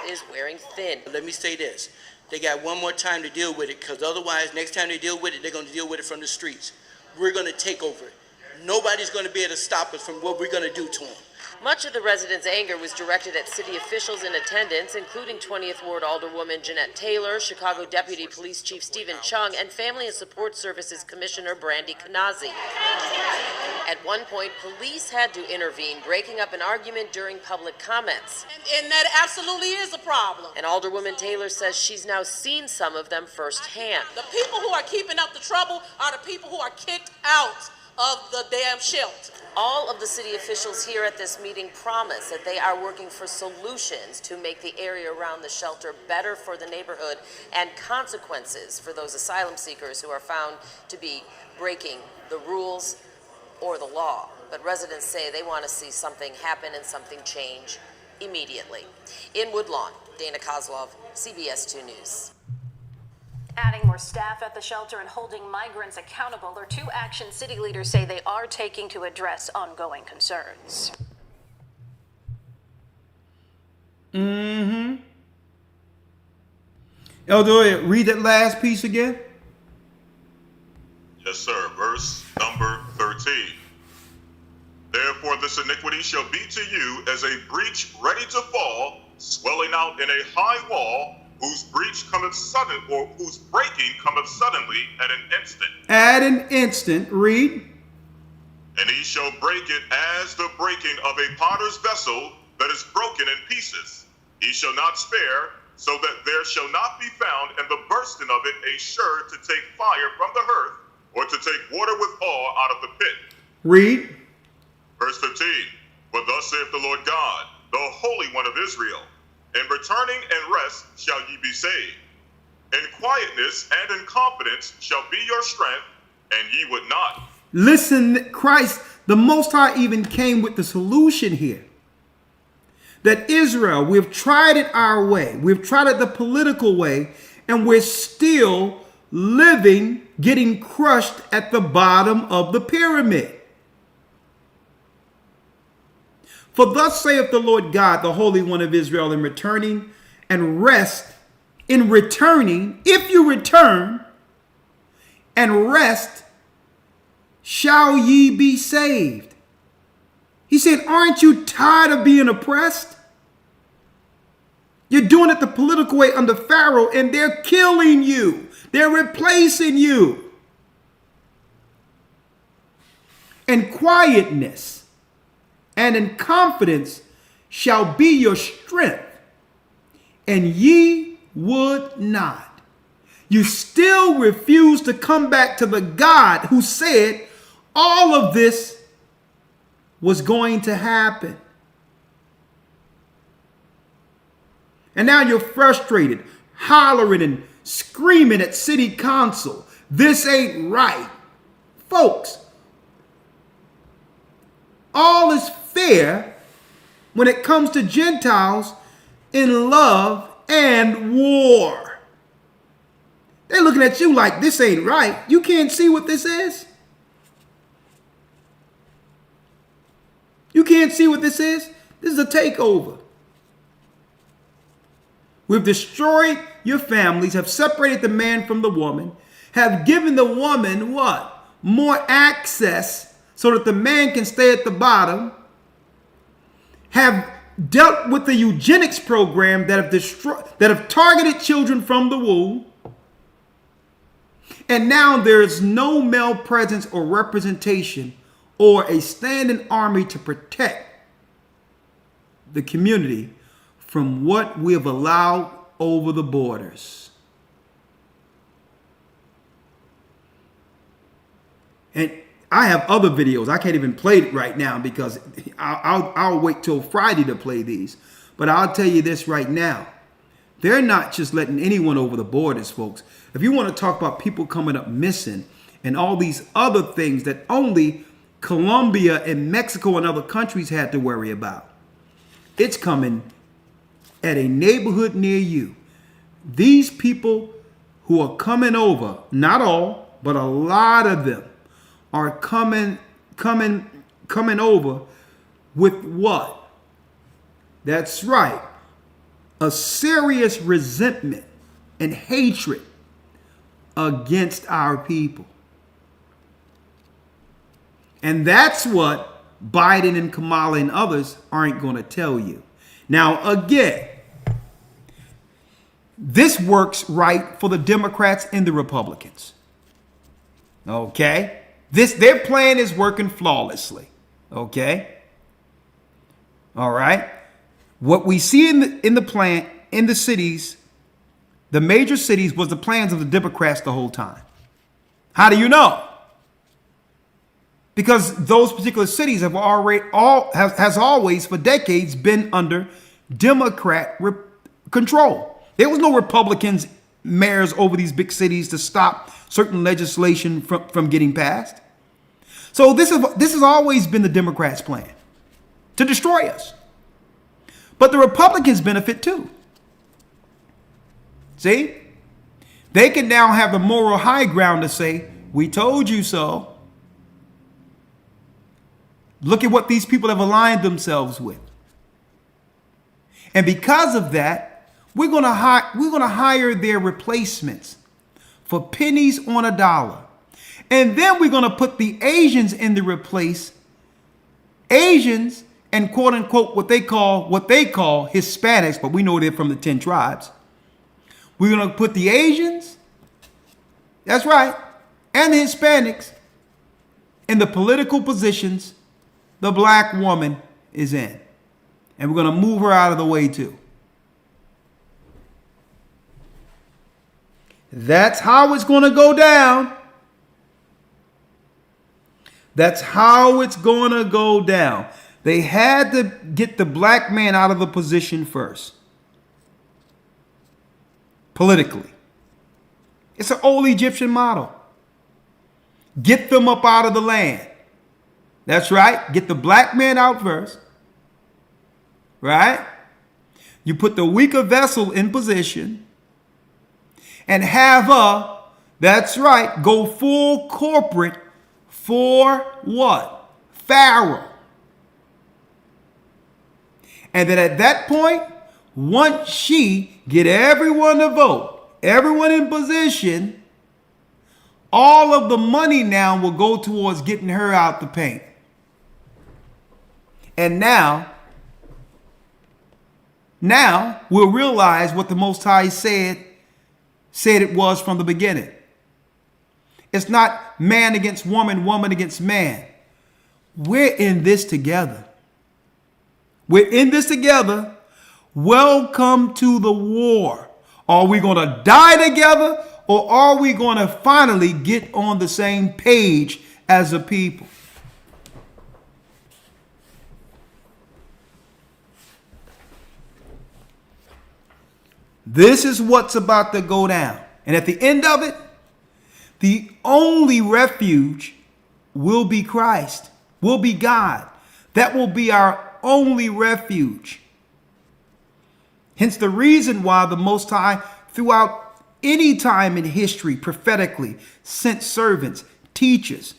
is wearing thin. Let me say this. They got one more time to deal with it, because otherwise, next time they deal with it, they're going to deal with it from the streets. We're going to take over it. Nobody's going to be able to stop us from what we're going to do to them. Much of the residents' anger was directed at city officials in attendance, including 20th Ward Alderwoman Jeanette Taylor, Chicago Deputy Police Chief Stephen Chung, and Family and Support Services Commissioner Brandy Kanazi. At one point, police had to intervene, breaking up an argument during public comments. And that absolutely is a problem. And Alderwoman Taylor says she's now seen some of them firsthand. The people who are keeping up the trouble are the people who are kicked out of the damn shelter. All of the city officials here at this meeting promise that they are working for solutions to make the area around the shelter better for the neighborhood and consequences for those asylum seekers who are found to be breaking the rules or the law. But residents say they want to see something happen and something change immediately. In Woodlawn, Dana Kozlov, CBS 2 News. Adding more staff at the shelter and holding migrants accountable are two actions city leaders say they are taking to address ongoing concerns. Elder, read that last piece again. Yes, sir. Verse number 13. Therefore this iniquity shall be to you as a breach ready to fall, swelling out in a high wall, whose breach cometh sudden, or whose breaking cometh suddenly at an instant. At an instant, read. And he shall break it as the breaking of a potter's vessel that is broken in pieces. He shall not spare, so that there shall not be found in the bursting of it a sure to take fire from the hearth, or to take water with awe out of the pit. Read. Verse 15. For thus saith the Lord God, the Holy One of Israel, in returning and rest shall ye be saved. In quietness and in confidence shall be your strength, and ye would not. Listen, Christ, the Most High even came with the solution here. That Israel, we've tried it our way. We've tried it the political way, and we're still living, getting crushed at the bottom of the pyramid. For thus saith the Lord God, the Holy One of Israel, in returning and rest, in returning, if you return and rest, shall ye be saved. He said, aren't you tired of being oppressed? You're doing it the political way under Pharaoh, and they're killing you. They're replacing you. And quietness and in confidence shall be your strength, and ye would not. You still refuse to come back to the God who said all of this was going to happen. And now you're frustrated, hollering and screaming at city council. This ain't right. Folks, all is fair when it comes to Gentiles in love and war. They're looking at you like this ain't right. You can't see what this is. You can't see what this is. This is a takeover. We've destroyed your families, have separated the man from the woman, have given the woman what? More access so that the man can stay at the bottom, have dealt with the eugenics program that have targeted children from the womb, and now there's no male presence or representation or a standing army to protect the community from what we have allowed over the borders. And I have other videos. I can't even play it right now because I'll wait till Friday to play these. But I'll tell you this right now. They're not just letting anyone over the borders, folks. If you want to talk about people coming up missing and all these other things that only Colombia and Mexico and other countries had to worry about, it's coming at a neighborhood near you. These people who are coming over, not all, but a lot of them are coming over with what? That's right. A serious resentment and hatred against our people. And that's what Biden and Kamala and others aren't going to tell you. Now, again, this works right for the Democrats and the Republicans. Okay? Their plan is working flawlessly. Okay? All right? What we see in the plan, in the cities, the major cities, was the plans of the Democrats the whole time. How do you know? Because those particular cities have has always for decades been under Democrat control. There was no Republicans mayors over these big cities to stop certain legislation from getting passed. So this has always been the Democrats' plan, to destroy us. But the Republicans benefit too. See? They can now have the moral high ground to say, we told you so. Look at what these people have aligned themselves with. And because of that, we're going to hire their replacements for pennies on a dollar. And then we're going to put the Asians in the replace. Asians and quote unquote what they call Hispanics, but we know they're from the 10 tribes. We're going to put the Asians, that's right, and the Hispanics in the political positions the black woman is in. And we're going to move her out of the way too. That's how it's going to go down. That's how it's going to go down. They had to get the black man out of the position first. Politically. It's an old Egyptian model. Get them up out of the land. That's right. Get the black man out first. Right? You put the weaker vessel in position and have her, that's right, go full corporate for what? Pharaoh. And then at that point, once she get everyone to vote, everyone in position, all of the money now will go towards getting her out the paint. And now we'll realize what the Most High said it was from the beginning. It's not man against woman, woman against man. We're in this together. We're in this together. Welcome to the war. Are we going to die together, or are we going to finally get on the same page as a people? This is what's about to go down. And at the end of it, the only refuge will be Christ, will be God. That will be our only refuge. Hence the reason why the Most High, throughout any time in history, prophetically, sent servants, teachers.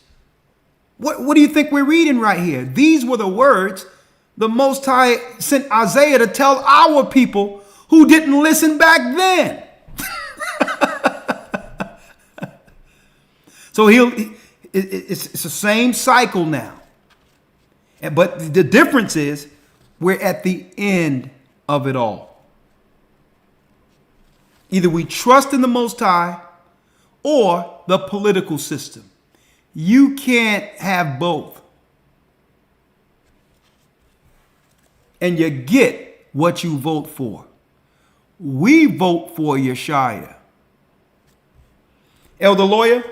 What do you think we're reading right here? These were the words the Most High sent Isaiah to tell our people who didn't listen back then. So it's the same cycle now. But the difference is we're at the end of it all. Either we trust in the Most High or the political system. You can't have both. And you get what you vote for. We vote for Yeshua. Elder Lawya,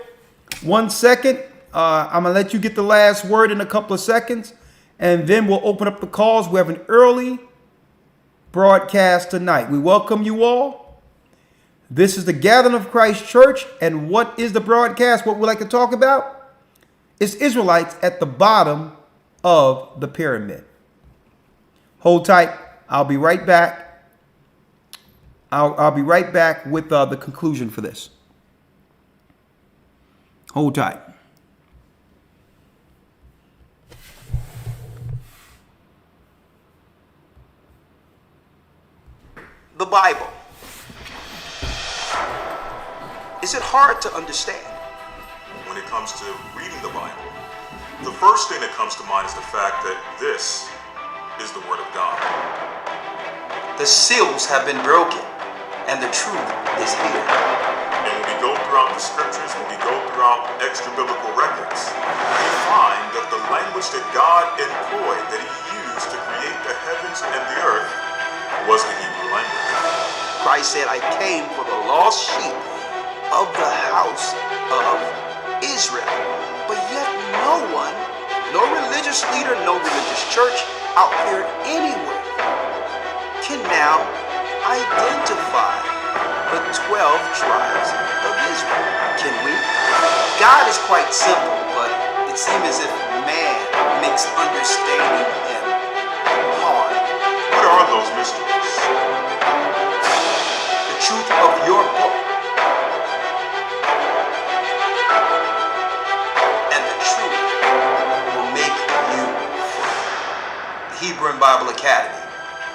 1 second. I'm going to let you get the last word in a couple of seconds. And then we'll open up the calls. We have an early broadcast tonight. We welcome you all. This is the Gathering of Christ Church. And what is the broadcast? What we like to talk about? It's Israelites at the bottom of the pyramid. Hold tight. I'll be right back. I'll be right back with the conclusion for this. Hold tight. The Bible. Is it hard to understand? When it comes to reading the Bible, the first thing that comes to mind is the fact that this is the Word of God. The seals have been broken, and the truth is here. And when we go throughout the scriptures, when we go throughout extra-biblical records, we find that the language that God employed, that He used to create the heavens and the earth, was the Hebrew language. Christ said, I came for the lost sheep of the house of Israel. But yet no one, no religious leader, no religious church out here anywhere can now identify the 12 tribes of Israel. Can we? God is quite simple, but it seems as if man makes understanding him hard. What are those mysteries? The truth of your book and the truth will make you free. The Hebrew and Bible Academy.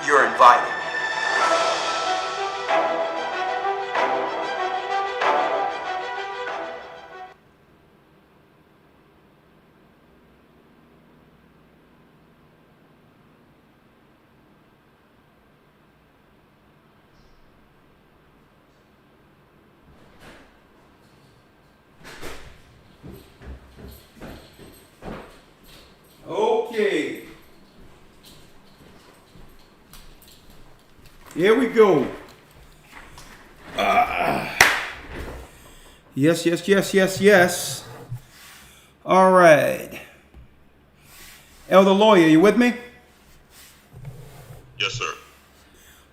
You're invited. Okay. Here we go. Yes. All right. Elder Lawya, you with me? Yes, sir.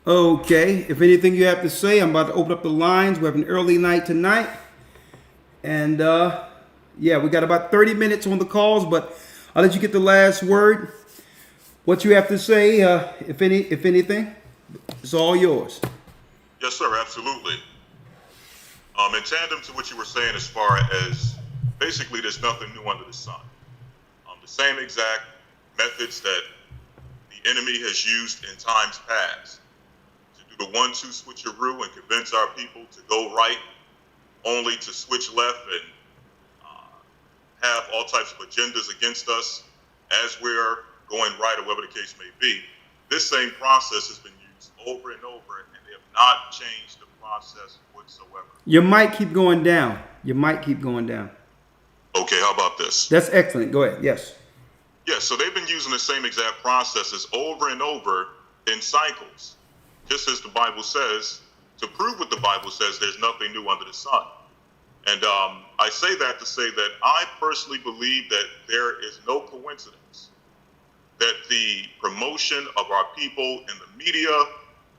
Okay. If anything you have to say, I'm about to open up the lines. We have an early night tonight. And yeah, we got about 30 minutes on the calls, but I'll let you get the last word. What you have to say, if anything, it's all yours. Yes, sir, absolutely. In tandem to what you were saying as far as basically there's nothing new under the sun. The same exact methods that the enemy has used in times past to do the 1-2 switcheroo and convince our people to go right only to switch left and have all types of agendas against us as we're going right or whatever the case may be. This same process has been used over and over, and they have not changed the process whatsoever. Your mic keep going down. Okay, how about this? That's excellent. Go ahead. Yes. Yeah, so they've been using the same exact processes over and over in cycles. Just as the Bible says, to prove what the Bible says, there's nothing new under the sun. And I say that to say that I personally believe that there is no coincidence that the promotion of our people in the media,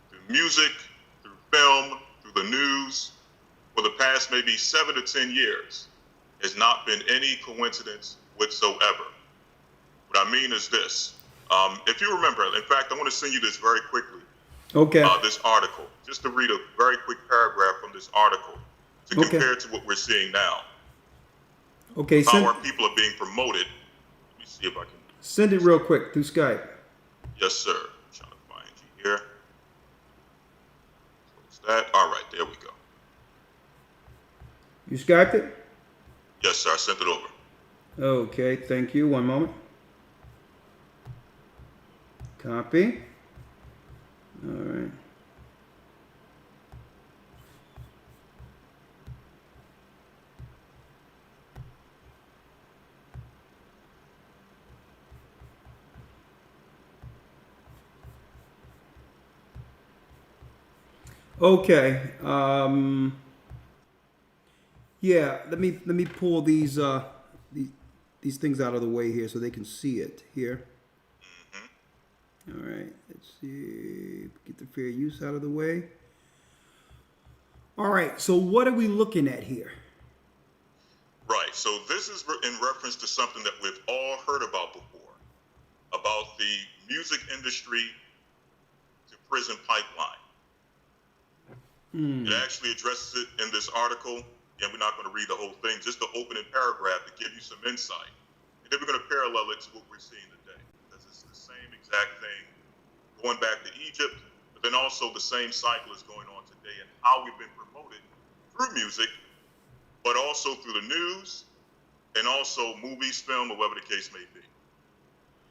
through music, through film, through the news, for the past maybe 7 to 10 years has not been any coincidence whatsoever. What I mean is this. If you remember, in fact, I want to send you this very quickly. Okay. This article, just to read a very quick paragraph from this article to compare to what we're seeing now. Okay. How our people are being promoted. Let me see if I can. Send it real quick through Skype. Yes, sir. I'm trying to find you here. What's that? All right, there we go. You Skyped it? Yes, sir. I sent it over. Okay, thank you. One moment. Copy. All right. Okay. Yeah. Let me pull these things out of the way here so they can see it here. All right. Let's see. Get the fair use out of the way. All right. So what are we looking at here? Right. So this is in reference to something that we've all heard about before, about the music industry to prison pipeline. It actually addresses it in this article. Yeah, we're not going to read the whole thing, just the opening paragraph to give you some insight. And then we're going to parallel it to what we're seeing today. Because it's the same exact thing going back to Egypt, but then also the same cycle is going on today and how we've been promoted through music, but also through the news and also movies, film, or whatever the case may be.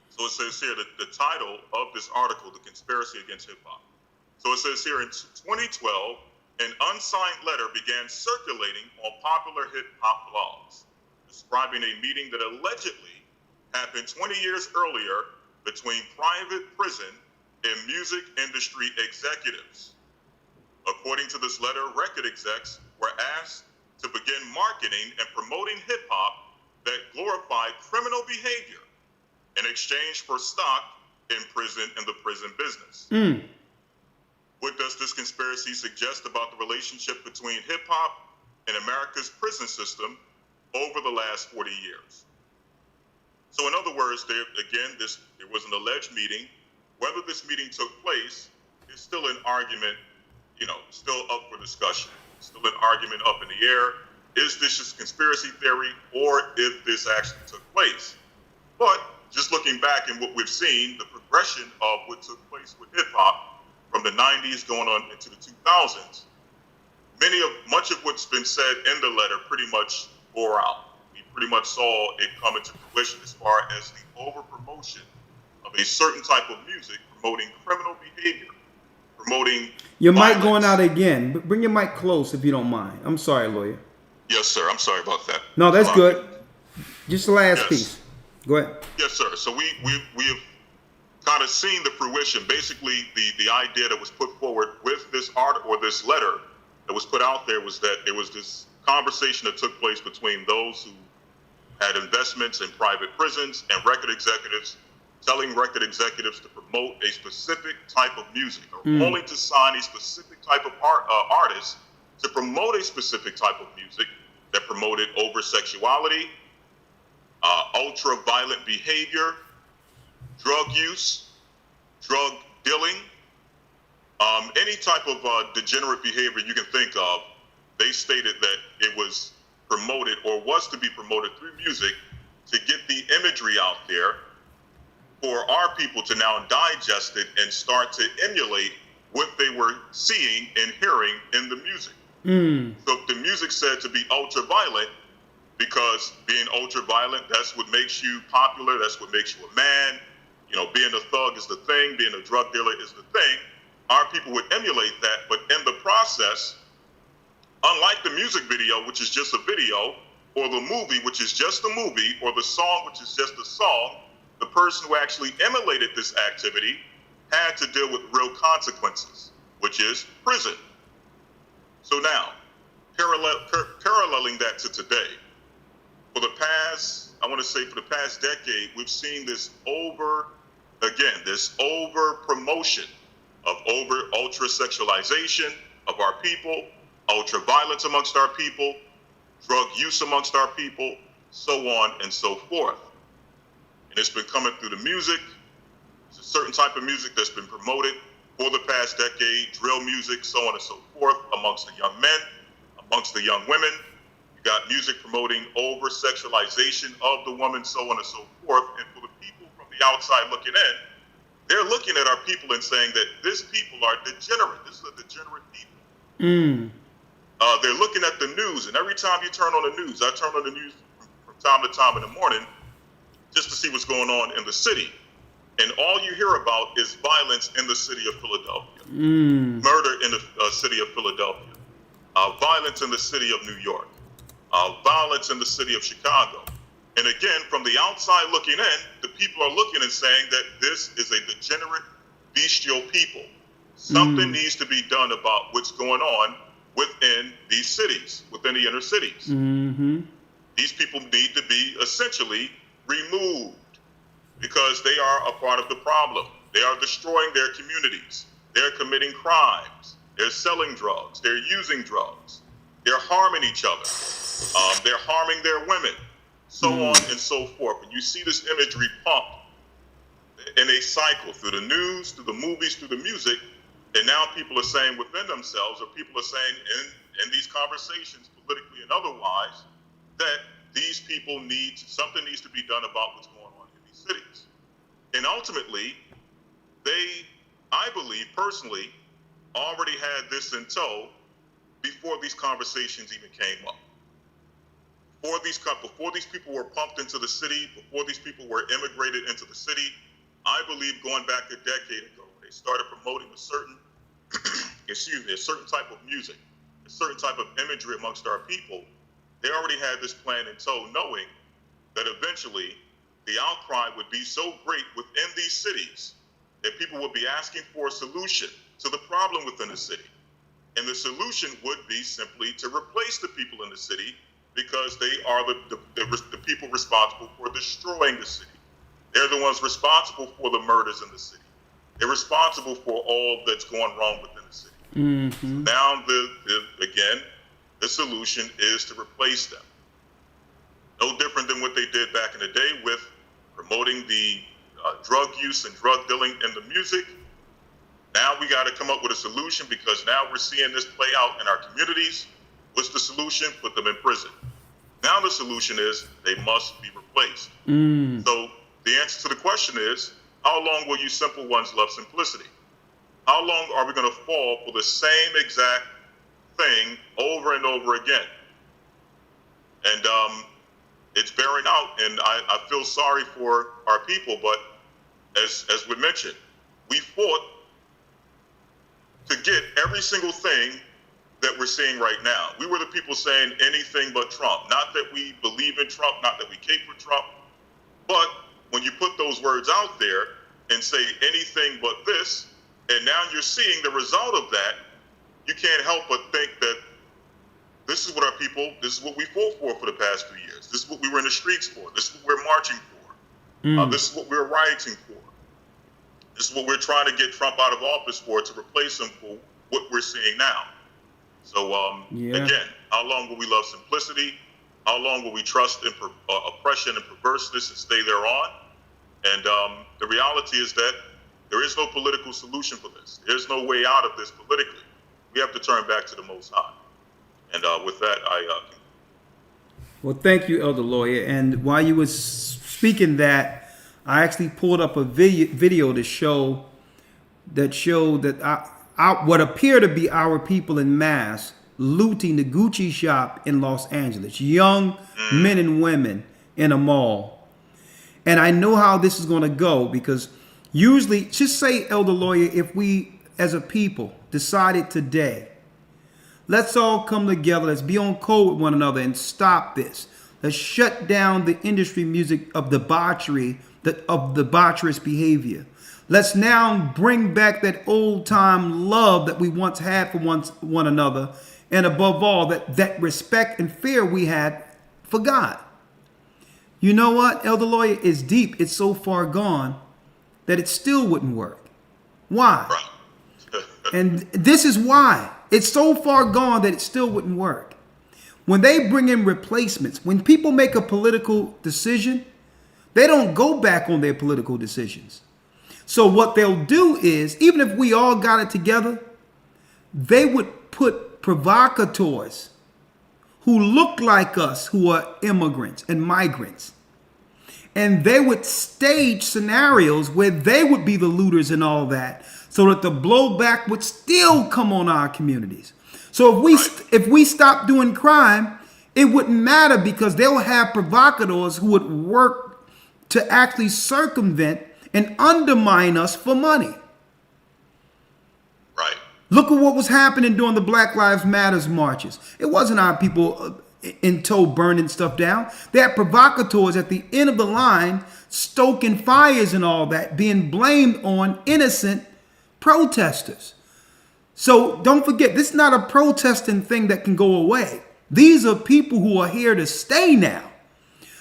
So it says here that the title of this article, The Conspiracy Against Hip Hop. So it says here in 2012, an unsigned letter began circulating on popular hip hop blogs, describing a meeting that allegedly happened 20 years earlier between private prison and music industry executives. According to this letter, record execs were asked to begin marketing and promoting hip hop that glorified criminal behavior in exchange for stock in prison and the prison business. What does this conspiracy suggest about the relationship between hip-hop and America's prison system over the last 40 years? So in other words, there was an alleged meeting. Whether this meeting took place is still an argument, still up for discussion. Still an argument up in the air. Is this just conspiracy theory or if this actually took place? But just looking back and what we've seen, the progression of what took place with hip-hop from the 90s going on into the 2000s, much of what's been said in the letter pretty much bore out. We pretty much saw it come into fruition as far as the over-promotion of a certain type of music, promoting criminal behavior, promoting Your violence. mic going out again. Bring your mic close if you don't mind. I'm sorry, Lawyer. Yes, sir. I'm sorry about that. No, that's good. Just the last piece. Go ahead. Yes, sir. So we have kind of seen the fruition. Basically, the idea that was put forward with this art or this letter that was put out there was that there was this conversation that took place between those who had investments in private prisons and record executives, telling record executives to promote a specific type of music, or only to sign a specific type of artist to promote a specific type of music that promoted over-sexuality, ultra-violent behavior, drug use, drug dealing, any type of degenerate behavior you can think of. They stated that it was promoted or was to be promoted through music to get the imagery out there for our people to now digest it and start to emulate what they were seeing and hearing in the music. So if the music said to be ultra violent, because being ultra violent, that's what makes you popular, that's what makes you a man. Being a thug is the thing, being a drug dealer is the thing. Our people would emulate that, but in the process, unlike the music video, which is just a video, or the movie, which is just a movie, or the song, which is just a song, the person who actually emulated this activity had to deal with real consequences, which is prison. So now, paralleling that to today, for the past decade, we've seen this over promotion of ultra sexualization of our people, ultra violence amongst our people, drug use amongst our people, so on and so forth. And it's been coming through the music. It's a certain type of music that's been promoted for the past decade, drill music, so on and so forth, amongst the young men, amongst the young women. You got music promoting over-sexualization of the woman, so on and so forth. And for the people from the outside looking in, they're looking at our people and saying that these people are degenerate. This is a degenerate people. They're looking at the news, and every time you turn on the news, I turn on the news from time to time in the morning just to see what's going on in the city. And all you hear about is violence in the city of Philadelphia, murder in the city of Philadelphia, violence in the city of New York, violence in the city of Chicago. And again, from the outside looking in, the people are looking and saying that this is a degenerate, bestial people. Something needs to be done about what's going on within these cities, within the inner cities. These people need to be essentially removed because they are a part of the problem. They are destroying their communities. They're committing crimes. They're selling drugs. They're using drugs. They're harming each other. They're harming their women, so on and so forth. And you see this imagery pumped in a cycle through the news, through the movies, through the music. And now people are saying within themselves, or people are saying in these conversations, politically and otherwise, that these people something needs to be done about what's going on in these cities. And ultimately, I believe personally, already had this in tow before these conversations even came up. Before these people were pumped into the city, before these people were immigrated into the city, I believe going back a decade ago, they started promoting a certain, a certain type of music, a certain type of imagery amongst our people. They already had this plan in tow, knowing that eventually the outcry would be so great within these cities that people would be asking for a solution to the problem within the city. And the solution would be simply to replace the people in the city, because they are the people responsible for destroying the city. They're the ones responsible for the murders in the city. They're responsible for all that's going wrong within the city. Mm-hmm. Now, again, the solution is to replace them. No different than what they did back in the day with promoting the drug use and drug dealing in the music. Now we got to come up with a solution, because now we're seeing this play out in our communities. What's the solution? Put them in prison. Now the solution is they must be replaced. So the answer to the question is, how long will you simple ones love simplicity? How long are we going to fall for the same exact thing over and over again? And it's bearing out, and I feel sorry for our people, but as we mentioned, we fought to get every single thing that we're seeing right now. We were the people saying anything but Trump. Not that we believe in Trump, not that we cape for Trump, but when you put those words out there and say anything but this, and now you're seeing the result of that, you can't help but think that this is what our people, this is what we fought for the past few years. This is what we were in the streets for. This is what we're marching for. This is what we're rioting for. This is what we're trying to get Trump out of office for, to replace him for what we're seeing now. So, again, how long will we love simplicity? How long will we trust in oppression and perverseness and stay thereon? And the reality is that there is no political solution for this. There's no way out of this politically. We have to turn back to the Most High. And with that, Well, thank you, Elder Lawya. And while you was speaking that, I actually pulled up a video to show that what appear to be our people in mass looting the Gucci shop in Los Angeles. Young men and women in a mall. And I know how this is going to go, because usually, just say, Elder Lawya, if we as a people decided today, let's all come together, let's be on code with one another and stop this. Let's shut down the industry music of debauchery, of debaucherous behavior. Let's now bring back that old time love that we once had for one another. And above all, that respect and fear we had for God. You know what, Elder Lawya, is deep. It's so far gone that it still wouldn't work. Why? And this is why. It's so far gone that it still wouldn't work. When they bring in replacements, when people make a political decision, they don't go back on their political decisions. So what they'll do is, even if we all got it together, they would put provocateurs who look like us, who are immigrants and migrants, and they would stage scenarios where they would be the looters and all that, so that the blowback would still come on our communities. So if we stop doing crime, it wouldn't matter, because they'll have provocateurs who would work to actually circumvent and undermine us for money. Right. Look at what was happening during the Black Lives Matters marches. It wasn't our people in tow burning stuff down. They had provocateurs at the end of the line stoking fires and all that, being blamed on innocent protesters. So don't forget, this is not a protesting thing that can go away. These are people who are here to stay now.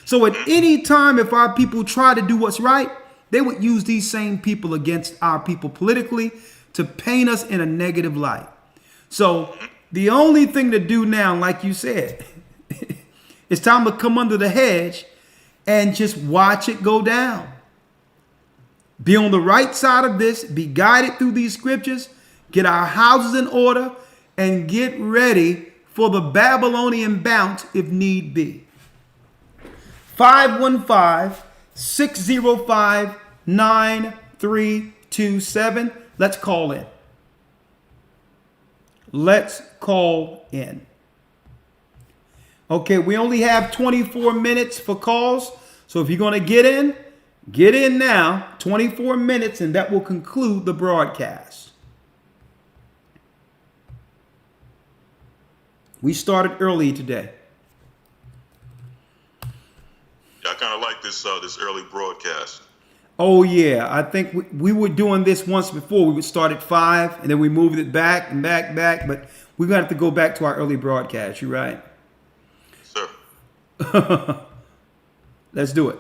So at any time, if our people try to do what's right, they would use these same people against our people politically to paint us in a negative light. So the only thing to do now, like you said, it's time to come under the hedge and just watch it go down. Be on the right side of this, be guided through these scriptures, get our houses in order, and get ready for the Babylonian bounce if need be. 515-605-9327. Let's call in. Let's call in. Okay, we only have 24 minutes for calls. So if you're going to get in now. 24 minutes, and that will conclude the broadcast. We started early today. I kind of like this early broadcast. Oh yeah, I think we were doing this once before. We would start at 5, and then we moved it back and back. But we're gonna have to go back to our early broadcast. You're right. Sir. Let's do it.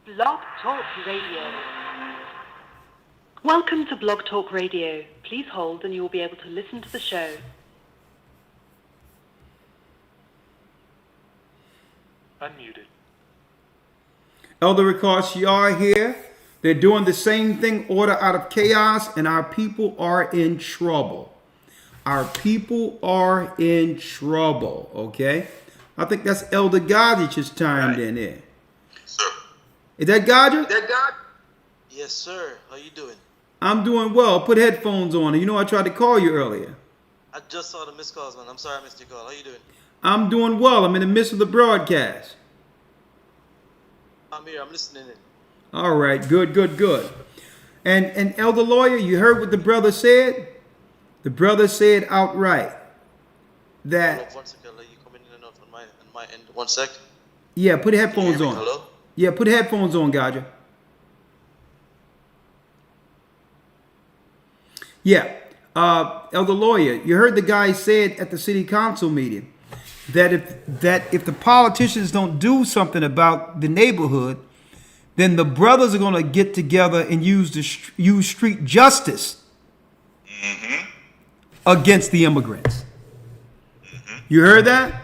Blog Talk Radio. Welcome to Blog Talk Radio. Please hold and you will be able to listen to the show. Unmuted. Elder Rawchaa here. They're doing the same thing, order out of chaos, and our people are in trouble. Our people are in trouble, okay? I think that's Elder Rawchaa just chimed in there. Sir. Is that Rawchaa? Yes, sir. How you doing? I'm doing well. Put headphones on. You know I tried to call you earlier. I just saw the missed calls, man. I'm sorry I missed your call. How you doing? I'm doing well. I'm in the midst of the broadcast. I'm here. I'm listening in. All right. Good. And Elder Lawyer, you heard what the brother said? The brother said outright that... One second. I'll let you come in and out on my end. 1 sec. Yeah, put headphones on. Hello? Yeah, put headphones on, Rawchaa. Yeah. Elder Lawyer, you heard the guy said at the city council meeting that if the politicians don't do something about the neighborhood, then the brothers are going to get together and use street justice against the immigrants. You heard that?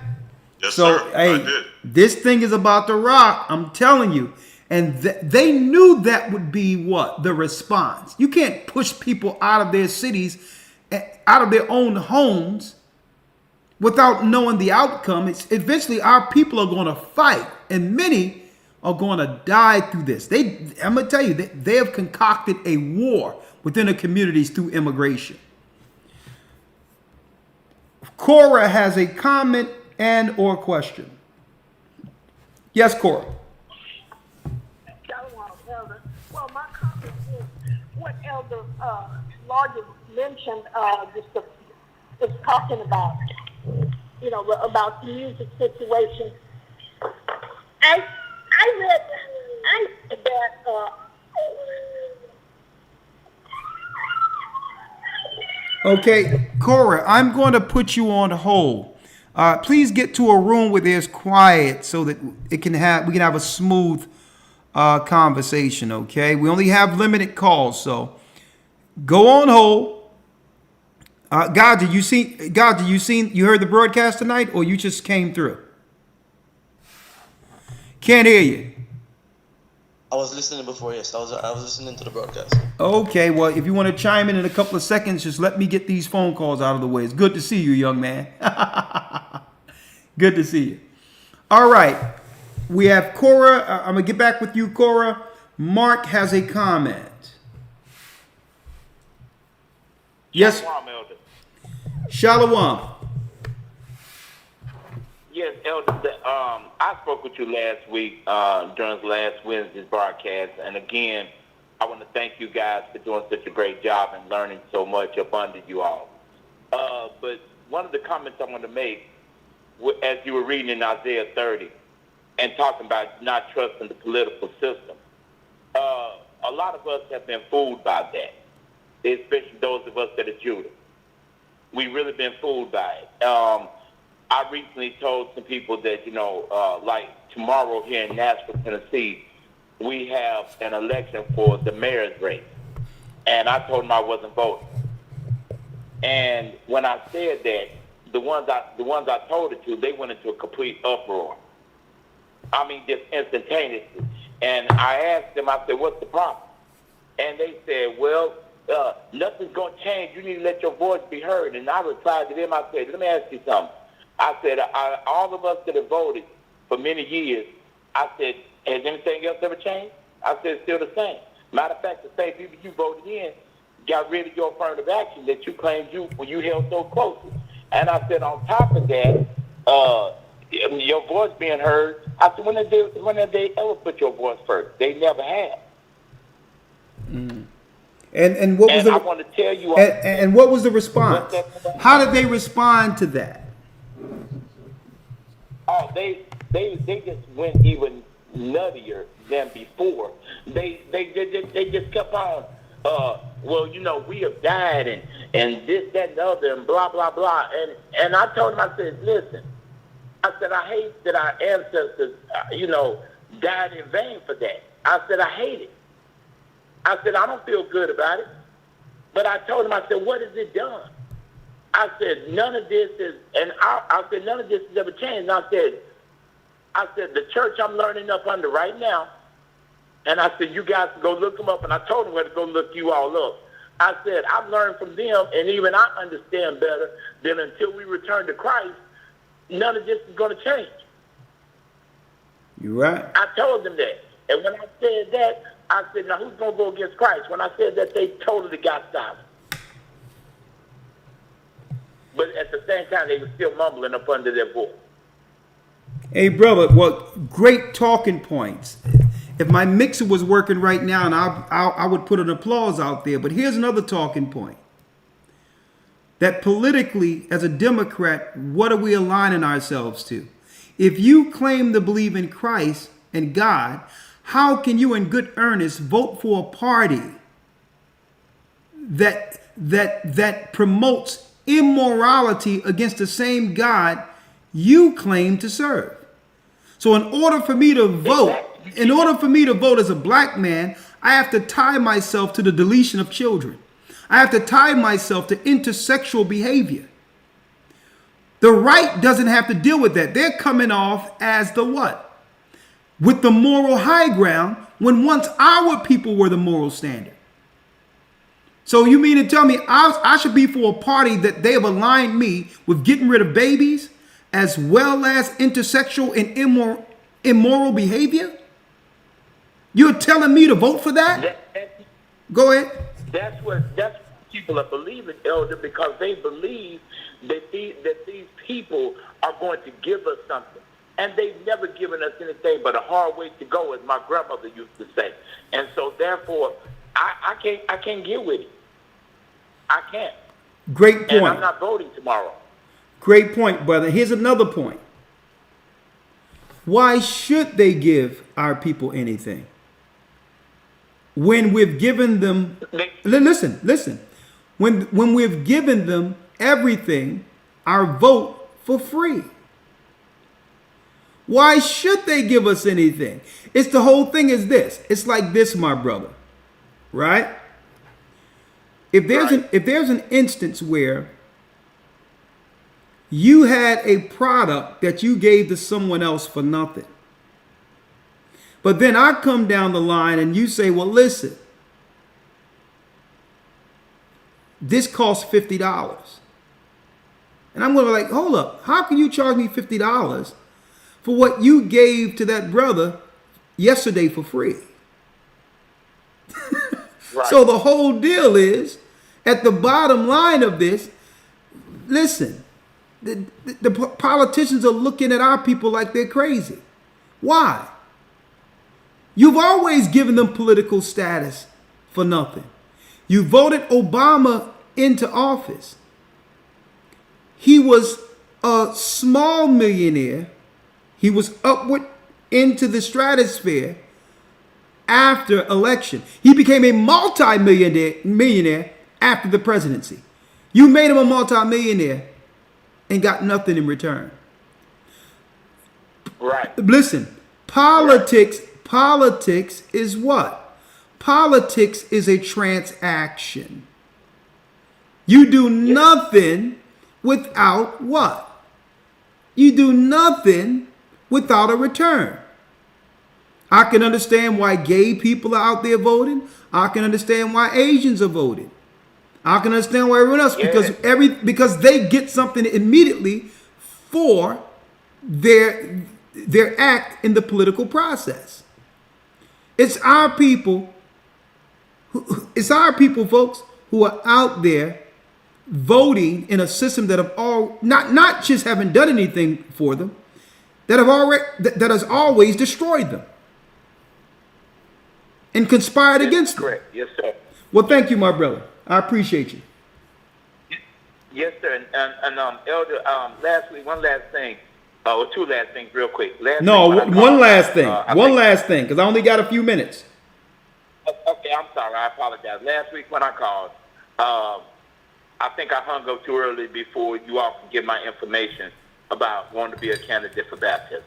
Yes, so, sir. hey, I did. This thing is about to rock. I'm telling you. And they knew that would be what? The response. You can't push people out of their cities, out of their own homes, without knowing the outcome. It's eventually our people are going to fight, and many are going to die through this. I'm going to tell you, they have concocted a war within the communities through immigration. Cora has a comment and or question. Yes, Cora. Well, my comment is what Elder Lawyer mentioned, is talking about, about the music situation. I read that. Okay, Cora, I'm going to put you on hold. Please get to a room where there's quiet so that we can have a smooth conversation. Okay, we only have limited calls, so go on hold. Rawchaa, you heard the broadcast tonight, or you just came through? Can't hear you. I was listening before, yes. I was listening to the broadcast. Okay, well, if you want to chime in a couple of seconds, just let me get these phone calls out of the way. It's good to see you, young man. Good to see you. All right. We have Cora. I'm going to get back with you, Cora. Mark has a comment. Yes. Shalom, Elder. Shalom. Yes, Elder. I spoke with you last week during last Wednesday's broadcast, and again, I want to thank you guys for doing such a great job and learning so much up under you all. But one of the comments I want to make, as you were reading in Isaiah 30 and talking about not trusting the political system, a lot of us have been fooled by that, especially those of us that are Judah. We've really been fooled by it. I recently told some people that, like tomorrow here in Nashville, Tennessee, we have an election for the mayor's race. And I told them I wasn't voting. And when I said that, the ones I told it to, they went into a complete uproar. I mean, just instantaneously. And I asked them, I said, what's the problem? And they said, well, nothing's going to change. You need to let your voice be heard. And I replied to them, I said, let me ask you something. I said, all of us that have voted for many years, I said, has anything else ever changed? I said, it's still the same. Matter of fact, the same people you voted in got rid of your affirmative action that you claimed you held so closely. And I said, on top of that, your voice being heard, I said, when have they ever put your voice first? They never have. Mm. And what was I want to tell you. And what was the response? How did they respond to that? Oh, they just went even nuttier than before. They just kept on. Well, we have died and this, that, and the other, and blah, blah, blah. And I told him, I said, listen, I said, I hate that our ancestors, died in vain for that. I said, I hate it. I said, I don't feel good about it. But I told him, I said, what has it done? I said, none of this is, and I said, none of this has ever changed. And I said, the church I'm learning up under right now, and I said, you guys can go look them up. And I told them where to go look you all up. I said, I've learned from them, and even I understand better that until we return to Christ, none of this is going to change. You're right. I told them that. And when I said that, I said, now who's going to go against Christ? When I said that, they totally got silent. But at the same time, they were still mumbling up under their voice. Hey, brother, well, great talking points. If my mixer was working right now, and I would put an applause out there. But here's another talking point. That politically, as a Democrat, what are we aligning ourselves to? If you claim to believe in Christ and God, how can you in good earnest vote for a party that promotes immorality against the same God you claim to serve? So in order for me to vote, as a black man, I have to tie myself to the deletion of children. I have to tie myself to intersexual behavior. The right doesn't have to deal with that. They're coming off as the what? With the moral high ground, when once our people were the moral standard. So you mean to tell me I should be for a party that they have aligned me with getting rid of babies as well as intersexual and immoral behavior? You're telling me to vote for that? Go ahead. That's what people are believing, Elder, because they believe that these people are going to give us something. And they've never given us anything but a hard way to go, as my grandmother used to say. And so therefore, I can't get with it. I can't. Great point. And I'm not voting tomorrow. Great point, brother. Here's another point. Why should they give our people anything? When we've given them, listen. When we've given them everything, our vote for free. Why should they give us anything? It's the whole thing is this. It's like this, my brother. Right? If there's an instance where you had a product that you gave to someone else for nothing, but then I come down the line and you say, well, listen, this costs $50. And I'm going to be like, hold up. How can you charge me $50 for what you gave to that brother yesterday for free? Right. So the whole deal is, at the bottom line of this, listen, the politicians are looking at our people like they're crazy. Why? You've always given them political status for nothing. You voted Obama into office. He was a small millionaire. He was upward into the stratosphere after election. He became a millionaire after the presidency. You made him a multimillionaire and got nothing in return. Right. Listen, politics is what? Politics is a transaction. You do nothing without what? You do nothing without a return. I can understand why gay people are out there voting. I can understand why Asians are voting. I can understand why everyone else, because they get something immediately for their act in the political process. It's our people, folks, who are out there voting in a system that have not just haven't done anything for them, that has always destroyed them and conspired against them. Correct. Yes, sir. Well, thank you, my brother. I appreciate you. Yes, sir. And Elder, last week, one last thing, or two last things, real quick. One last thing, because I only got a few minutes. Okay, I'm sorry. I apologize. Last week when I called, I think I hung up too early before you all could get my information about wanting to be a candidate for baptism.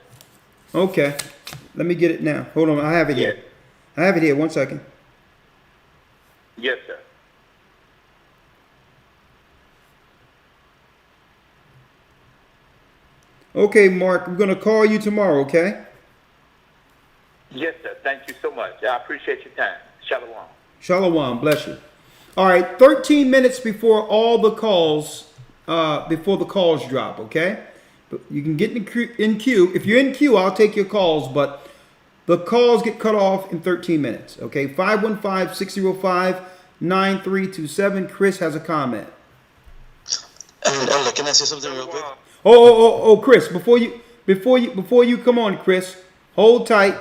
Okay, let me get it now. Hold on, I have it here. I have it here. 1 second. Yes, sir. Okay, Mark, we're going to call you tomorrow, okay? Yes, sir. Thank you so much. I appreciate your time. Shalom. Shalom. Bless you. All right, 13 minutes before all the calls, before the calls drop, okay? You can get in queue. If you're in queue, I'll take your calls, but the calls get cut off in 13 minutes, okay? 515-605-9327. Chris has a comment. Elder, can I say something real quick? Oh, Chris, before you come on, Chris, hold tight.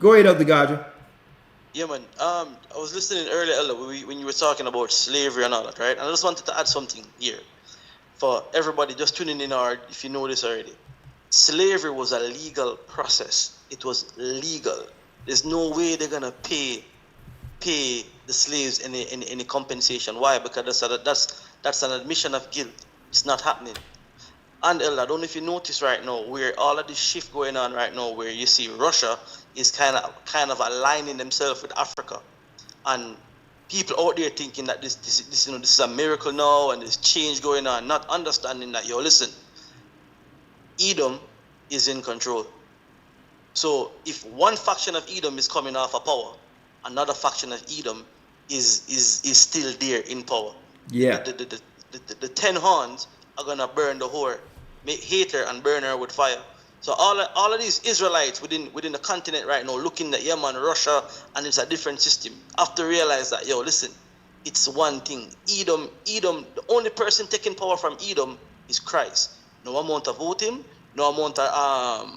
Go ahead, Elder Rawchaa. Yeah, man. I was listening earlier, Elder, when you were talking about slavery and all that, right? And I just wanted to add something here for everybody just tuning in, or if you know this already. Slavery was a legal process. It was legal. There's no way they're gonna pay the slaves any compensation. Why? Because that's an admission of guilt. It's not happening. And Elder, I don't know if you notice right now where all of this shift going on right now, where you see Russia is kind of aligning themselves with Africa, and people out there thinking that this is a miracle now and there's change going on, not understanding that listen, Edom is in control. So if one faction of Edom is coming off of power, another faction of Edom is still there in power. Yeah. The 10 horns are gonna burn the whore, hate her and burn her with fire. So all of these Israelites within the continent right now looking at Russia, and it's a different system, have to realize that listen, it's one thing. Edom, the only person taking power from Edom is Christ. No amount of voting, no amount of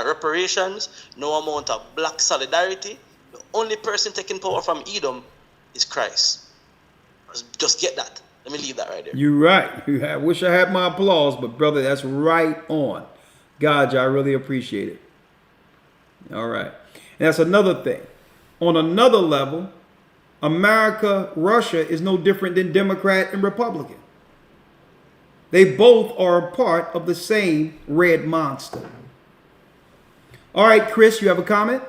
reparations, no amount of black solidarity. The only person taking power from Edom is Christ. Just get that. Let me leave that right there. You're right. I wish I had my applause, but brother, that's right on. God, I really appreciate it. All right. And that's another thing. On another level, America, Russia is no different than Democrat and Republican. They both are a part of the same red monster. All right, Chris, you have a comment?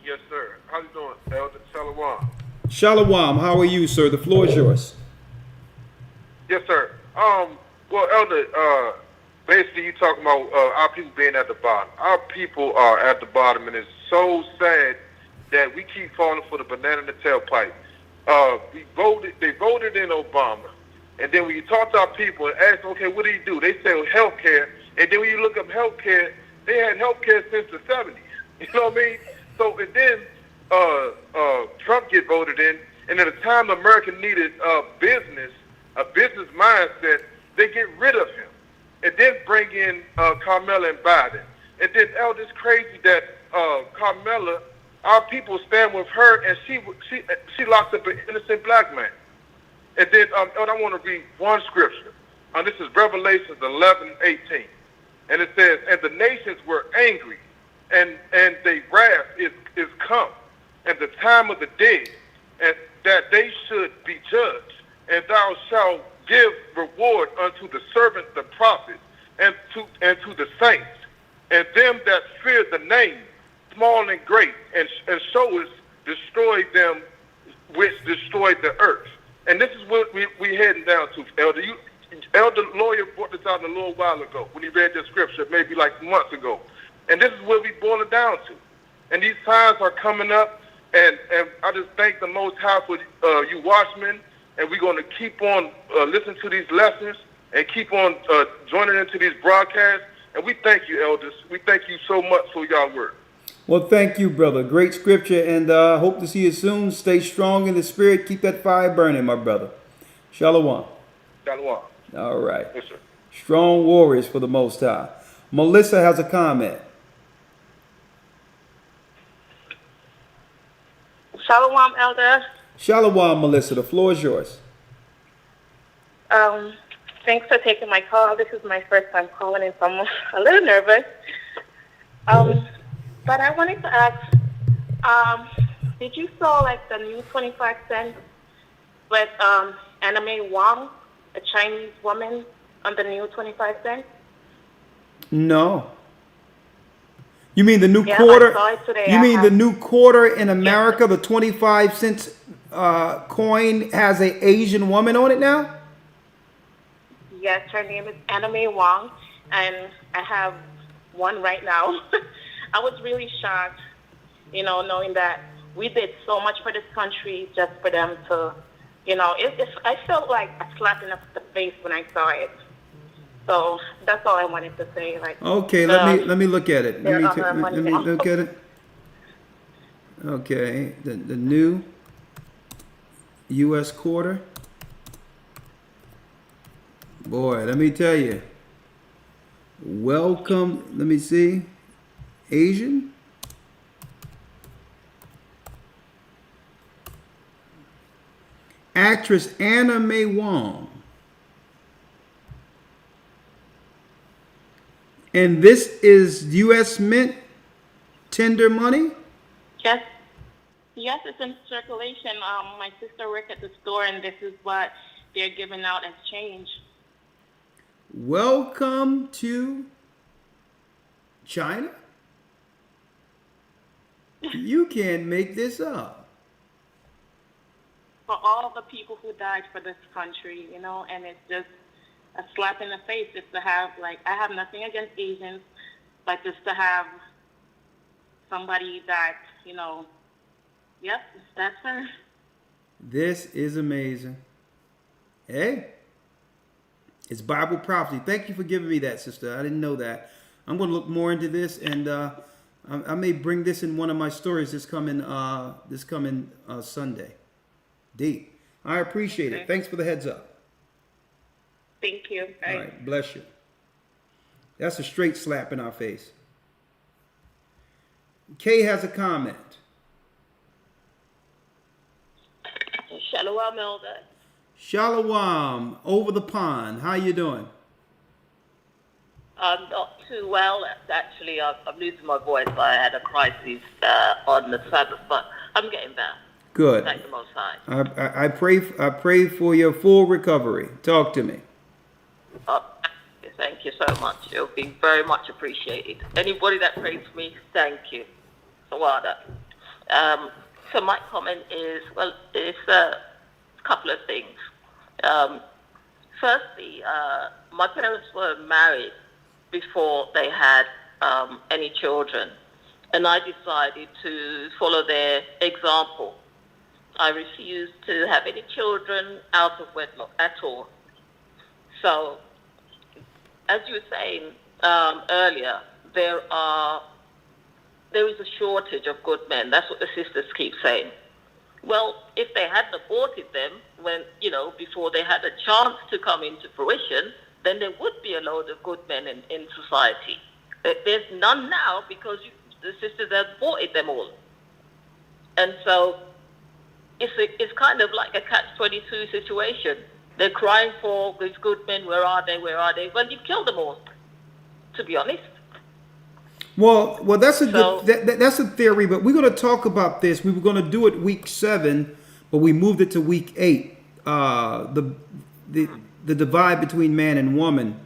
Yes, sir. How you doing, Elder? Shalom. Shalom. How are you, sir? The floor is yours. Yes, sir. Well, Elder, basically you talking about our people being at the bottom. Our people are at the bottom, and it's so sad that we keep falling for the banana in the tailpipe. They voted in Obama, and then when you talk to our people and ask them, okay, what do you do? They say health care, and then when you look up health care, they had health care since the 70s. You know what I mean? So, and then Trump get voted in, and at a time America needed a business mindset, they get rid of him, and then bring in Carmella and Biden. And then, Elder, it's crazy that Carmella, our people stand with her, and she locked up an innocent black man. And then, Elder, I want to read one scripture. This is Revelations 11:18, and it says, "And the nations were angry, and their wrath is come, and the time of the dead, and that they should be judged. And thou shalt give reward unto the servants, the prophets, and to the saints, and them that fear the name, small and great, and so is destroy them which destroyed the earth. And this is what we heading down to, Elder. Elder Lawya brought this out a little while ago when he read the scripture, maybe like months ago. And this is what we boil it down to. And these times are coming up, and I just thank the Most High for you watchmen, and we're going to keep on listening to these lessons and keep on joining into these broadcasts. And we thank you, elders. We thank you so much for y'all work. Well, thank you, brother. Great scripture, and hope to see you soon. Stay strong in the spirit. Keep that fire burning, my brother. Shalom. Shalom. All right. Yes, sir. Strong warriors for the Most High. Melissa has a comment. Shalom, Elder. Shalom, Melissa. The floor is yours. Thanks for taking my call. This is my first time calling in, so I'm a little nervous. But I wanted to ask, did you saw like the new 25 cents with Anime Wong, a Chinese woman, on the new 25 cents? No. You mean the new Yeah, quarter? I saw it today. You mean the new quarter in America, the 25 cents coin has an Asian woman on it now? Yes, her name is Anime Wong, and I have one right now. I was really shocked, knowing that we did so much for this country just for them to, I felt like a slap in the face when I saw it. So that's all I wanted to say. Okay, let me look at it. Let me now. look at it. Okay, the new U.S. quarter. Boy, let me tell you. Welcome. Let me see. Asian. Actress Anime Wong. And this is U.S. Mint tender money? Yes. Yes, it's in circulation. My sister worked at the store, and this is what they're giving out as change. Welcome to China? You can't make this up. For all the people who died for this country, and it's just a slap in the face just to have, I have nothing against Asians, but just to have somebody that, yep, that's her. This is amazing. Hey, it's Bible prophecy. Thank you for giving me that, sister. I didn't know that. I'm going to look more into this, and I may bring this in one of my stories this coming Sunday. Deep. I appreciate it. Thanks for the heads up. Thank you. All right. Bless you. That's a straight slap in our face. Kay has a comment. Shalom, Elder. Shalom. Over the pond. How you doing? Not too well. Actually, I'm losing my voice. I had a crisis on the Sabbath, but I'm getting better. Good. Thank the Most High. I pray for your full recovery. Talk to me. Thank you so much. It'll be very much appreciated. Anybody that prays for me, thank you. Sawada. So my comment is, it's a couple of things. Firstly, my parents were married before they had any children, and I decided to follow their example. I refused to have any children out of wedlock at all. So, as you were saying earlier, there is a shortage of good men. That's what the sisters keep saying. Well, if they hadn't aborted them when, before they had a chance to come into fruition, then there would be a load of good men in society. There's none now because the sisters have aborted them all. And so it's kind of like a catch-22 situation. They're crying for these good men. Where are they? Where are they? Well, you've killed them all, to be honest. Well, that's a theory, but we're going to talk about this. We were going to do it week 7, but we moved it to week 8. The divide between man and woman.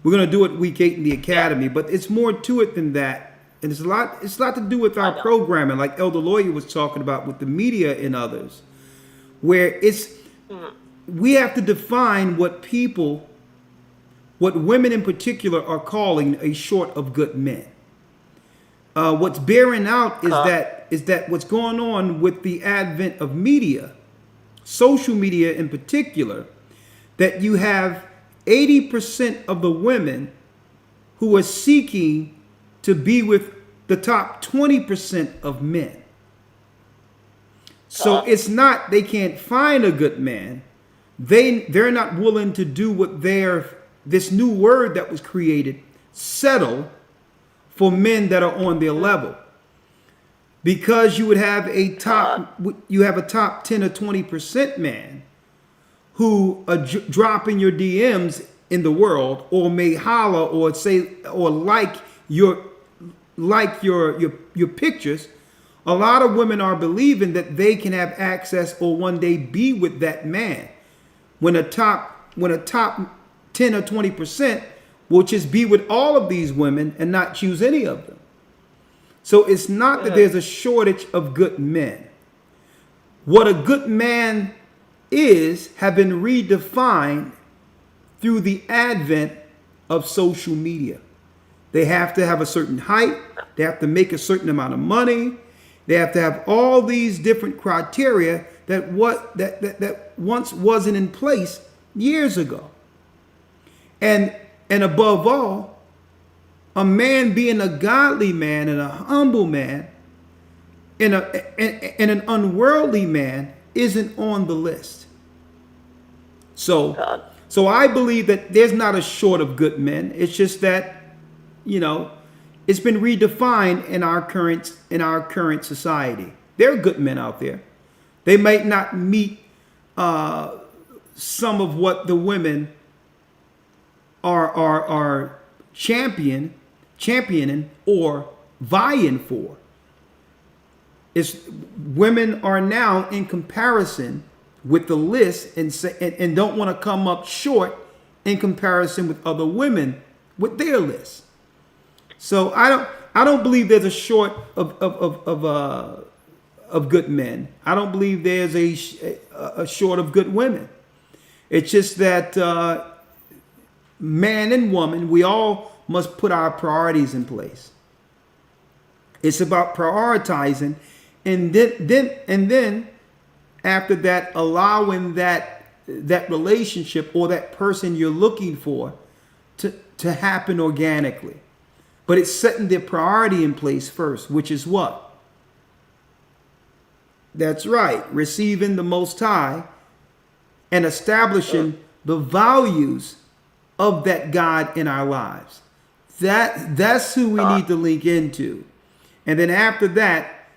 We're going to do it week 8 in the academy, but it's more to it than that. And it's a lot to do with our programming, like Elder Lawya was talking about with the media and others, where we have to define what women in particular are calling a short of good men. What's bearing out is that what's going on with the advent of media, social media in particular, that you have 80% of the women who are seeking to be with the top 20% of men. So it's not they can't find a good man. They're not willing to do what this new word that was created, settle for men that are on their level. Because you would have a top 10 or 20% man who are dropping your DMs in the world, or may holler or say or like your pictures. A lot of women are believing that they can have access or one day be with that man, when a top 10 or 20% will just be with all of these women and not choose any of them. So it's not that there's a shortage of good men. What a good man is have been redefined through the advent of social media. They have to have a certain height. They have to make a certain amount of money. They have to have all these different criteria that once wasn't in place years ago. And above all, a man being a godly man and a humble man and an unworldly man isn't on the list. So I believe that there's not a short of good men. It's just that, it's been redefined in our current society. There are good men out there. They might not meet some of what the women are championing or vying for. Women are now in comparison with the list and don't want to come up short in comparison with other women with their list. So I don't believe there's a short of good men. I don't believe there's a short of good women. It's just that man and woman, we all must put our priorities in place. It's about prioritizing, and then after that, allowing that relationship or that person you're looking for to happen organically. But it's setting the priority in place first, which is what? That's right, receiving the Most High and establishing the values of that God in our lives. That's who we need to link into. And then after that,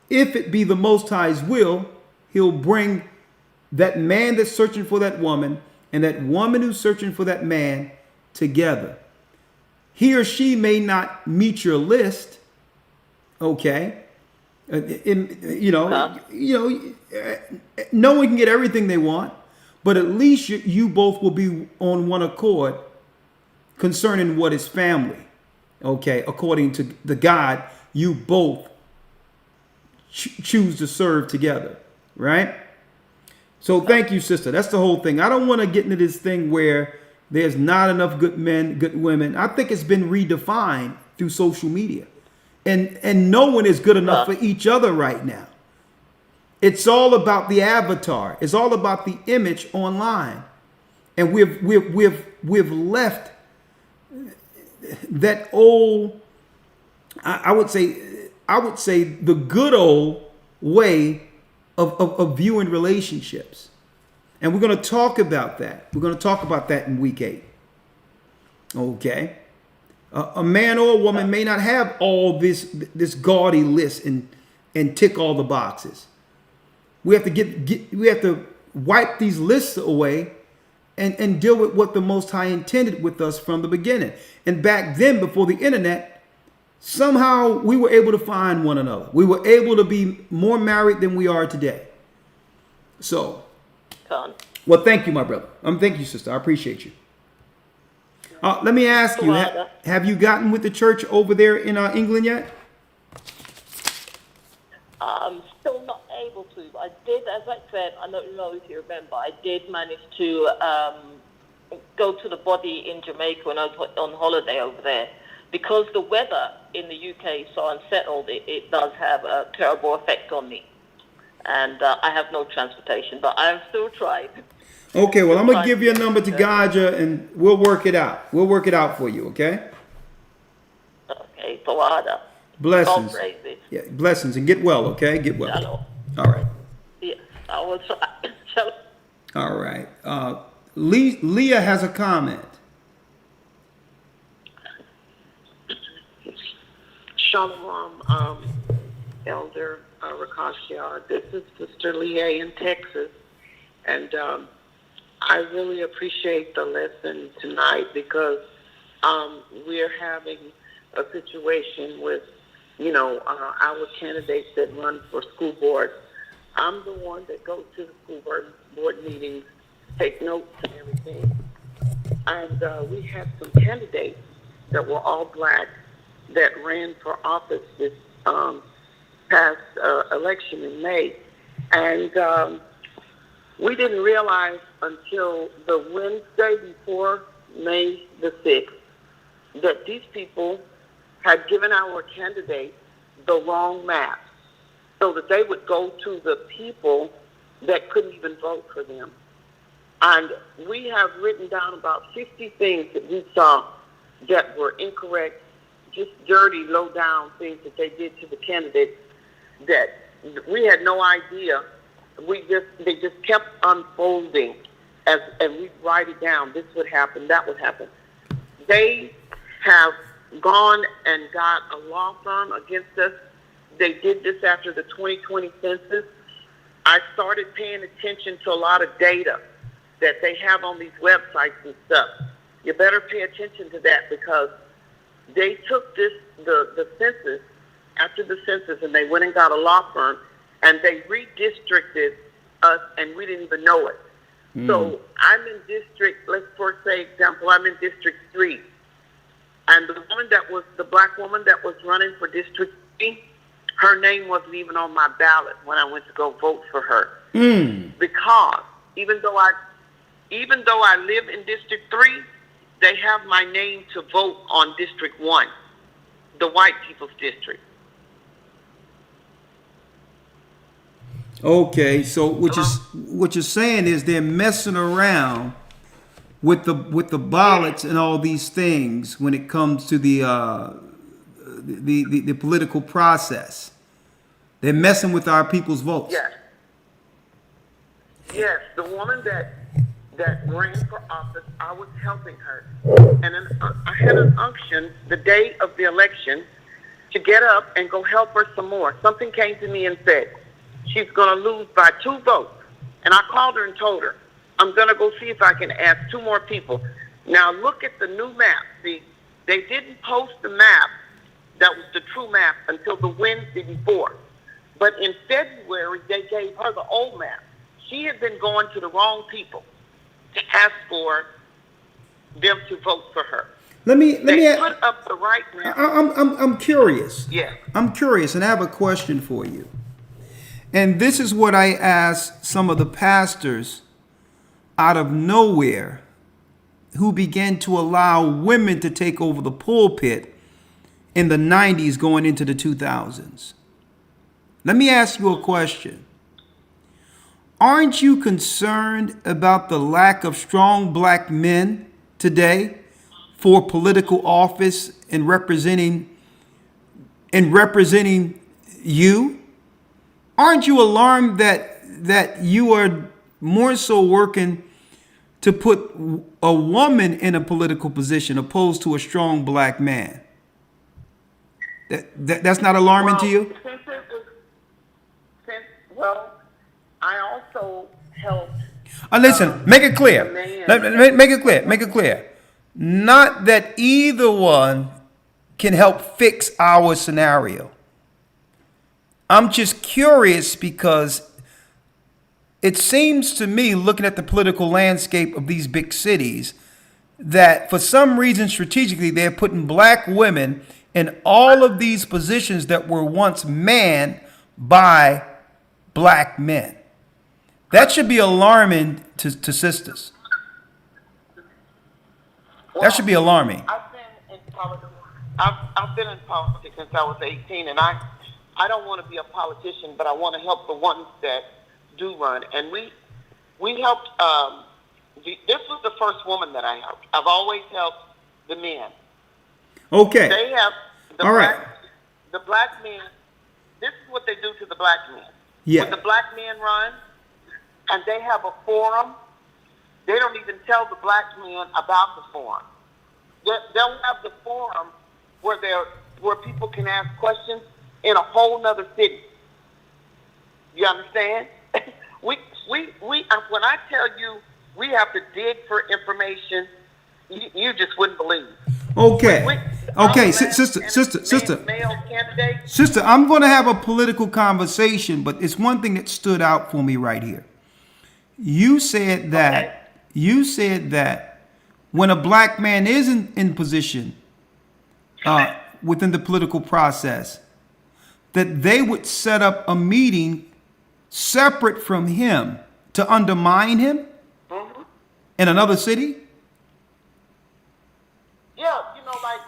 if it be the Most High's will, he'll bring that man that's searching for that woman and that woman who's searching for that man together. He or she may not meet your list, okay? No one can get everything they want, but at least you both will be on one accord concerning what is family, okay? According to the God you both choose to serve together, right? So thank you, sister. That's the whole thing. I don't want to get into this thing where there's not enough good men, good women. I think it's been redefined through social media. And no one is good enough for each other right now. It's all about the avatar. It's all about the image online. And we've left that old, I would say the good old way of viewing relationships. And we're going to talk about that. We're going to talk about that in week 8. Okay. A man or a woman may not have all this gaudy list and tick all the boxes. We have to we have to wipe these lists away and deal with what the Most High intended with us from the beginning. And back then, before the internet, somehow we were able to find one another. We were able to be more married than we are today. So, well, thank you, my brother. Thank you, sister. I appreciate you. Let me ask you, have you gotten with the church over there in England yet? I'm still not able to. I did, as I said, I don't know if you remember, I did manage to go to the body in Jamaica when I was on holiday over there. Because the weather in the UK is so unsettled, it does have a terrible effect on me. And I have no transportation, but I am still trying. Okay, well, I'm going to give you a number to Gaja, and we'll work it out. We'll work it out for you, okay? Okay, Tawada. Blessings. God praise it. Yeah, blessings, and get well, okay? Get well. Shalom. All right. Yes, I will try. Shalom. All right. Leah has a comment. Shalom, Elder Rawchaa. This is Sister Leah in Texas, and I really appreciate the lesson tonight because we're having a situation with, our candidates that run for school board. I'm the one that goes to the school board meetings, take notes and everything. And we had some candidates that were all black that ran for office this past election in May. And we didn't realize until the Wednesday before May the 6th that these people had given our candidates the wrong map so that they would go to the people that couldn't even vote for them. And we have written down about 50 things that we saw that were incorrect, just dirty, low-down things that they did to the candidates that we had no idea. They just kept unfolding and we write it down. This would happen, that would happen. They have gone and got a law firm against us. They did this after the 2020 census. I started paying attention to a lot of data that they have on these websites and stuff. You better pay attention to that because they took the census, after the census, and they went and got a law firm, and they redistricted us, and we didn't even know it. So I'm in district, let's for say example, I'm in District 3. And the woman that was, the black woman that was running for District 3, her name wasn't even on my ballot when I went to go vote for her. Because even though I live in District 3, they have my name to vote on District 1, the white people's district. Okay, so what you're saying is they're messing around with the ballots and all these things when it comes to the political process. They're messing with our people's votes. Yes, the woman that ran for office, I was helping her. And then I had an unction the day of the election to get up and go help her some more. Something came to me and said, she's going to lose by 2 votes. And I called her and told her, I'm going to go see if I can ask 2 more people. Now look at the new map. See, they didn't post the map that was the true map until the Wednesday before. But in February, they gave her the old map. She had been going to the wrong people to ask for them to vote for her. Let me put up the right map. I'm curious. Yeah. I'm curious, and I have a question for you. And this is what I asked some of the pastors out of nowhere who began to allow women to take over the pulpit in the 90s going into the 2000s. Let me ask you a question. Aren't you concerned about the lack of strong black men today for political office and representing you? Aren't you alarmed that you are more so working to put a woman in a political position opposed to a strong black man? That's not alarming to you? I also helped. Listen, make it clear. Make it clear. Not that either one can help fix our scenario. I'm just curious because it seems to me, looking at the political landscape of these big cities, that for some reason strategically they're putting black women in all of these positions that were once manned by black men. That should be alarming to sisters. That should be alarming. I've been in politics. I've been in politics since I was 18, and I don't want to be a politician, but I want to help the ones that do run. And we helped. This was the first woman that I helped. I've always helped the men. Okay. They have All right. The black men. This is what they do to the black men. Yeah. When the black men run, and they have a forum, they don't even tell the black men about the forum. They'll have the forum where people can ask questions in a whole nother city. You understand? When I tell you we have to dig for information, you just wouldn't believe. Okay. Okay, sister. Male candidate. Sister, I'm going to have a political conversation, but it's one thing that stood out for me right here. You said that when a black man is in position within the political process, that they would set up a meeting separate from him to undermine him in another city? Yeah, like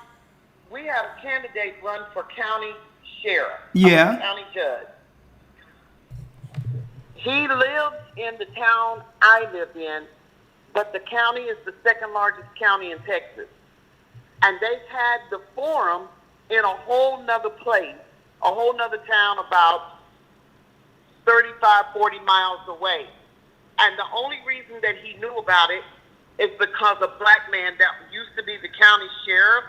we had a candidate run for county sheriff. Yeah. County judge. He lives in the town I live in, but the county is the second largest county in Texas. And they've had the forum in a whole nother place, a whole nother town about 35, 40 miles away. And the only reason that he knew about it is because a black man that used to be the county sheriff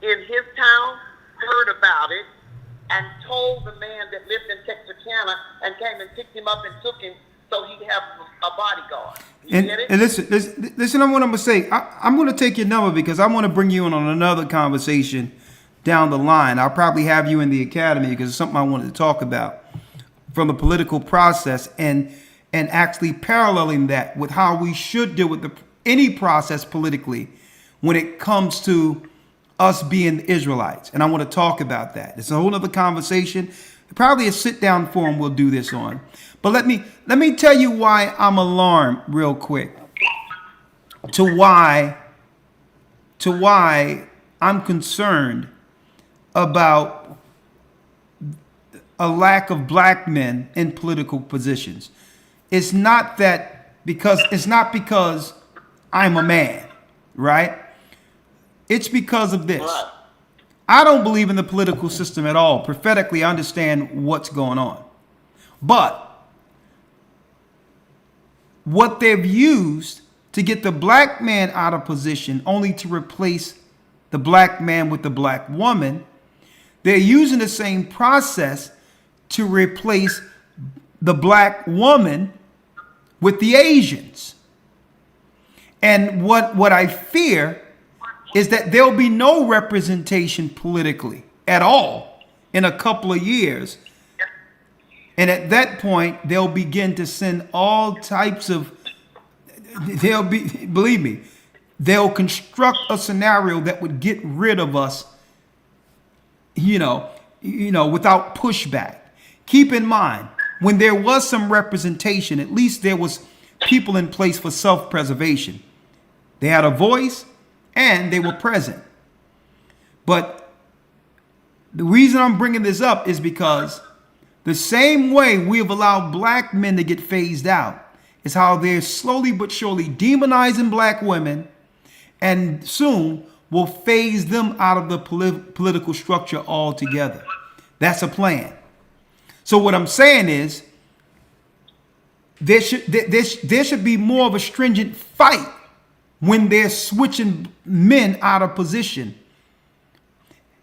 in his town heard about it and told the man that lived in Texarkana and came and picked him up and took him so he'd have a bodyguard. You get it? And listen on what I'm going to say. I'm going to take your number because I want to bring you in on another conversation down the line. I'll probably have you in the academy because it's something I wanted to talk about from the political process and actually paralleling that with how we should deal with any process politically when it comes to us being Israelites. And I want to talk about that. It's a whole other conversation. Probably a sit-down forum we'll do this on. But let me tell you why I'm alarmed real quick. To why I'm concerned about a lack of black men in political positions. It's not because I'm a man, right? It's because of this. I don't believe in the political system at all. Prophetically, I understand what's going on. But what they've used to get the black man out of position only to replace the black man with the black woman, they're using the same process to replace the black woman with the Asians. And what I fear is that there'll be no representation politically at all in a couple of years. And at that point, they'll begin to send all types of, believe me, they'll construct a scenario that would get rid of us, without pushback. Keep in mind, when there was some representation, at least there was people in place for self-preservation. They had a voice and they were present. But the reason I'm bringing this up is because the same way we have allowed black men to get phased out is how they're slowly but surely demonizing black women and soon will phase them out of the political structure altogether. That's a plan. So what I'm saying is there should be more of a stringent fight when they're switching men out of position.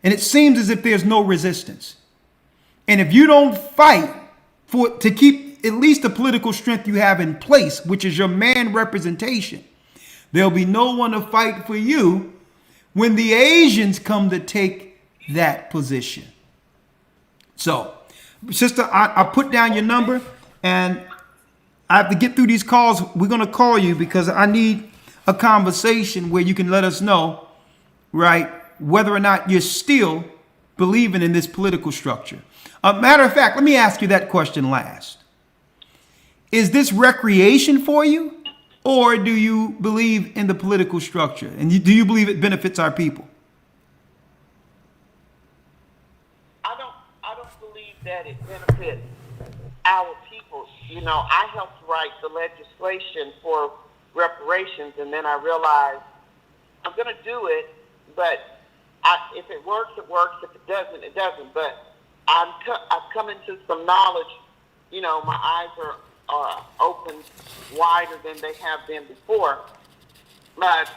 And it seems as if there's no resistance. And if you don't fight to keep at least the political strength you have in place, which is your man representation, there'll be no one to fight for you when the Asians come to take that position. So, sister, I put down your number and I have to get through these calls. We're going to call you because I need a conversation where you can let us know, right, whether or not you're still believing in this political structure. Matter of fact, let me ask you that question last. Is this recreation for you, or do you believe in the political structure? And do you believe it benefits our people? I don't believe that it benefits our people. You know, I helped write the legislation for reparations, and then I realized I'm going to do it, but if it works, it works. If it doesn't, it doesn't. But I've come into some knowledge. You know, my eyes are open wider than they have been before. But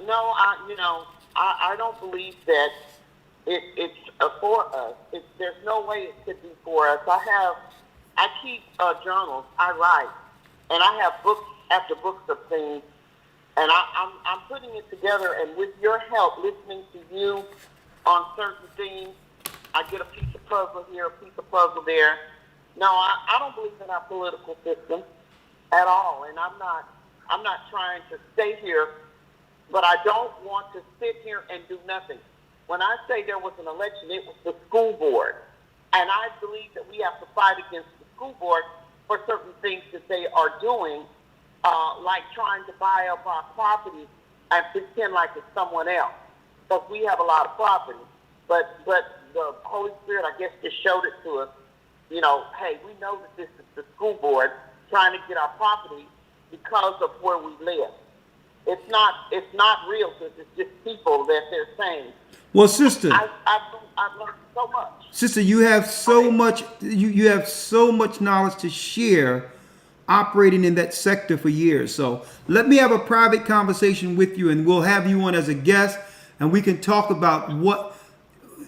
no, I don't believe that it's for us. There's no way it could be for us. I keep journals. I write, and I have books after books of things, and I'm putting it together. And with your help, listening to you on certain things, I get a piece of puzzle here, a piece of puzzle there. No, I don't believe in our political system at all, and I'm not trying to stay here, but I don't want to sit here and do nothing. When I say there was an election, it was the school board, and I believe that we have to fight against the school board for certain things that they are doing, like trying to buy up our property and pretend like it's someone else, because we have a lot of property. But the Holy Spirit, I guess, just showed it to us. You know, hey, we know that this is the school board trying to get our property because of where we live. It's not real, because it's just people that they're saying. Well, sister, I've learned so much. Sister, you have so much. You have so much knowledge to share, operating in that sector for years. So let me have a private conversation with you, and we'll have you on as a guest, and we can talk about what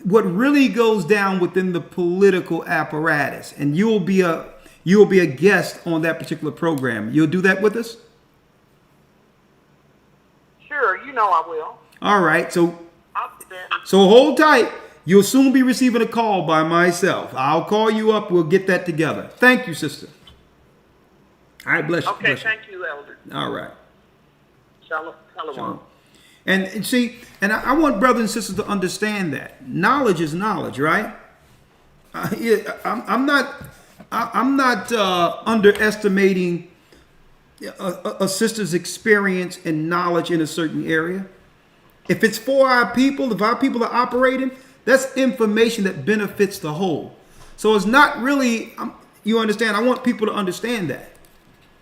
really goes down within the political apparatus, and you'll be a guest on that particular program. You'll do that with us? Sure, you know I will. All right, so hold tight. You'll soon be receiving a call by myself. I'll call you up. We'll get that together. Thank you, sister. All right, bless you. Okay, bless you. thank you, Elder. All right. Shalom. Shalom. And see, and I want brothers and sisters to understand that knowledge is knowledge, right? I'm not underestimating a sister's experience and knowledge in a certain area. If it's for our people, if our people are operating, that's information that benefits the whole. So it's not really, you understand? I want people to understand that.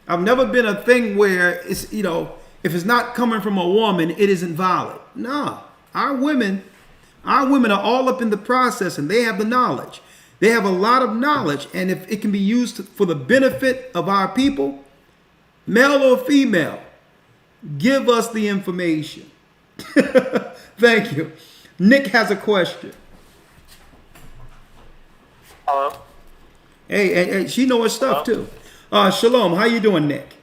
I've never been a thing where it's, you know, if it's not coming from a woman, it isn't valid. No, our women are all up in the process, and they have the knowledge. They have a lot of knowledge, and if it can be used for the benefit of our people, male or female, give us the information. Thank you. Nick has a question. Hello. Hey, and she knows her stuff too. Shalom. How you doing, Nick?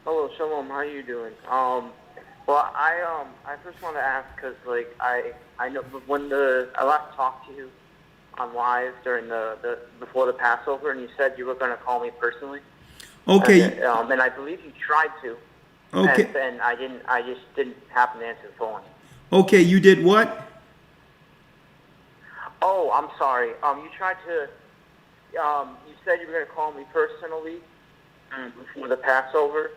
Hello, Shalom. How you doing? Well, I first want to ask because like I know when I last talked to you on live during the before the Passover, and you said you were going to call me personally. Okay. And I believe you tried to. Okay. And I just didn't happen to answer the phone. Okay, you did what? Oh, I'm sorry. You tried to. You said you were going to call me personally before the Passover.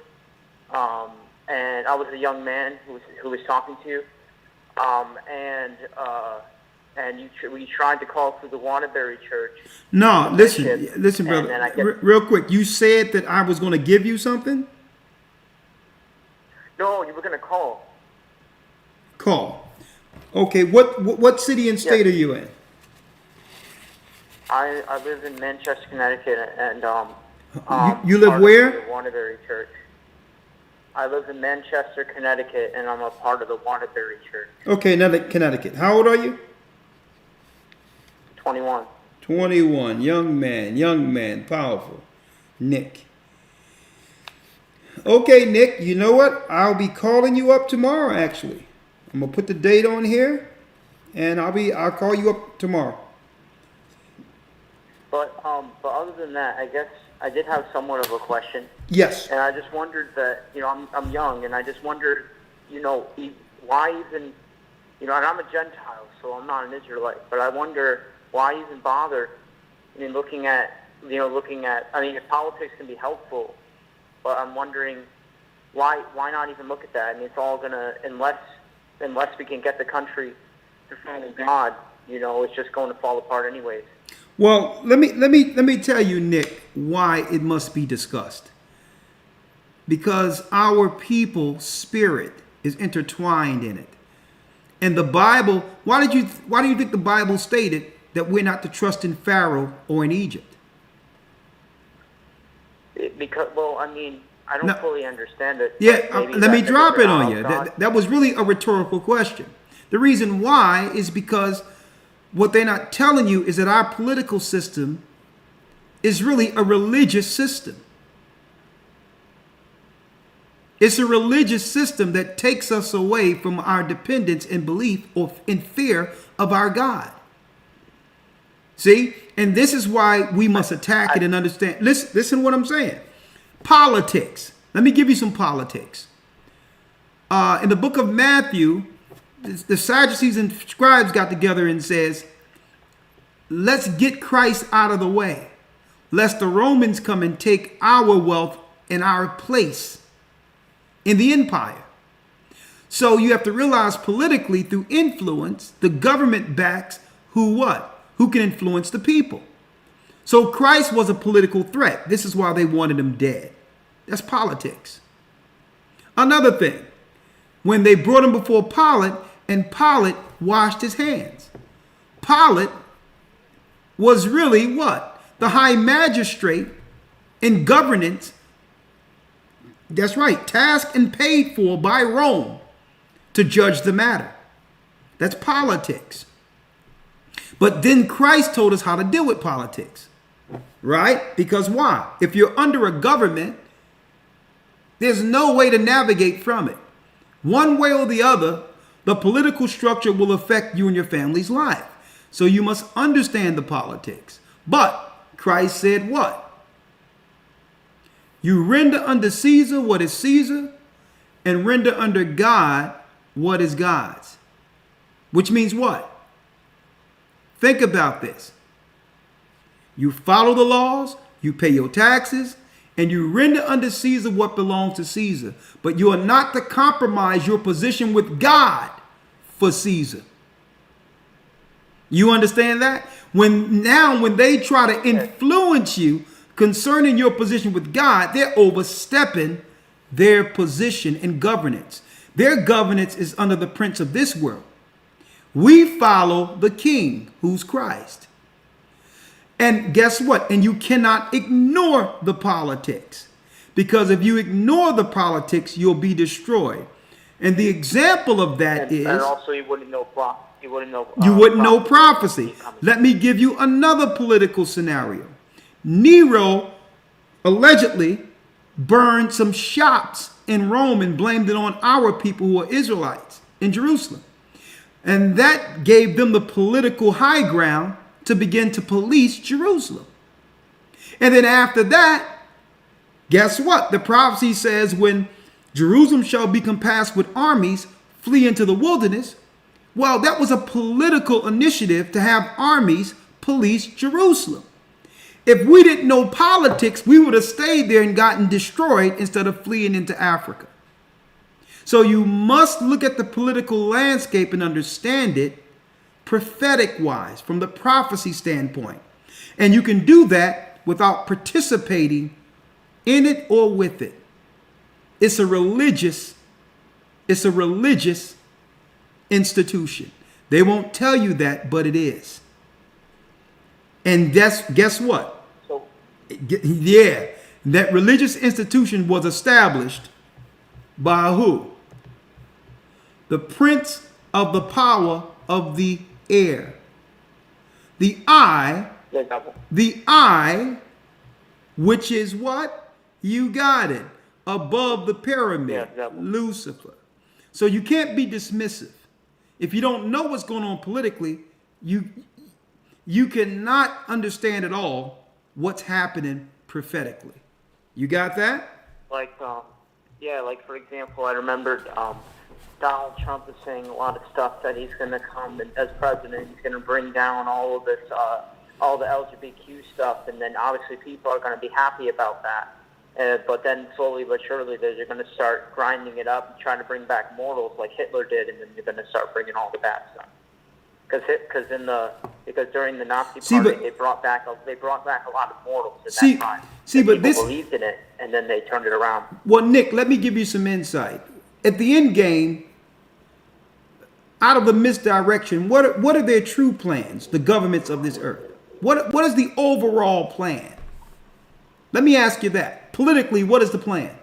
And I was a young man who was talking to you. And you tried to call through the Waterbury Church. No, listen, brother. Real quick, you said that I was going to give you something? No, you were going to call. Call. Okay, what city and state are you in? I live in Manchester, Connecticut, and you live where? The Waterbury Church. I live in Manchester, Connecticut, and I'm a part of the Waterbury Church. Okay, Connecticut. How old are you? 21. 21. Young man, powerful. Nick. Okay, Nick, you know what? I'll be calling you up tomorrow, actually. I'm going to put the date on here, and I'll call you up tomorrow. But other than that, I guess I did have somewhat of a question. Yes. And I just wondered that, I'm young, and I just wondered, why even, and I'm a Gentile, so I'm not an Israelite, but I wonder why even bother, looking at, if politics can be helpful, but I'm wondering why not even look at that? It's all gonna, unless we can get the country to follow God, it's just going to fall apart anyways. Well, let me tell you, Nick, why it must be discussed. Because our people's spirit is intertwined in it. And the Bible, why do you think the Bible stated that we're not to trust in Pharaoh or in Egypt? Because, I don't fully understand it. Yeah, let me drop it on you. That was really a rhetorical question. The reason why is because what they're not telling you is that our political system is really a religious system. It's a religious system that takes us away from our dependence and belief or in fear of our God. See? And this is why we must attack it and understand. Listen to what I'm saying. Politics. Let me give you some politics. In the book of Matthew, the Sadducees and scribes got together and says, let's get Christ out of the way, lest the Romans come and take our wealth and our place in the empire. So you have to realize politically, through influence, the government backs who can influence the people. So Christ was a political threat. This is why they wanted him dead. That's politics. Another thing, when they brought him before Pilate, and Pilate washed his hands. Pilate was really what? The high magistrate in governance. That's right, tasked and paid for by Rome to judge the matter. That's politics. But then Christ told us how to deal with politics, right? Because why? If you're under a government, there's no way to navigate from it. One way or the other, the political structure will affect you and your family's life. So you must understand the politics. But Christ said what? You render unto Caesar what is Caesar, and render unto God what is God's. Which means what? Think about this. You follow the laws, you pay your taxes, and you render unto Caesar what belongs to Caesar. But you are not to compromise your position with God for Caesar. You understand that? When they try to influence you concerning your position with God, they're overstepping their position in governance. Their governance is under the prince of this world. We follow the king, who's Christ. And guess what? And you cannot ignore the politics. Because if you ignore the politics, you'll be destroyed. And the example of that is... And also you wouldn't know prophecy. You wouldn't know prophecy. Let me give you another political scenario. Nero allegedly burned some shops in Rome and blamed it on our people who are Israelites in Jerusalem. And that gave them the political high ground to begin to police Jerusalem. And then after that, guess what? The prophecy says when Jerusalem shall be compassed with armies, flee into the wilderness. Well, that was a political initiative to have armies police Jerusalem. If we didn't know politics, we would have stayed there and gotten destroyed instead of fleeing into Africa. So you must look at the political landscape and understand it prophetic-wise, from the prophecy standpoint. And you can do that without participating in it or with it. It's a religious institution. They won't tell you that, but it is. And guess what? Yeah, that religious institution was established by who? The prince of the power of the air. The eye, which is what? You got it. Above the pyramid, Lucifer. So you can't be dismissive. If you don't know what's going on politically, you cannot understand at all what's happening prophetically. You got that? Like, yeah, like for example, I remember Donald Trump is saying a lot of stuff that he's going to come and, as president, he's going to bring down all of this, all the LGBTQ stuff, and then obviously people are going to be happy about that. But then slowly but surely, they're going to start grinding it up and trying to bring back mortals like Hitler did, and then you're going to start bringing all the bad stuff. Because during the Nazi Party, they brought back a lot of mortals at that time. But people believed in it, and then they turned it around. Well, Nick, let me give you some insight. At the end game, out of the misdirection, what are their true plans? The governments of this earth. What is the overall plan? Let me ask you that. Politically, what is the plan?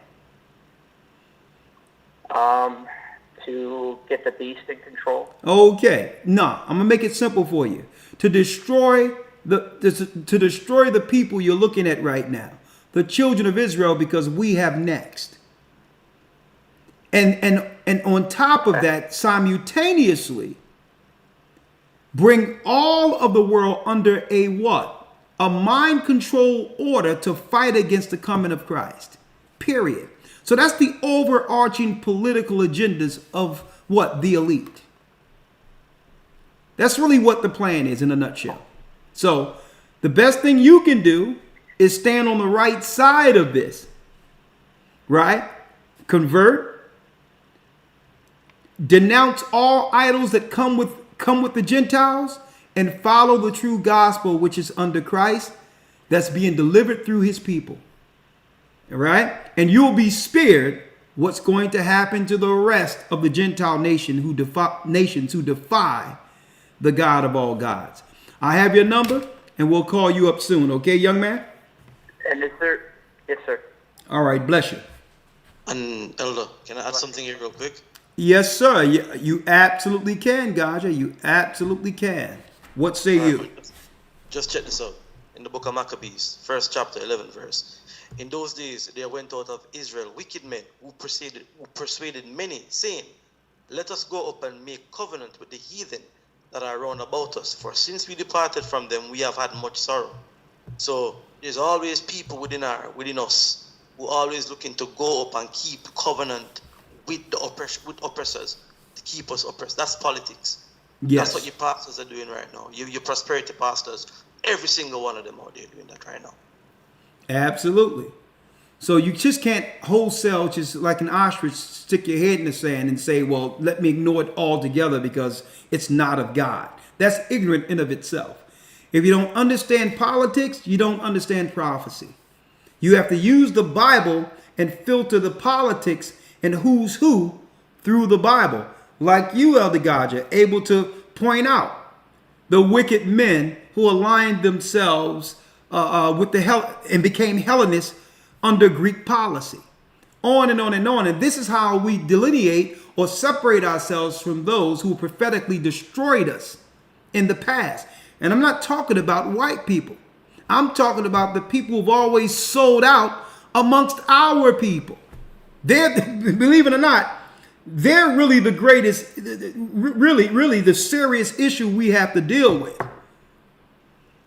To get the beast in control. Okay. No, I'm gonna make it simple for you. To destroy the people you're looking at right now, the children of Israel, because we have next. And on top of that, simultaneously, bring all of the world under a what? A mind control order to fight against the coming of Christ. Period. So that's the overarching political agendas of what? The elite. That's really what the plan is in a nutshell. So the best thing you can do is stand on the right side of this. Right? Convert. Denounce all idols that come with the Gentiles, and follow the true gospel, which is under Christ, that's being delivered through his people. All right? And you'll be spared what's going to happen to the rest of the Gentile nations who defy the God of all gods. I have your number, and we'll call you up soon. Okay, young man? And yes, sir. All right, bless you. And Elder, can I add something here real quick? Yes, sir. You absolutely can, Gaja. You absolutely can. What say you? Just check this out. In the book of Maccabees, 1st chapter, 11th verse. In those days, there went out of Israel wicked men who persuaded many, saying, "Let us go up and make covenant with the heathen that are round about us. For since we departed from them, we have had much sorrow." So there's always people within us who are always looking to go up and keep covenant with the oppressors to keep us oppressed. That's politics. Yes. That's what your pastors are doing right now. Your prosperity pastors, every single one of them out there doing that right now. Absolutely. So you just can't wholesale, just like an ostrich, stick your head in the sand and say, well, let me ignore it altogether because it's not of God. That's ignorant in of itself. If you don't understand politics, you don't understand prophecy. You have to use the Bible and filter the politics and who's who through the Bible. Like you, Elder Gaja, able to point out the wicked men who aligned themselves with and became Hellenists under Greek policy. On and on and on. And this is how we delineate or separate ourselves from those who prophetically destroyed us in the past. And I'm not talking about white people. I'm talking about the people who've always sold out amongst our people. They're, believe it or not, they're really the greatest, really the serious issue we have to deal with.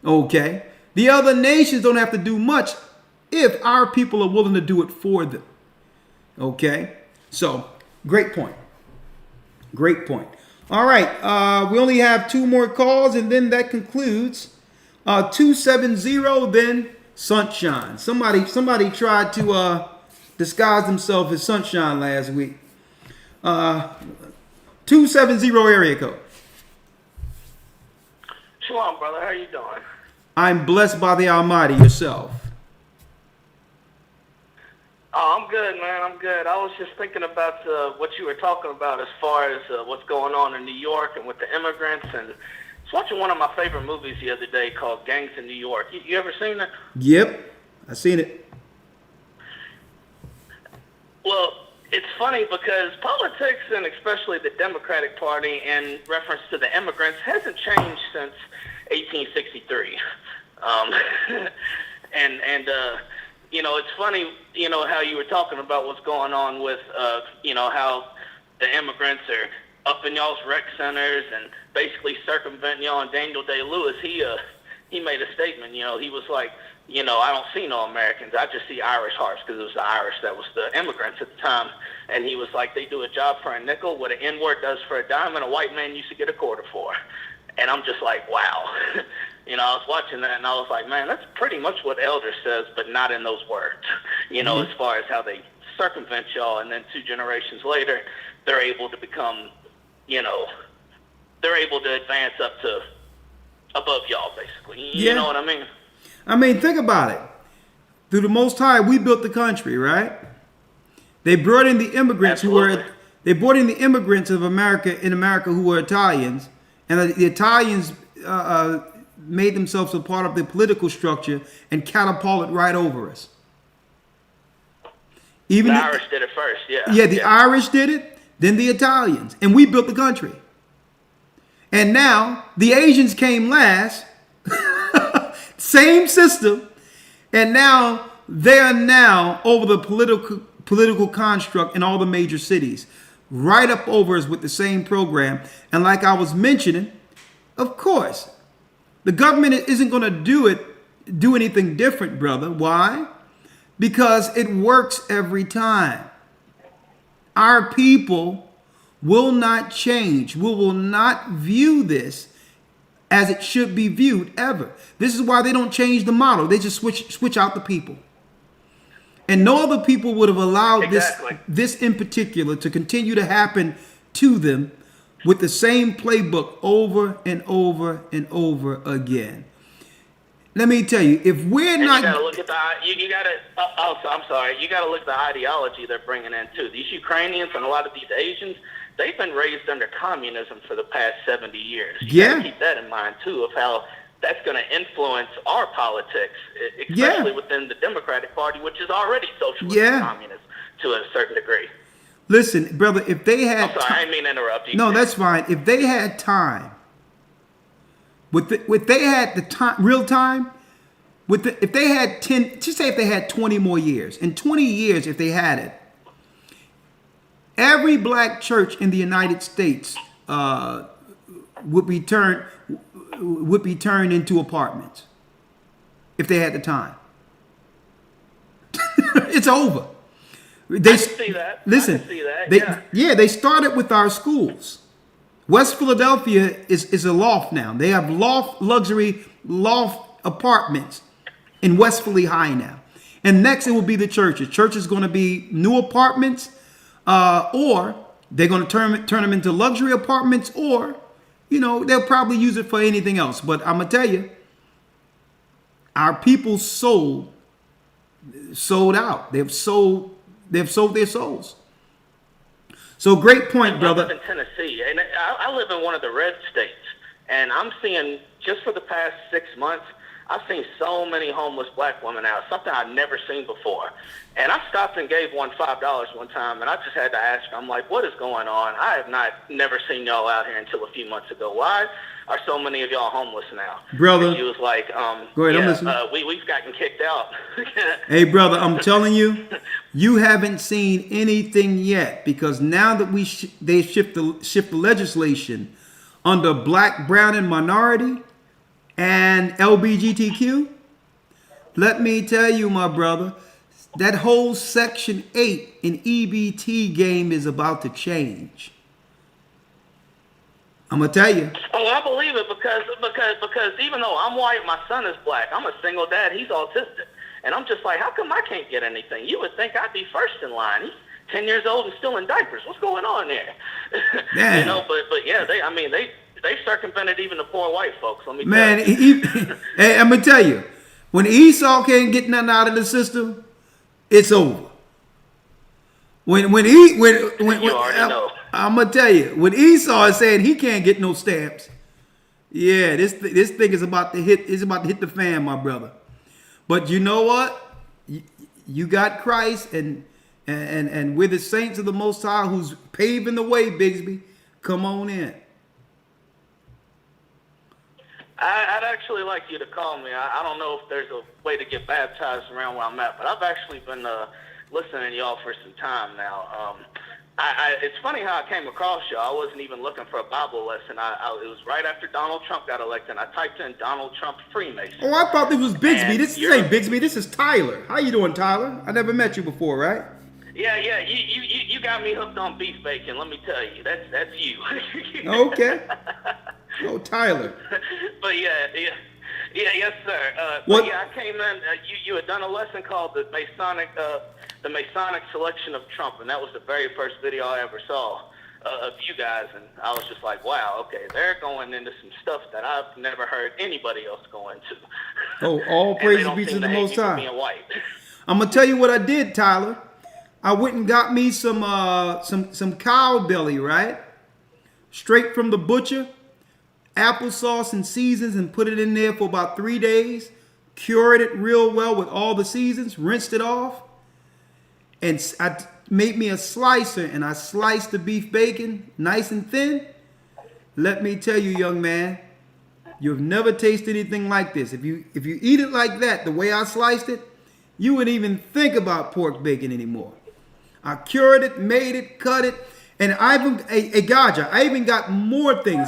Okay? The other nations don't have to do much if our people are willing to do it for them. Okay? So, great point. Great point. All right. We only have 2 more calls, and then that concludes 270, then Sunshine. Somebody tried to disguise themselves as Sunshine last week. 270 area code. Shalom, brother. How you doing? I'm blessed by the Almighty. Yourself? Oh, I'm good, man. I'm good. I was just thinking about what you were talking about as far as what's going on in New York and with the immigrants. And I was watching one of my favorite movies the other day called Gangs in New York. You ever seen it? Yep. I seen it. Well, it's funny because politics, and especially the Democratic Party in reference to the immigrants, hasn't changed since 1863. You know, it's funny, you know, how you were talking about what's going on with, you know, how the immigrants are up in y'all's rec centers and basically circumventing y'all. And Daniel Day-Lewis, he he made a statement. You know, he was like, you know, I don't see no Americans. I just see Irish hearts, because it was the Irish that was the immigrants at the time. And he was like, they do a job for a nickel, what an N-word does for a dime, and a white man used to get a quarter for. And I'm just like, wow. You know, I was watching that, and I was like, man, that's pretty much what Elder says, but not in those words. You know, as far as how they circumvent y'all, and then 2 generations later, they're able to become, you know, they're able to advance up to above y'all, basically. You know what I mean? I mean, think about it. Through the Most High, we built the country, right? They brought in the immigrants they brought in the immigrants of America who were Italians, and the Italians made themselves a part of the political structure and catapulted right over us. Even the Irish did it first, Yeah, the Irish did it, then the Italians, and we built the country. And now the Asians came last. Same system, and now they are now over the political construct in all the major cities, right up over us with the same program. And like I was mentioning, of course, the government isn't going to do anything different, brother. Why? Because it works every time. Our people will not change. We will not view this as it should be viewed ever. This is why they don't change the model. They just switch out the people. And no other people would have allowed this in particular to continue to happen to them with the same playbook over and over and over again. Let me tell you, if we're not, you gotta look at you gotta. I'm sorry. You gotta look at the ideology they're bringing in too. These Ukrainians and a lot of these Asians, they've been raised under communism for the past 70 years. You gotta keep that in mind too, of how that's going to influence our politics, especially within the Democratic Party, which is already socialist and communist to a certain degree. Listen, brother, if they had, I'm sorry, I didn't mean to interrupt you. No, that's fine. If they had time, if they had the time, real time, if they had 10, just say if they had 20 more years, in 20 years, if they had it, every black church in the United States would be turned into apartments if they had the time. It's over. I can see that. Listen, I can see that. They started with our schools. West Philadelphia is a loft now. They have luxury loft apartments in West Philly High now. And next it will be the churches. Church is going to be new apartments, or they're going to turn them into luxury apartments, or they'll probably use it for anything else. But I'm gonna tell you, our people sold out. They've sold their souls. So great point, brother. I live in Tennessee, and I live in one of the red states, and I'm seeing, just for the past 6 months, I've seen so many homeless black women out, something I've never seen before. And I stopped and gave one $5 one time, and I just had to ask her, I'm like, what is going on? I have never seen y'all out here until a few months ago. Why are so many of y'all homeless now? Brother. And she was like, go ahead, I'm listening. We've gotten kicked out. Hey, brother, I'm telling you, you haven't seen anything yet, because now that they shift the legislation under black, brown, and minority, and LGBTQ, let me tell you, my brother, that whole Section 8 in EBT game is about to change. I'm gonna tell you. Oh, I believe it because even though I'm white, my son is black. I'm a single dad. He's autistic, and I'm just like, how come I can't get anything? You would think I'd be first in line. He's 10 years old and still in diapers. What's going on there? But yeah, they circumvented even the poor white folks. Let me tell you. Hey, I'm gonna tell you, when Esau can't get nothing out of the system, it's over. When you already know. I'm gonna tell you, when Esau is saying he can't get no stamps, yeah, this thing is about to hit. It's about to hit the fan, my brother. But you know what? You got Christ, and we're the saints of the Most High who's paving the way, Bigsby. Come on in. I'd actually like you to call me. I don't know if there's a way to get baptized around where I'm at, but I've actually been listening to y'all for some time now. It's funny how I came across you. I wasn't even looking for a Bible lesson. It was right after Donald Trump got elected. And I typed in Donald Trump Freemason. Oh, I thought this was Bigsby. And This ain't Bigsby. This is Tyler. How you doing, Tyler? I never met you before, right? Yeah. You got me hooked on beef bacon. Let me tell you, that's you. Okay. Oh, Tyler. But yes, sir. What? But yeah, I came in. You had done a lesson called the Masonic selection of Trump, and that was the very first video I ever saw of you guys, and I was just like, wow, okay, they're going into some stuff that I've never heard anybody else go into. Oh, all praises be to the Most High. Being white. I'm gonna tell you what I did, Tyler. I went and got me some cow belly, right? Straight from the butcher, applesauce and seasons, and put it in there for about 3 days. Cured it real well with all the seasons, rinsed it off, and I made me a slicer, and I sliced the beef bacon nice and thin. Let me tell you, young man, you've never tasted anything like this. If you eat it like that, the way I sliced it, you wouldn't even think about pork bacon anymore. I cured it, made it, cut it, and I even got more things.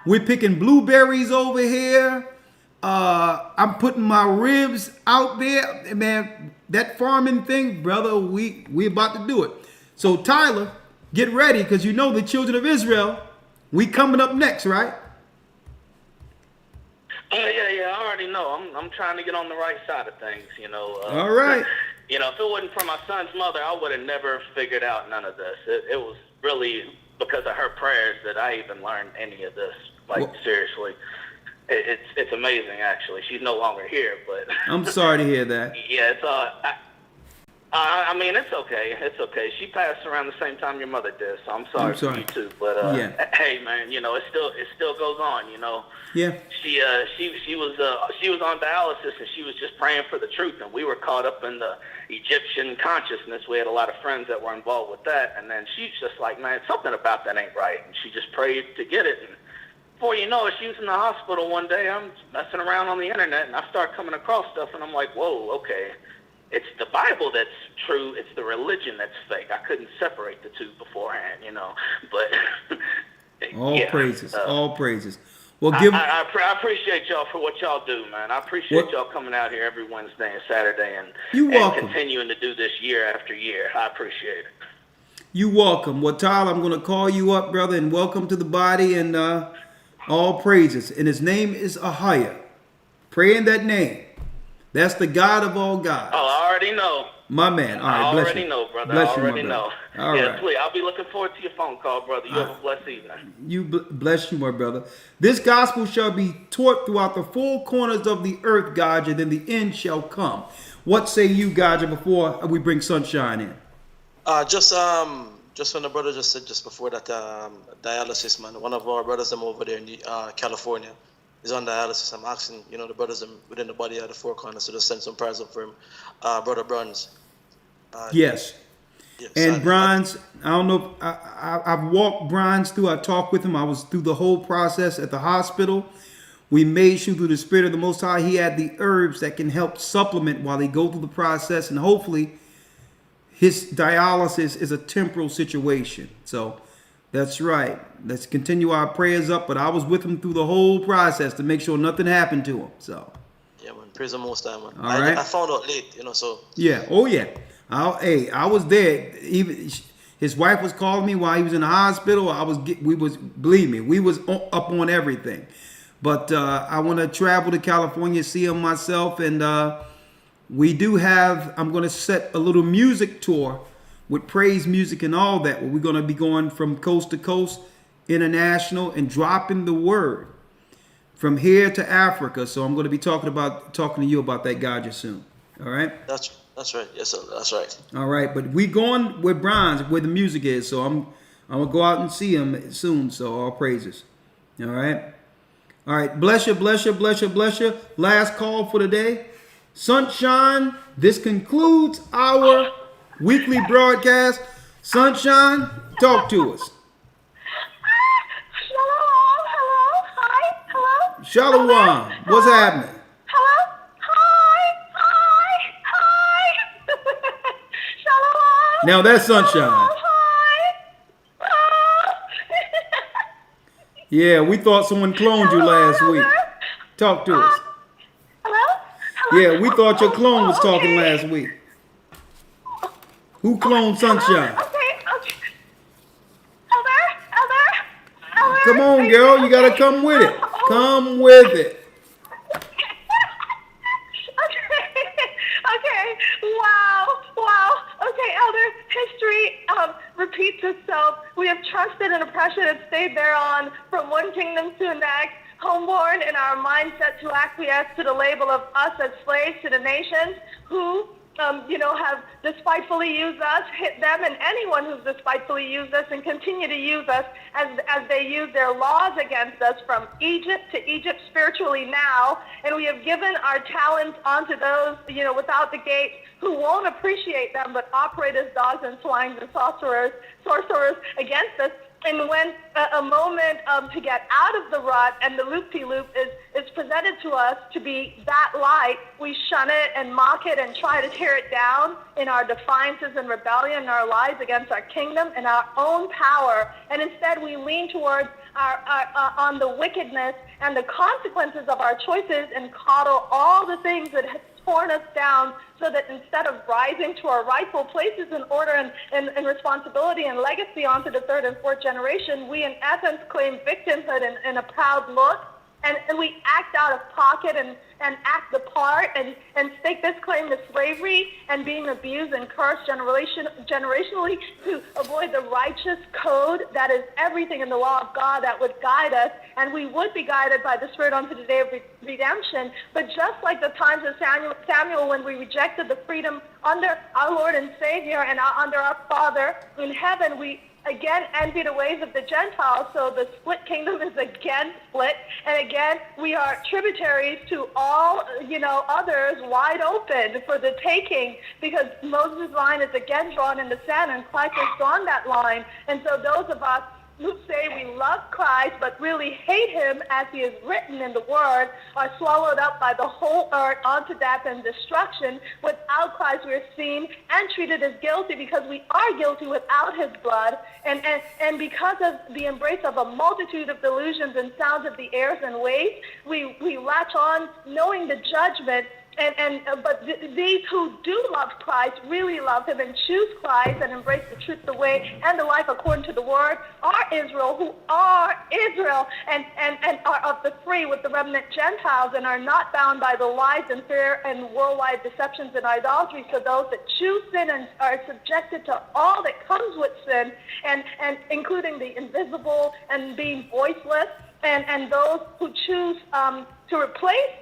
We're picking blueberries over here. I'm putting my ribs out there, man. That farming thing, brother, we about to do it. So Tyler, get ready, because you know the children of Israel, we coming up next, right? Yeah, I already know. I'm trying to get on the right side of things, you know. All right. You know, if it wasn't for my son's mother, I would have never figured out none of this. It was really because of her prayers that I even learned any of this. Like, seriously. It's amazing, actually. She's no longer here, but... I'm sorry to hear that. Yeah, it's I mean, it's okay. It's okay. She passed around the same time your mother did, so I'm sorry. For you too. But hey, man, you know, it still goes on. You know. Yeah. She was on dialysis, and she was just praying for the truth, and we were caught up in the Egyptian consciousness. We had a lot of friends that were involved with that, and then she's just like, man, something about that ain't right, and she just prayed to get it. And before you know it, she was in the hospital one day. I'm messing around on the internet, and I start coming across stuff, and I'm like, whoa, okay. It's the Bible that's true. It's the religion that's fake. I couldn't separate the two beforehand, you know. But all praises. Well, I appreciate y'all for what y'all do, man. I appreciate y'all coming out here every Wednesday and Saturday and continuing to do this year after year. I appreciate it. You welcome. Well, Tyler, I'm going to call you up, brother, and welcome to the body, and all praises. And his name is Ahaya. Pray in that name. That's the God of all gods. Oh, I already know. My man. All right, I bless already you. know, brother. Bless I already you, know. All right. Please. I'll be looking forward to your phone call, brother. You have a blessed evening. You bless you, my brother. This gospel shall be taught throughout the four corners of the earth, Gaja, then the end shall come. What say you, Gaja, before we bring Sunshine in? Just when the brother just said just before that dialysis, man, one of our brothers them over there in California is on dialysis. I'm asking, you know, the brothers within the body of the four corners to just send some prayers up for him. Brother Bruns. Yes. And Bruns, I don't know if I've walked Bruns through. I talked with him. I was through the whole process at the hospital. We made sure through the Spirit of the Most High, he had the herbs that can help supplement while they go through the process. And hopefully his dialysis is a temporal situation. So that's right. Let's continue our prayers up. But I was with him through the whole process to make sure nothing happened to him. So yeah, man. Praise the Most High, man. All right. I found out late, you know. So yeah. Oh yeah. I was there. Even his wife was calling me while he was in the hospital. Believe me, we was up on everything. But I want to travel to California, see him myself, and we do have. I'm going to set a little music tour with praise music and all that. Where we're going to be going from coast to coast, international, and dropping the word from here to Africa. So I'm going to be talking to you about that, Gaja, soon. All right. That's right. Yes, sir. That's right. All right, but we going with Bronze where the music is. So I'm gonna go out and see him soon. So all praises. All right. All right. Bless you, bless you, bless you, bless you. Last call for the day. Sunshine. This concludes our weekly broadcast. Sunshine, talk to us. Shalom. Hello. Hi. Hello. Shalom. What's happening? Hello. Hi. Shalom. Now that's Sunshine. Hi. Yeah, we thought someone cloned you last week. Talk to us. Hello? Yeah, we thought your clone was talking last week. Who cloned Sunshine? Okay. Elder. Come on, girl. You got to come with it. Come with it. Okay. Wow. Okay, Elder. History repeats itself. We have trusted in oppression and stayed thereon from one kingdom to the next. Homeborn in our mindset to acquiesce to the label of us as slaves to the nations who, have despitefully used us, hit them, and anyone who's despitefully used us and continue to use us as they use their laws against us from Egypt to Egypt spiritually now. And we have given our talents onto those, without the gate who won't appreciate them but operate as dogs and swines and sorcerers against us. And when a moment to get out of the rut and the loop-de-loop is presented to us to be that light, we shun it and mock it and try to tear it down in our defiances and rebellion in our lives against our kingdom and our own power. And instead we lean towards on the wickedness and the consequences of our choices and coddle all the things that have torn us down, so that instead of rising to our rightful places in order and responsibility and legacy onto the third and fourth generation, we in essence claim victimhood in a proud look, and we act out of pocket and act the part and stake this claim to slavery and being abused and cursed generationally to avoid the righteous code that is everything in the law of God that would guide us, and we would be guided by the Spirit unto the day of redemption. But just like the times of Samuel when we rejected the freedom under our Lord and Savior and under our Father in heaven, we again envy the ways of the Gentiles, so the split kingdom is again split, and again we are tributaries to all others wide open for the taking, because Moses' line is again drawn in the sand and Christ has drawn that line. And so those of us who say we love Christ but really hate him as he is written in the word are swallowed up by the whole earth unto death and destruction. Without Christ we are seen and treated as guilty because we are guilty without his blood, and because of the embrace of a multitude of delusions and sounds of the airs and waves, we latch on knowing the judgment. But these who do love Christ, really love him and choose Christ and embrace the truth, the way, and the life according to the word, are Israel, who are Israel and are of the free with the remnant Gentiles and are not bound by the lies and fear and worldwide deceptions and idolatry. So those that choose sin and are subjected to all that comes with sin, and including the invisible and being voiceless, and those who choose to replace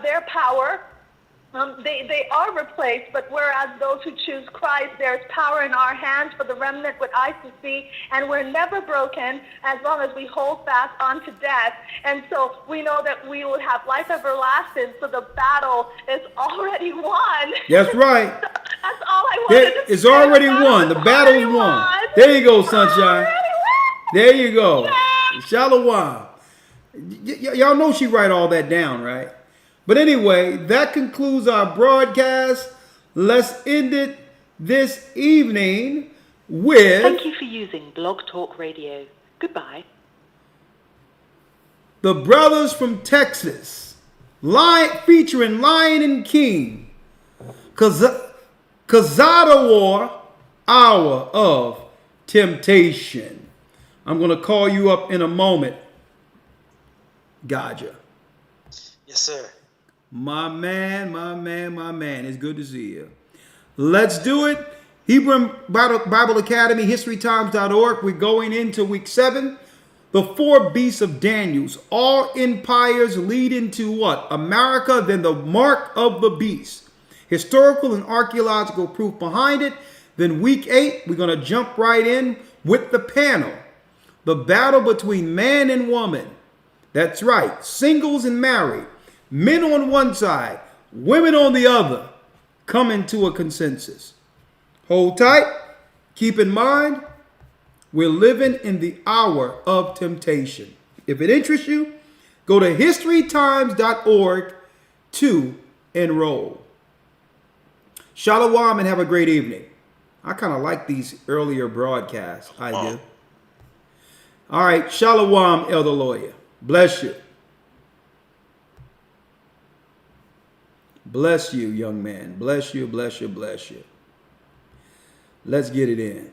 their power, they are replaced, but whereas those who choose Christ, there's power in our hands for the remnant with eyes to see, and we're never broken as long as we hold fast unto death. And so we know that we will have life everlasting, so the battle is already won. That's right. That's all I wanted to say. It's already won. The battle's won. There you go, Sunshine. There you go. Shalom. Y'all know she write all that down, right? But anyway, that concludes our broadcast. Let's end it this evening with... Thank you for using Blog Talk Radio. Goodbye. The Brothers from Texas, featuring Lion and King, Kazada War, Hour of Temptation. I'm going to call you up in a moment, Gaja. Yes, sir. My man. It's good to see you. Let's do it. Hebrew Bible Academy, historytimes.org. We're going into week 7. The 4 beasts of Daniels. All empires lead into what? America, then the mark of the beast. Historical and archaeological proof behind it. Then week 8, we're going to jump right in with the panel. The battle between man and woman. That's right. Singles and married. Men on one side, women on the other, coming to a consensus. Hold tight. Keep in mind, we're living in the hour of temptation. If it interests you, go to historytimes.org to enroll. Shalom and have a great evening. I kind of like these earlier broadcasts. I do. All right, Shalom, Elder Lawya. Bless you. Bless you, young man. Bless you, bless you, bless you. Let's get it in.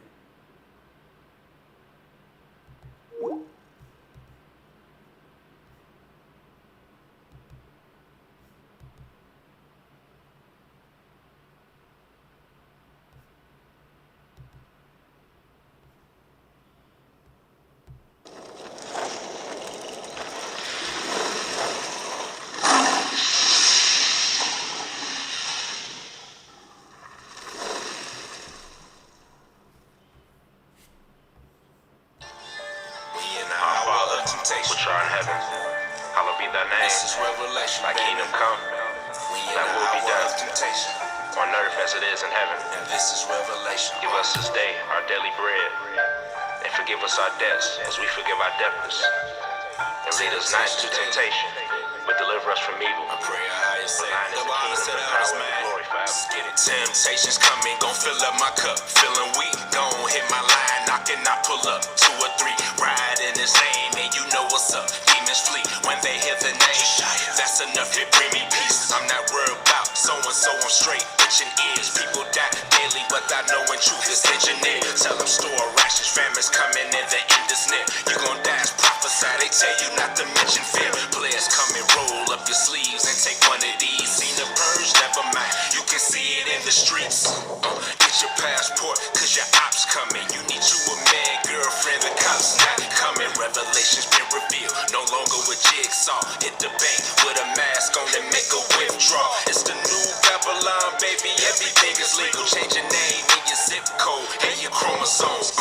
Which art in heaven, hallowed be thy name. This is revelation. Thy kingdom come, thy will be done on earth as it is in heaven. And this is revelation. Give us this day our daily bread, and forgive us our debts as we forgive our debtors. And lead us not into temptation, but deliver us from evil. I pray our highest thine is the kingdom, the power, and the glory forever. Get it. Temptations coming, gon' fill up my cup. Feeling weak, gon' hit my line, knocking, I pull up 2 or 3, ride in his name, and you know what's up. Demons flee when they hear the name. That's enough, it bring me peace. I'm not worried about so-and-so, I'm straight. Itching ears, people die daily, but I know in truth is engineered. Tell them store rations, famine's coming, and the end is near. You gon' die as prophesied, they tell you not to mention fear. Players come and roll up your sleeves and take one of these. Seen the purge, never mind, you can see it in the streets. Get your passport, cause your ops coming. You need you a man, girlfriend, the cops not coming. Revelations been revealed, no longer with jigsaw. Hit the bank with a mask on and make a withdrawal. It's the new Babylon, baby, everything is legal. Change your name and your zip code and your chromosomes.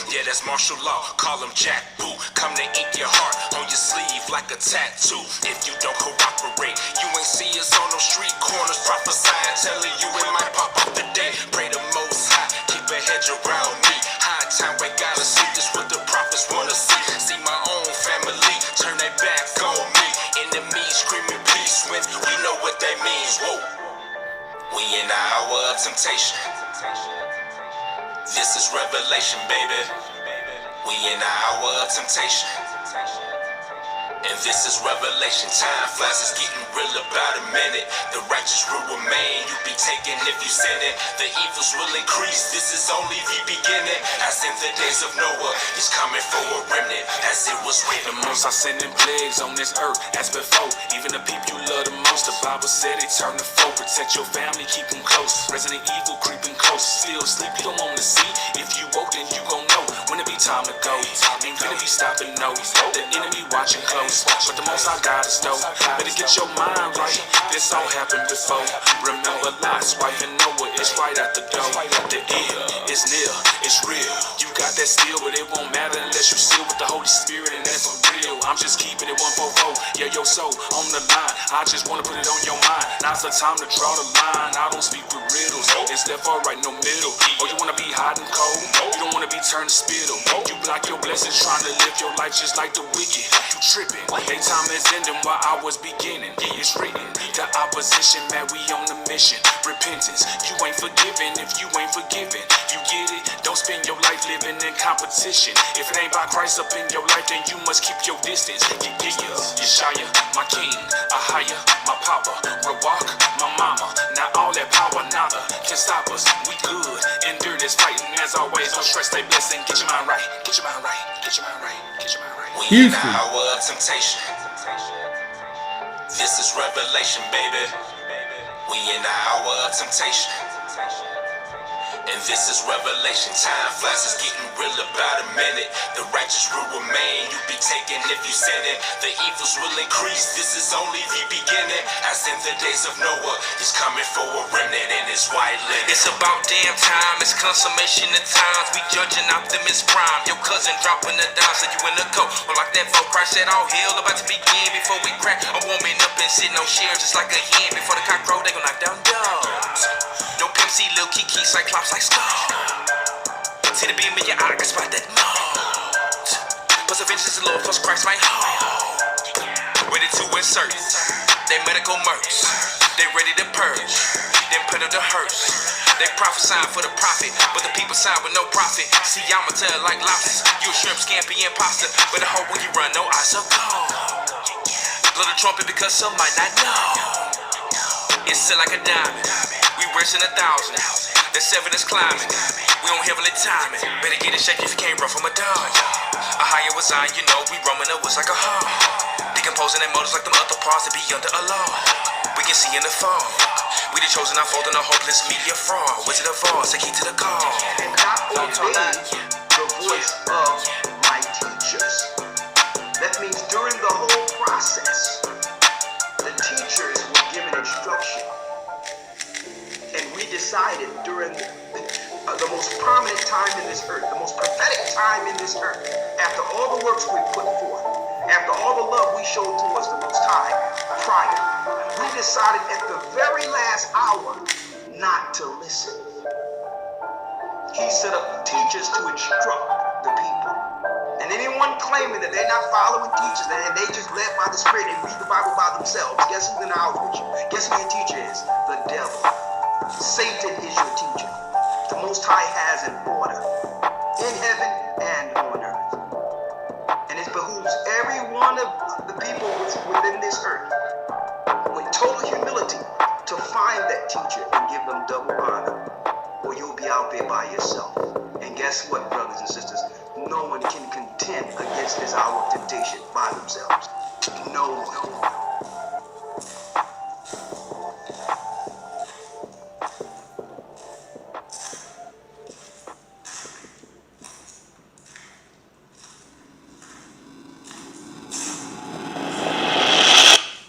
Yeah, that's martial law, call him Jack Boo. Come to ink your heart on your sleeve like a tattoo. If you don't cooperate, you ain't see us on no street corners prophesying, telling you it might pop up today. Pray the most high, keep a hedge around me. High time we gotta see this what the prophets wanna see. See my own family turn their back on me. Enemies screaming peace when we know what that means. Whoa, we in the hour of temptation. This is revelation, baby. We in the hour of temptation. And this is revelation. Time flies, it's getting real about a minute. The righteous will remain, you be taken if you sin it. The evils will increase, this is only the beginning. As in the days of Noah, he's coming for a remnant, as it was written. The most are sending plagues on this earth as before. Even the people you love the most, the Bible said it turn to foe. Protect your family, keep them close. Resident evil creeping close. Still sleep, you don't want to see. If you woke, then you gon' know when it be time to go. Ain't gonna be stopping, no. The enemy watching close. But the most I got is dope. Better get your mind right. This all happened before. Remember Lot's wife and Noah is right at the door. The ear is near, it's real. You got that still, but it won't matter unless you seal with the Holy Spirit, and that's for real. I'm just keeping it 144. Yeah, your soul on the line. I just wanna put it on your mind. Now's the time to draw the line. I don't speak with riddles. It's left or right, no middle. Oh, you wanna be hot and cold? You don't wanna be turned to spittle. You block your blessings, trying to live your life just like the wicked. You tripping. They time is ending while I was beginning. It's written. The opposition, man, we on the mission. Repentance. You ain't forgiven if you ain't forgiven. You get it? Don't spend your life living in competition. If it ain't by Christ up in your life, then you must keep your distance. Yeshaya, my king, Ahaya, my papa, Rawchaa, my mama. Now all that power, nada can stop us. We good. Endure this fighting as always. Don't stress, stay blessed and get your mind right. Get your mind right. Get your mind right. Get your mind right. We in the hour of temptation. This is revelation, baby. We in the hour of temptation. And this is revelation. Time flies, it's getting real about a minute. The righteous will remain, you be taken if you sin it. The evils will increase, this is only the beginning. As in the days of Noah, he's coming for a remnant in his white linen. It's about damn time, it's consummation of times. We judging Optimus Prime. Your cousin dropping the dime, said you in the coat. Or like that folk Christ said, all hell about to begin. Before we crack, I'm warming up and sitting on chairs just like a hen. Before the cock crow, they gon' knock down dogs. No Pimp C, Lil Kiki, Cyclops like Skull. See the beam in your eye, I can spot that mold. Plus the vengeance of the Lord, plus Christ my hold. Ready to insert they medical mercs. They ready to purge, then put up the hearse. They prophesying for the profit, but the people sign with no profit. See, I'ma tell like lobsters. You a shrimp, scampi, imposter. But I hope when you run, no eyes are gone. Blow the trumpet because some might not know. It's still like a diamond. We rich in 1,000. The 7 is climbing. We on heavenly timing. Better get it shake if you can't run from a dog. A higher was on, you know, we roaming the woods like a hawk. Decomposing their motives like them other parts that be under a law. We can see in the fall. We the chosen, not folding a hopeless media fraud. Wizard of Oz, the key to the call. And not obey the voice of my teachers. That means during the whole process, the teachers were given instruction. And we decided during the most prominent time in this earth, the most prophetic time in this earth, after all the works we put forth, after all the love we showed towards the Most High prior, we decided at the very last hour not to listen. He set up teachers to instruct the people. And anyone claiming that they're not following teachers and they just led by the Spirit and read the Bible by themselves, guess who's in the house with you? Guess who your teacher is? The devil. Satan is your teacher. The Most High has an order in heaven and on earth. And it behooves every one of the people within this earth, with total humility, to find that teacher and give them double honor, or you'll be out there by yourself. And guess what, brothers and sisters? No one can contend against this hour of temptation by themselves. No one.